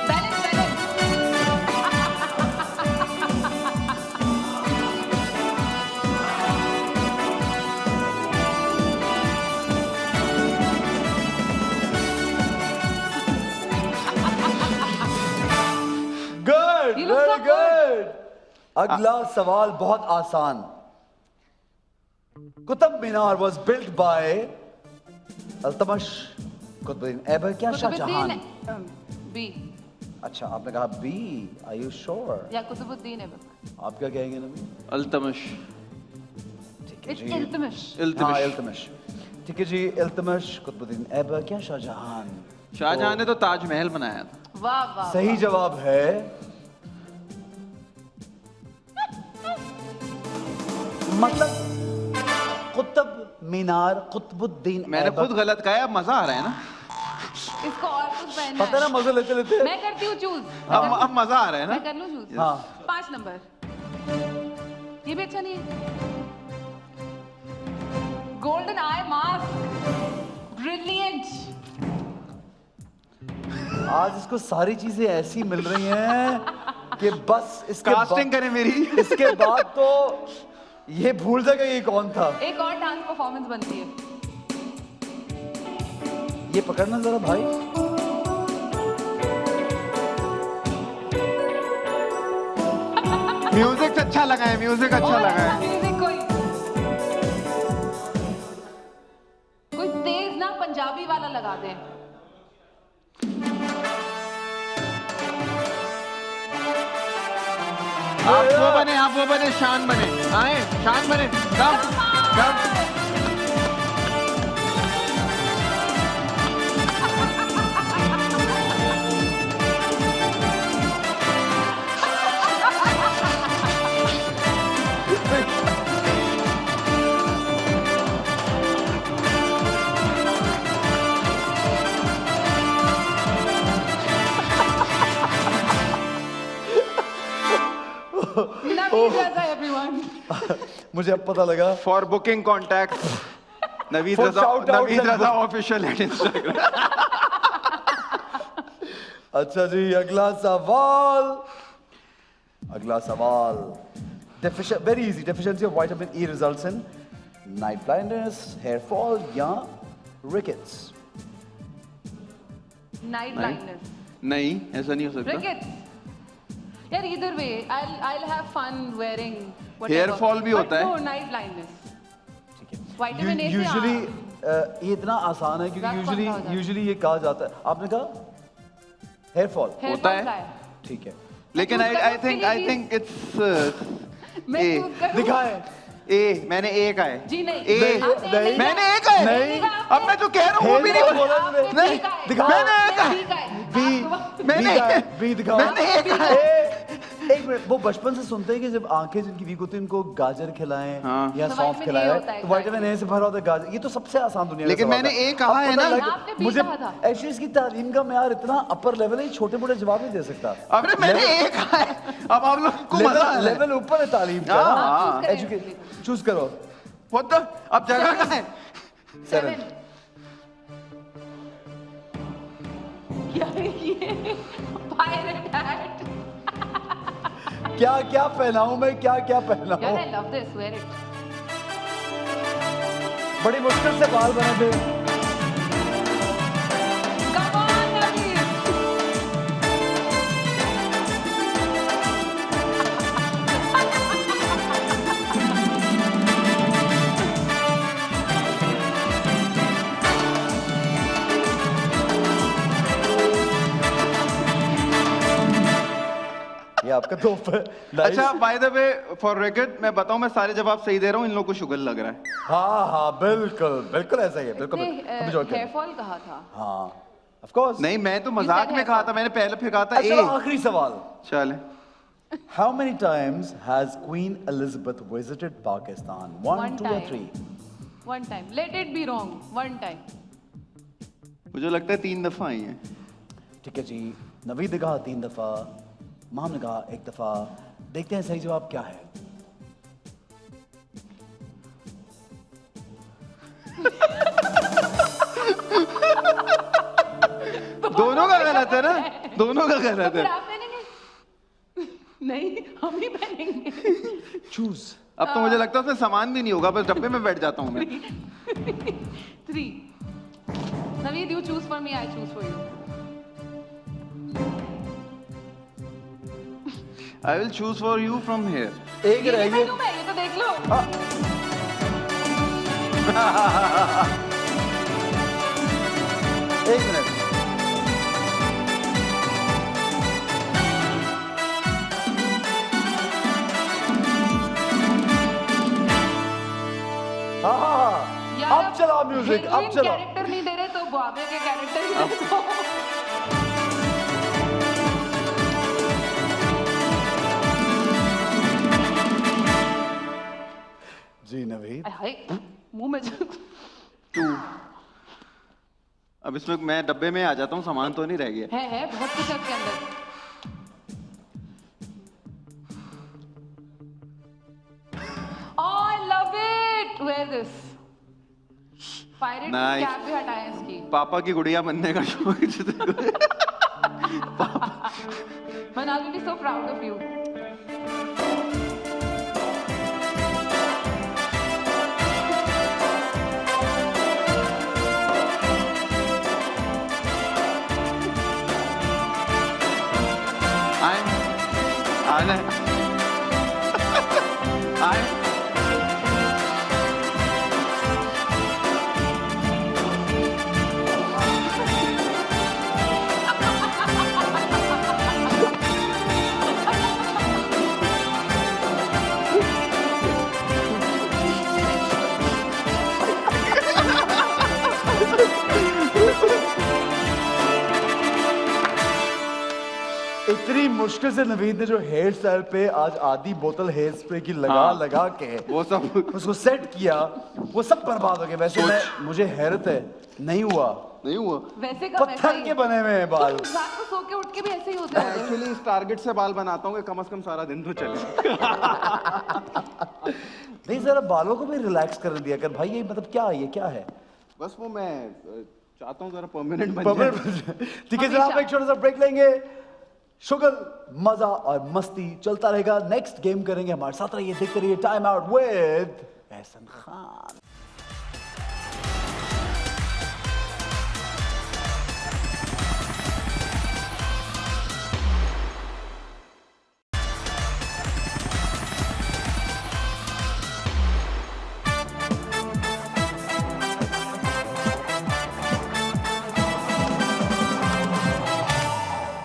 Balance, balance. Good, You look so very good. अगला सवाल बहुत आसान। Qutub Minar was built by Altamash, Qutubuddin Aibak क्या शाहजहान? कुतुबुद्दीन बी। अच्छा आपने कहा बी, आर यू श्योर? या कुतुबुद्दीन ऐबक। आप क्या कहेंगे नबी? अल्तमश। ठीक है It's जी। इल्तमिश। हाँ इल्तमिश। इल्तमिश। ठीक है जी। इल्तमिश, कुतुबुद्दीन ऐबक या शाहजहान? शाहजहां ने तो ताजमहल बनाया था। वाह वाह। सही जवाब है मतलब कुतुब मीनार, कुतुबुद्दीन मैंने ऐबक। खुद गलत कहा है, अब मजा आ रहा है ना। इसको और कुछ पहनना पता है ना मजे लेते लेते। मैं करती हूँ चूज। अब मजा आ रहा है मैं ना। कर लूँ चूज। हाँ 5 नंबर। ये भी अच्छा नहीं है। Golden eye mask, brilliant. आज इसको सारी चीजें ऐसी मिल रही हैं कि बस इसके कास्टिंग करें मेरी। इसके बाद तो ये भूल जाएगा ये कौन था। एक और डांस परफॉर्मेंस बनती है। ये पकड़ना जरा भाई। म्यूजिक अच्छा लगा है, म्यूजिक अच्छा और लगा ऐसा है। म्यूजिक कोई तेज ना पंजाबी वाला लगा दे। आप वो बने, शान बने। आए शान बने। कम कम। नवीन जैसा एवरीवन। मुझे अब पता लगा। For booking contact Naveed For Raza, shout outs Naveed and Raza official at Instagram. अच्छा जी अगला सवाल। अगला सवाल Very easy. Deficiency of vitamin E results in night blindness, hair fall, या rickets. नाइट ब्लाइंडनेस, नहीं, ऐसा नहीं हो सकता। रिकेट्स। यार either way, I'll have fun wearing whatever. Hair fall भी होता है। No, night blindness. ठीक है। Vitamin A से Usually ये इतना आसान है क्योंकि Wax बनता होता है। usually ये कहा जाता है। आपने कहा hair fall। Hair होता fall है। का है। ठीक है। लेकिन choose कर I सकती think है I कि- think it's मैं A। choose करूं? दिखाएं। ए, मैंने ए का है। जी नहीं। ए, आपने नहीं। मैंने ए का है। नहीं। अब मैं जो कह रहा हूँ वो भी Hair नहीं fall बोला बोला। तूने। आपने नहीं, B का है। दिखाओ। मैंने ए का आपने है। B का है। बी आपको- मैंने बी दिखाओ। मैंने ए का है। एक मिनट, वो बचपन से सुनते हैं कि जब आंखें जिनकी वीक होती हैं उनको गाजर खिलाएं हाँ। या तो सौंफ vitamin A खिलाएं होता है, तो विटामिन ए से भरा होता है गाजर। ये तो सबसे आसान दुनिया का लेकिन सवाल मैंने है। A कहा अब है पता ना। लग- आपने B मुझे कहा था। एक्चुअली इसकी तालीम का म्यार इतना अपर लेवल है, छोटे मोटे जवाब नहीं दे सकता। अरे मैंने ए कहा है। अब आप लोग को मजा आ रहा है। लेवल ऊपर है तालीम का। हाँ, हाँ, choose करें। एजुकेट चूज करो। What the? अब जगह कहाँ है? 7। क्या है ये? Pirate hat. क्या क्या पहनाऊं मैं, क्या क्या पहनाऊं? यार, I love this. Wear it. बड़ी मुश्किल से बाल बने थे। Come on, Naveen. ये आपका तोहफा है। Nice। अच्छा, by the way for record मैं बताऊं, मैं सारे जवाब सही दे रहा हूँ, इन लोगों को शुगर लग रहा है। हाँ हाँ बिल्कुल बिल्कुल ऐसा ही है। बिल्कुल अभी जोड़ हेयर के। फॉल कहा था। हाँ ऑफ कोर्स। नहीं, मैं तो मजाक said में कहा hair था, मैंने पहले फिर कहा था अच्छा ए। आखिरी सवाल। चल, How many times has Queen Elizabeth visited Pakistan? One, One two, or time. three? One time. Let it be wrong. One time. मुझे लगता है 3 दफा आई है। ठीक है जी, नवीद ने कहा 3 दफा, माम ने कहा 1 दफा। देखते हैं सही जवाब क्या है। दोनों का गलत है ना, दोनों का तो गलत फिर है। आप पहनेंगे? नहीं, हम ही पहनेंगे। चूज। अब तो मुझे लगता है उसमें सामान भी नहीं होगा, बस डब्बे में बैठ जाता हूँ मैं। 3. Naveed, you choose for me. I choose for you. I will choose for you from here. एक ये रह नहीं गई। पहनूं मैं, ये तो देख लो। एक मिनट। हाँ हाँ हाँ। यार, अब चला म्यूजिक, अब heroine चला। कैरेक्टर नहीं दे रहे तो बुआबे के कैरेक्टर ही दे दो। जी नवीद। हाय, मुंह में तू अब इसमें मैं डब्बे में आ जाता हूँ, सामान तो नहीं रह गया। है बहुत कुछ है उसके अंदर। Oh, I love it. Wear this. Pirate Nice. Cap भी हटाए इसकी। पापा की गुड़िया बनने का शौक है तुझे? Man, I'll be so proud of you. आने आए इतनी मुश्किल से नवीद ने जो हेयर स्टाइल पे आज आधी बोतल हेयर स्प्रे की लगा हाँ। लगा के वो सब उसको सेट किया, वो सब बर्बाद हो गया। वैसे मुझे हैरत है, नहीं हुआ। नहीं हुआ। वैसे का वैसा पत्थर ही के है। बने हुए हैं बाल। तुम रात को सो के उठ के भी ऐसे ही होते मैं हो। एक्चुअली इस टारगेट से बाल बनाता हूँ कि कम से कम सारा दिन तो चले। नहीं जरा बालों को भी रिलैक्स कर दिया कर भाई। ये मतलब क्या है, ये क्या है? बस वो मैं चाहता हूँ जरा परमानेंट बन जाए। ठीक है जनाब, एक छोटा सा ब्रेक लेंगे। शुगर, मजा और मस्ती चलता रहेगा। नेक्स्ट गेम करेंगे, हमारे साथ रहिए, देखते रहिए time out with Ehsan Khan.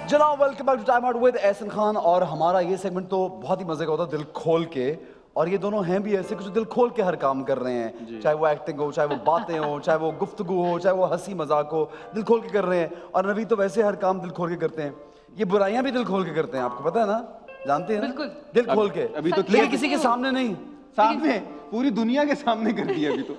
जनाब welcome back to time out with Ehsan Khan. और हमारा ये सेगमेंट तो बहुत ही मजे का होता है, दिल खोल के। और ये दोनों हैं भी ऐसे कुछ दिल खोल के हर काम कर रहे हैं, चाहे वो एक्टिंग हो, चाहे वो बातें हो, चाहे वो गुफ्तगू हो, चाहे वो हंसी मजाक हो, दिल खोल के कर रहे हैं। और नवी तो वैसे हर काम दिल खोल के करते हैं, ये बुराइयां भी दिल खोल के करते हैं, आपको पता है ना, जानते हैं ना? बिल्कुल। दिल खोल के। अभी तो लेकिन किसी के सामने नहीं, सामने पूरी दुनिया के सामने कर दिया अभी तो।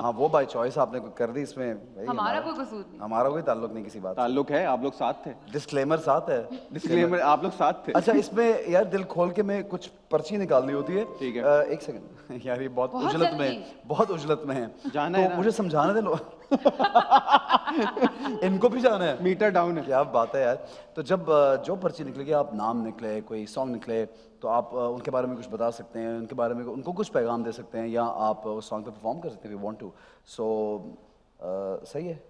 हाँ वो बाय चॉइस आपने कर दी इसमें भाई, हमारा कोई कसूर नहीं। हमारा कोई ताल्लुक नहीं किसी बात। ताल्लुक है, आप लोग साथ थे। डिस्क्लेमर साथ है। डिस्क्लेमर, आप लोग साथ थे। अच्छा इसमें यार दिल खोल के में कुछ पर्ची निकालनी होती है। ठीक है। एक सेकंड यार, ये बहुत बहुत उजलत में जल्दी। बहुत उजलत में है। जाना है तो ना? मुझे समझाने दे लो। इनको भी जाना है। मीटर डाउन है। क्या बात है यार। तो जब जो पर्ची निकलेगी, आप नाम निकले, कोई सॉन्ग निकले, तो आप उनके बारे में कुछ बता सकते हैं, उनके बारे में उनको कुछ पैगाम दे सकते हैं, या आप उस सॉन्ग पे परफॉर्म कर सकते हैं, वांट टू। सो सही है।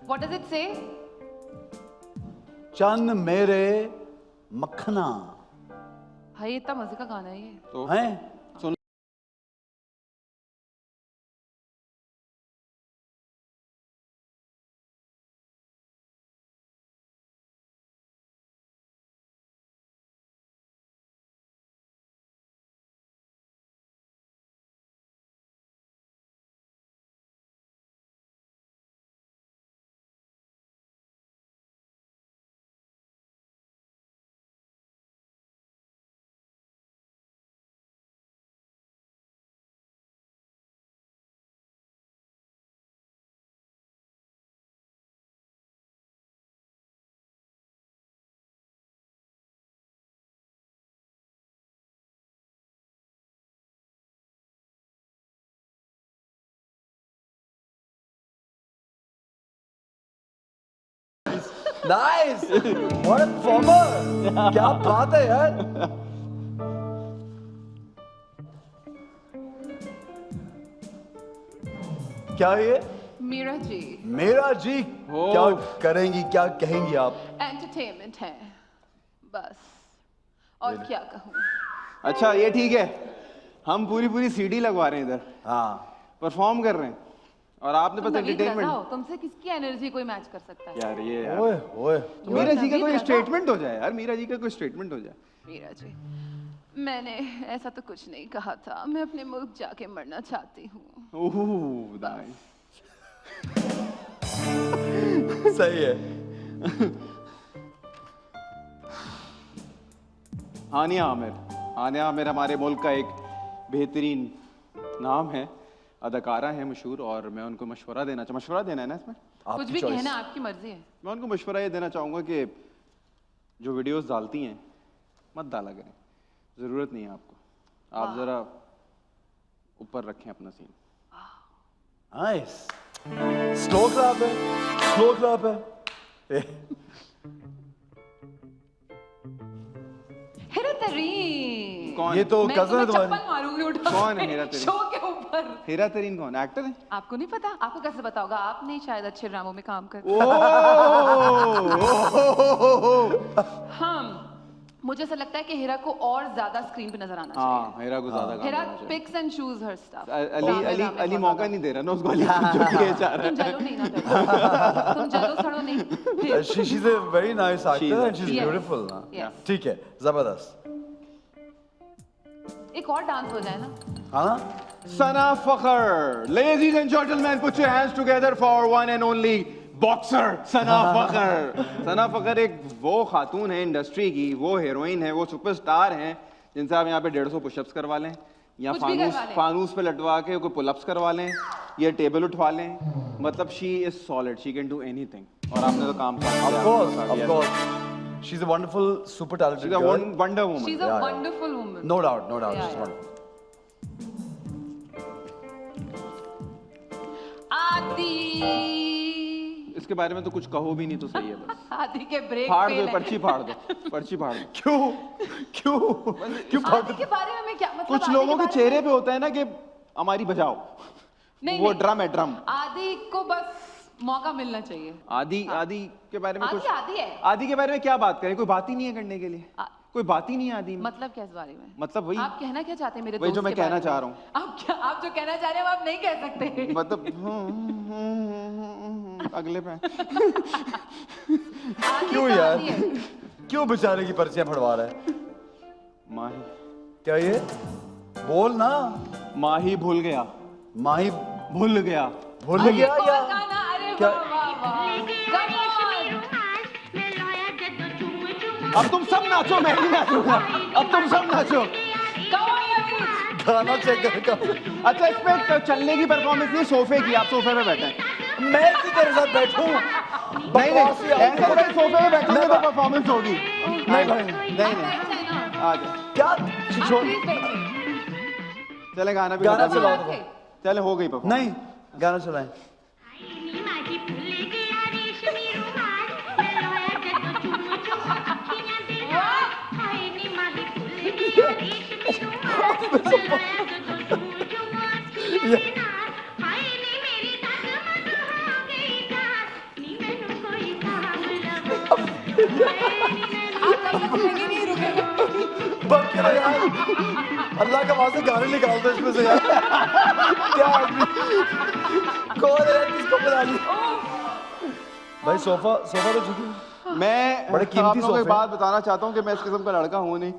What does it say? चन्न मेरे मक्खना भाई इतना मजे का गाना है ये। तो हैं। सुन। नाइस, व्हाट अ परफॉर्मर, क्या बात है यार। क्या है ये? मीरा जी मेरा जी, क्या करेंगी, क्या कहेंगी आप? एंटरटेनमेंट है बस, और क्या कहूँ। अच्छा ये ठीक है, हम पूरी पूरी सीडी लगवा रहे हैं इधर, हाँ परफॉर्म कर रहे हैं, और आपने तुम पता नवीद रजा एंटरटेनमेंट। हो, तुमसे किसकी एनर्जी कोई मैच कर सकता है? यार ये यार, ओए ओए तो मीरा जी का नवीद कोई रजा। स्टेटमेंट हो जाए यार, मीरा जी का कोई स्टेटमेंट हो जाए। मीरा जी, मैंने ऐसा तो कुछ नहीं कहा था, मैं अपने मुल्क जाके मरना चाहती हूँ। Oh nice. सही है। हानिया आमिर, हानिया आमिर हमारे मुल्क का एक बेहतरीन नाम है, अदाकारा है मशहूर, और मैं उनको मशवरा देना मशवरा देना है ना इसमें, कुछ आपकी भी choice। कहना आपकी मर्जी है। मैं उनको मशवरा ये देना चाहूँगा कि जो वीडियोस डालती हैं मत डाला करें, ज़रूरत नहीं है आपको, आप ज़रा ऊपर रखें अपना सीन। नाइस, स्लो क्लैप है, स्लो क्लैप है। हेरा तरीन, कौन? ये तो मैं कजन है तुम्हें तुम्हारी। चप्पल मारूंगी उठा कौन है के, हेरा तरीन? शो के ऊपर। हीरा तरीन कौन, एक्टर है? आपको नहीं पता? आपको कैसे पता होगा? आप नहीं शायद अच्छे ड्रामों में काम करते। हाँ, मुझे ऐसा लगता है कि हेरा को और ज्यादा स्क्रीन पे नजर आना चाहिए। हाँ, हीरा को ज़्यादा काम हेरा करना चाहिए। Picks and choose her stuff. Ali Ali Ali मौका नहीं दे रहा ना उसको, अली जो कि ये चाह रहा तुम है। जलो नहीं ना जलो। तुम जलो सड़ो नहीं। She's a very nice actor and she's Yes. beautiful ना। Yes. ठीक है, जबरदस्त। एक और डांस हो जाए ना। हाँ ना? सना फखर, ladies and gentlemen, put your hands together for one and only boxer सना फखर। सना फखर एक वो खातून है इंडस्ट्री की, वो हीरोइन है, वो सुपरस्टार हैं जिनसे आप यहाँ पे 150 पुशअप्स करवा लें, या कुछ भी फानूस करवा लें। फानूस पे लटवा के कोई पुलअप्स करवा लें, या टेबल उठवा लें, मतलब she is solid, she can do anything. और आपने तो काम Of course. She's a wonderful, super talented She's a girl. wonder woman. She's a wonderful woman. No doubt, no doubt. Yeah, She's yeah. wonderful. आदि इसके बारे में तो कुछ कहो भी नहीं तो सही है बस। आदि के ब्रेक फाड़ फेल दो, है। पर्ची फाड़ दो, पर्ची फाड़ दो। क्यों क्यों क्यों आदि के बारे में मैं क्या मतलब कुछ आदि लोगों के बारे चेहरे में- पे होता है ना कि हमारी बजाओ, नहीं, वो नहीं। ड्रम है, ड्रम। आदि को बस मौका मिलना चाहिए। आदि आदि के बारे में आदि कुछ, आदि है। आदि के बारे में क्या बात करें, कोई बात ही नहीं है करने के लिए, कोई बात ही नहीं है आदि में। मतलब क्या इस बारे में? मतलब वही, आप कहना क्या चाहते हैं मेरे वही दोस्त जो मैं के बारे कहना में? चाह रहा हूँ। आप जो कहना चाह रहे हैं वो आप नहीं कह सकते। मतलब अगले पे। आदि क्यों तो यार? आदि है। क्यों बेचारे की पर्चियां फड़वा रहा है? माही, क्या ये बोल ना। माही भूल गया, माही भूल गया। भूल अरे गया कौन या गाना? अरे क्या? वाह वाह वाह। Come on! अब तुम सब नाचो, मैं नहीं नाचूंगा। अब तुम सब नाचो। Come on, Naveen! गाना चेक कर। अच्छा, इस पे चलने की परफॉर्मेंस नहीं, सोफे की, आप सोफे पे बैठे हैं। मैं भी तेरे साथ बैठूं। नहीं नहीं, ऐसे थोड़ा ही सोफे पे बैठेंगे तो परफॉर्मेंस होगी। नहीं भाई, नहीं बैठ नहीं, जाए ना। आ जाओ। क्या आप छोड़। please बैठिए। चले गाना भी गाना बता चलाओ दो। तो। चले, हो गई परफॉर्मेंस। नहीं, गाना चलाएं। आप तब तक लगे नहीं रुकेंगे। बंद करो यार। अल्लाह का वास्ते गाने निकाल दो इसमें से यार। क्या आदमी कौन है यार, किसको बना लिया? भाई सोफा सोफा तो झुकी। मैं बड़े आप कीमती लोगों को एक सोफे। बात बताना चाहता हूँ कि मैं इस किस्म का लड़का हूँ नहीं।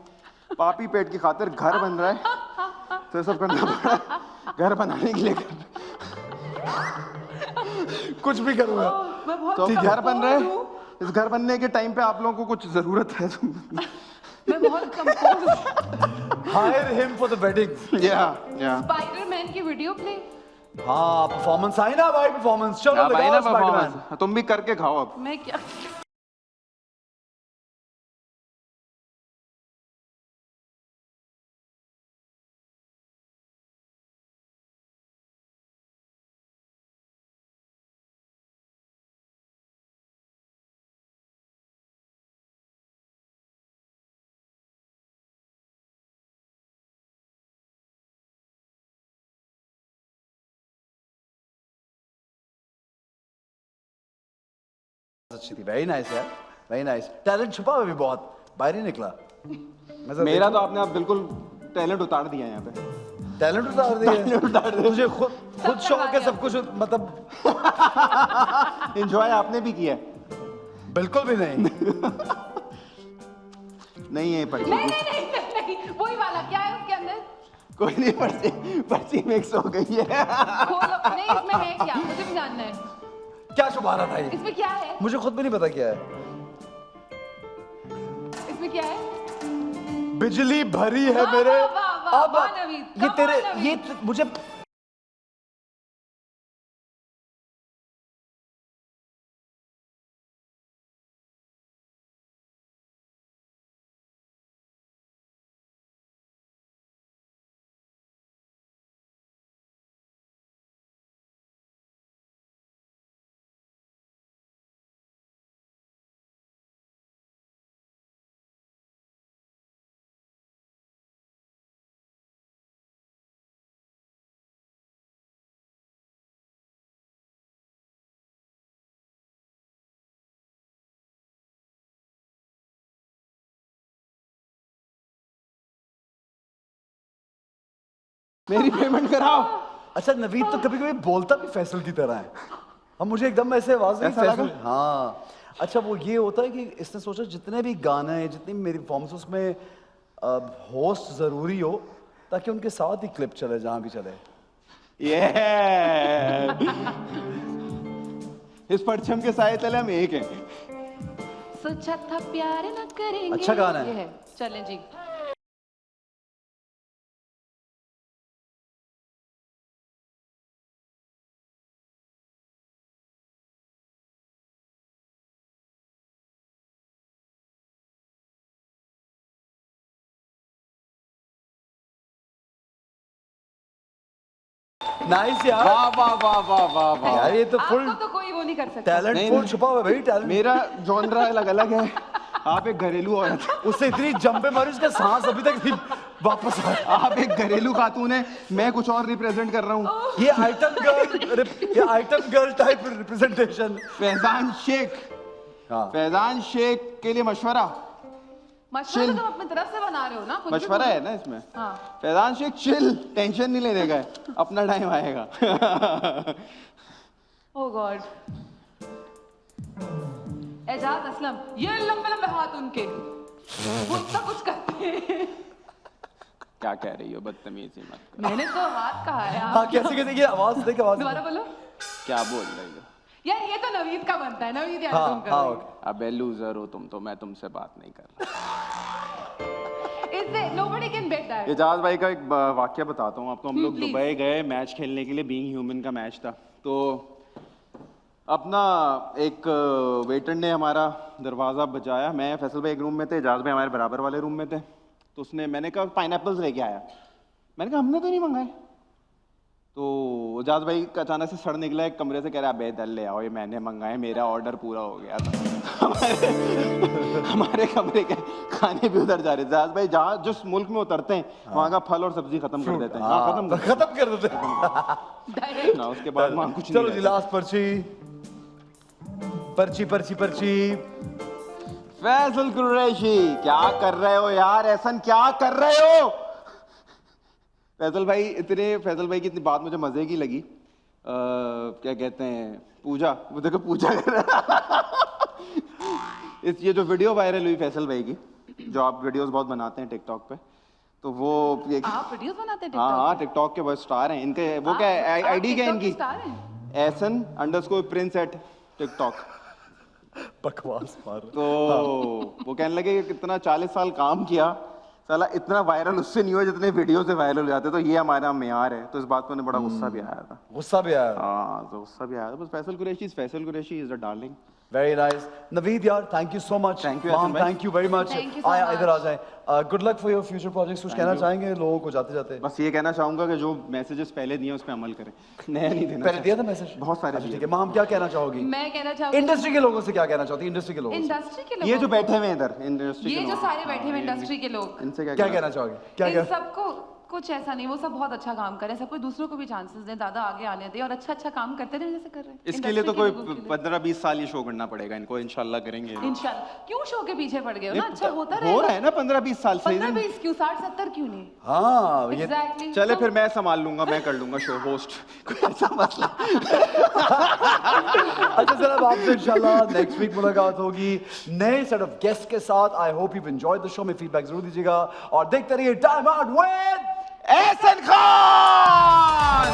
पापी पेट की खातिर घर बन रहा है तो ये सब करना पड़ा है। घर बनाने के लिए कुछ भी करूंगा। मैं बहुत तो घर बन रहे कंपोज हैं। हूँ। इस घर बनने के टाइम पे आप लोगों को कुछ जरूरत है तो मैं बहुत कंपोज हूँ। Hire him for the wedding. या स्पाइडरमैन की वीडियो प्ले। हाँ परफॉर्मेंस आई ना भाई, परफॉर्मेंस चलो अब आई ना लगाओ स्पाइडरमैन। परफॉर्मेंस, तुम भी करके खाओ अब। मैं क्या अच्छी थी, वेरी नाइस यार, वेरी नाइस। टैलेंट छुपा हुआ भी बहुत, बाहर ही निकला। मेरा तो आपने आप बिल्कुल टैलेंट उतार दिया यहाँ पे। टैलेंट उतार दिया। तुझे खुद शौक है सब कुछ, मतलब एंजॉय आपने भी किया है। बिल्कुल भी नहीं। नहीं है पर्ची, नहीं नहीं नहीं नहीं, नहीं वही वाला क्या है उसके अंदर? कोई नहीं, पर्ची पर्ची मिक्स हो गई है। खोलो। नहीं इसमें है क्या, मुझे भी जानना है। क्या छुपा रहा था ये? इसमें क्या है? मुझे खुद भी नहीं पता क्या है। इसमें क्या है? बिजली भरी है वाह, मेरे। वाह, वाह, वाह, अब वाह, नवीद, ये come तेरे on, नवीद। ये मुझे मेरी पेमेंट कराओ। अच्छा नवीद तो कभी कभी बोलता भी फैसल की तरह है। अब मुझे एकदम ऐसे आवाज नहीं, ऐसा फैसल। लगा? हाँ अच्छा, वो ये होता है कि इसने सोचा जितने भी गाने हैं, जितनी भी मेरी परफॉर्मेंस, उसमें होस्ट जरूरी हो ताकि उनके साथ ही क्लिप चले जहां भी चले। ये इस परचम के साए तले हम एक हैं। सोचा था प्यार न करेंगे। अच्छा गाना है। ये है, चलें जी। नाइस यार वाह वाह वाह वाह वाह वाह यार ये तो आपको फुल तो कोई वो नहीं कर सकता। टैलेंट नहीं, फुल नहीं। छुपा हुआ है भाई टैलेंट मेरा जॉनरा अलग अलग है, आप एक घरेलू औरत, उससे इतनी जंपे मारी उसका सांस अभी तक नहीं वापस आया आप एक घरेलू खातून है, मैं कुछ और रिप्रेजेंट कर रहा हूँ। ये item girl type representation Faizan Sheikh, हाँ फैजान शेख के लिए मशवरा, मशवरा तो तुम अपनी तरफ से बना रहे हो ना, कुछ भी मशवरा बोलो। है ना इसमें। हाँ। फैजान शेख चिल, टेंशन नहीं लेने का है, अपना टाइम आएगा। ओह गॉड। एजाज असलम, ये लंबे लंबे हाथ उनके, वो सब कुछ करते हैं। क्या कह रही हो, बदतमीजी मत कर। मैंने तो हाथ कहा है हाँ आप। कैसे कैसे ये आवाज देख आवाज दोबारा बोलो। क्या बोल रही हो? यार ये तो नवीद का बनता है, नवीद यार हाँ तुम हाँ करो। okay. अबे लूजर हो तुम तो, मैं तुमसे बात नहीं कर रहा। इससे nobody can bet that. Ejaz भाई का एक वाक्य बताता हूँ आपको। हम लोग please. दुबई गए मैच खेलने के लिए, बीइंग ह्यूमन का मैच था। तो अपना एक वेटर ने हमारा दरवाज़ा बजाया, मैं फैसल भाई एक रूम में थे, एजाज भाई हमारे बराबर वाले रूम में थे। तो उसने, मैंने कहा पाइनएप्पल्स लेके आया, मैंने कहा हमने तो नहीं मंगाए। तो एजाज भाई का अचानक से सर निकला एक कमरे से, कह रहा है अबे इधर ले आओ, ये मैंने मंगाए, मेरा ऑर्डर पूरा हो गया था। हमारे कमरे के खाने भी उधर जा रहे। एजाज भाई जहाँ जिस मुल्क में उतरते हैं वहाँ का फल और सब्जी खत्म कर देते हैं। हाँ, खत्म कर देते हैं Direct. ना, उसके बाद वहाँ कुछ चलो नहीं जी रहता। लास्ट पर्ची पर्ची पर्ची फैसल कुरैशी, क्या कर रहे हो यार, ऐसन क्या कर रहे हो? फैसल भाई की इतनी बात मुझे मजे की लगी। क्या कहते हैं, पूजा, वो देखो पूजा कर रहा है। ये जो वीडियो वायरल हुई फैसल भाई की, जो आप वीडियोस बहुत बनाते हैं टिकटॉक पे, तो वो आप वीडियोस बनाते हैं हाँ TikTok हाँ पे? टिकटॉक के वो स्टार हैं इनके, वो क्या आप आईडी क्या है TikTok के इनकी, स्टार हैं? Asan_Prince @TikTok। बकवास मार तो वो कहने लगे कि कितना 40 साल काम किया, साला इतना वायरल उससे नहीं हुआ जितने वीडियो से वायरल हो जाते, तो ये हमारा मेयार है। तो इस बात पर उन्हें बड़ा गुस्सा भी आया था। गुस्सा भी आया हाँ तो गुस्सा भी आया था। बस Faisal Qureshi is the darling. Very nice Naveed यार thank you so much Thank you, मॉम Asan भाई। Thank you very much Thank you so आया much. इधर आ जाए good luck for your future projects कुछ कहना you. चाहेंगे लोगों को जाते जाते बस ये कहना चाहूंगा कि जो मैसेजेस पहले दिए उस पर अमल करें, नया नहीं देना। पहले दिया था मैसेज बहुत सारे अच्छा, दिए। ठीक है माम क्या कहना चाहोगी मैं कहना चाहूंगी इंडस्ट्री के लोगों से क्या कहना चाहती इंडस्ट्री के लोगों से इंडस्ट्री के लोग, ये जो बैठे हुए हैं इधर इंडस्ट्री ये जो सारे बैठे हुए इंडस्ट्री के लोग, इनसे क्या कहना चाहोगे क्या इन क्या सबको कुछ ऐसा नहीं, वो सब बहुत अच्छा काम करें, सबको दूसरों को भी चांसेस दें, दादा आगे आने दें और अच्छा अच्छा काम करते रहें जैसे कर रहे हैं। इसके लिए तो कोई 15-20 साल ये शो करना पड़ेगा इनको, इंशाल्लाह करेंगे। इंशाल्लाह। क्यों शो के पीछे पड़ गए हो ना, अच्छा होता हो रहा है ना 15-20 साल से। 15-20 क्यों, 60-70 क्यों नहीं? हाँ ये एग्जैक्टली। चले फिर मैं संभाल लूंगा, मैं कर लूंगा शो होस्ट, कोई ऐसा मसला। अच्छा सर अब आपसे इंशाल्लाह नेक्स्ट वीक मुलाकात होगी नए सेट ऑफ गेस्ट के साथ। I hope you enjoyed the show, में फीडबैक जरूर दीजिएगा और देखते रहिए time out with Ehsan Khan.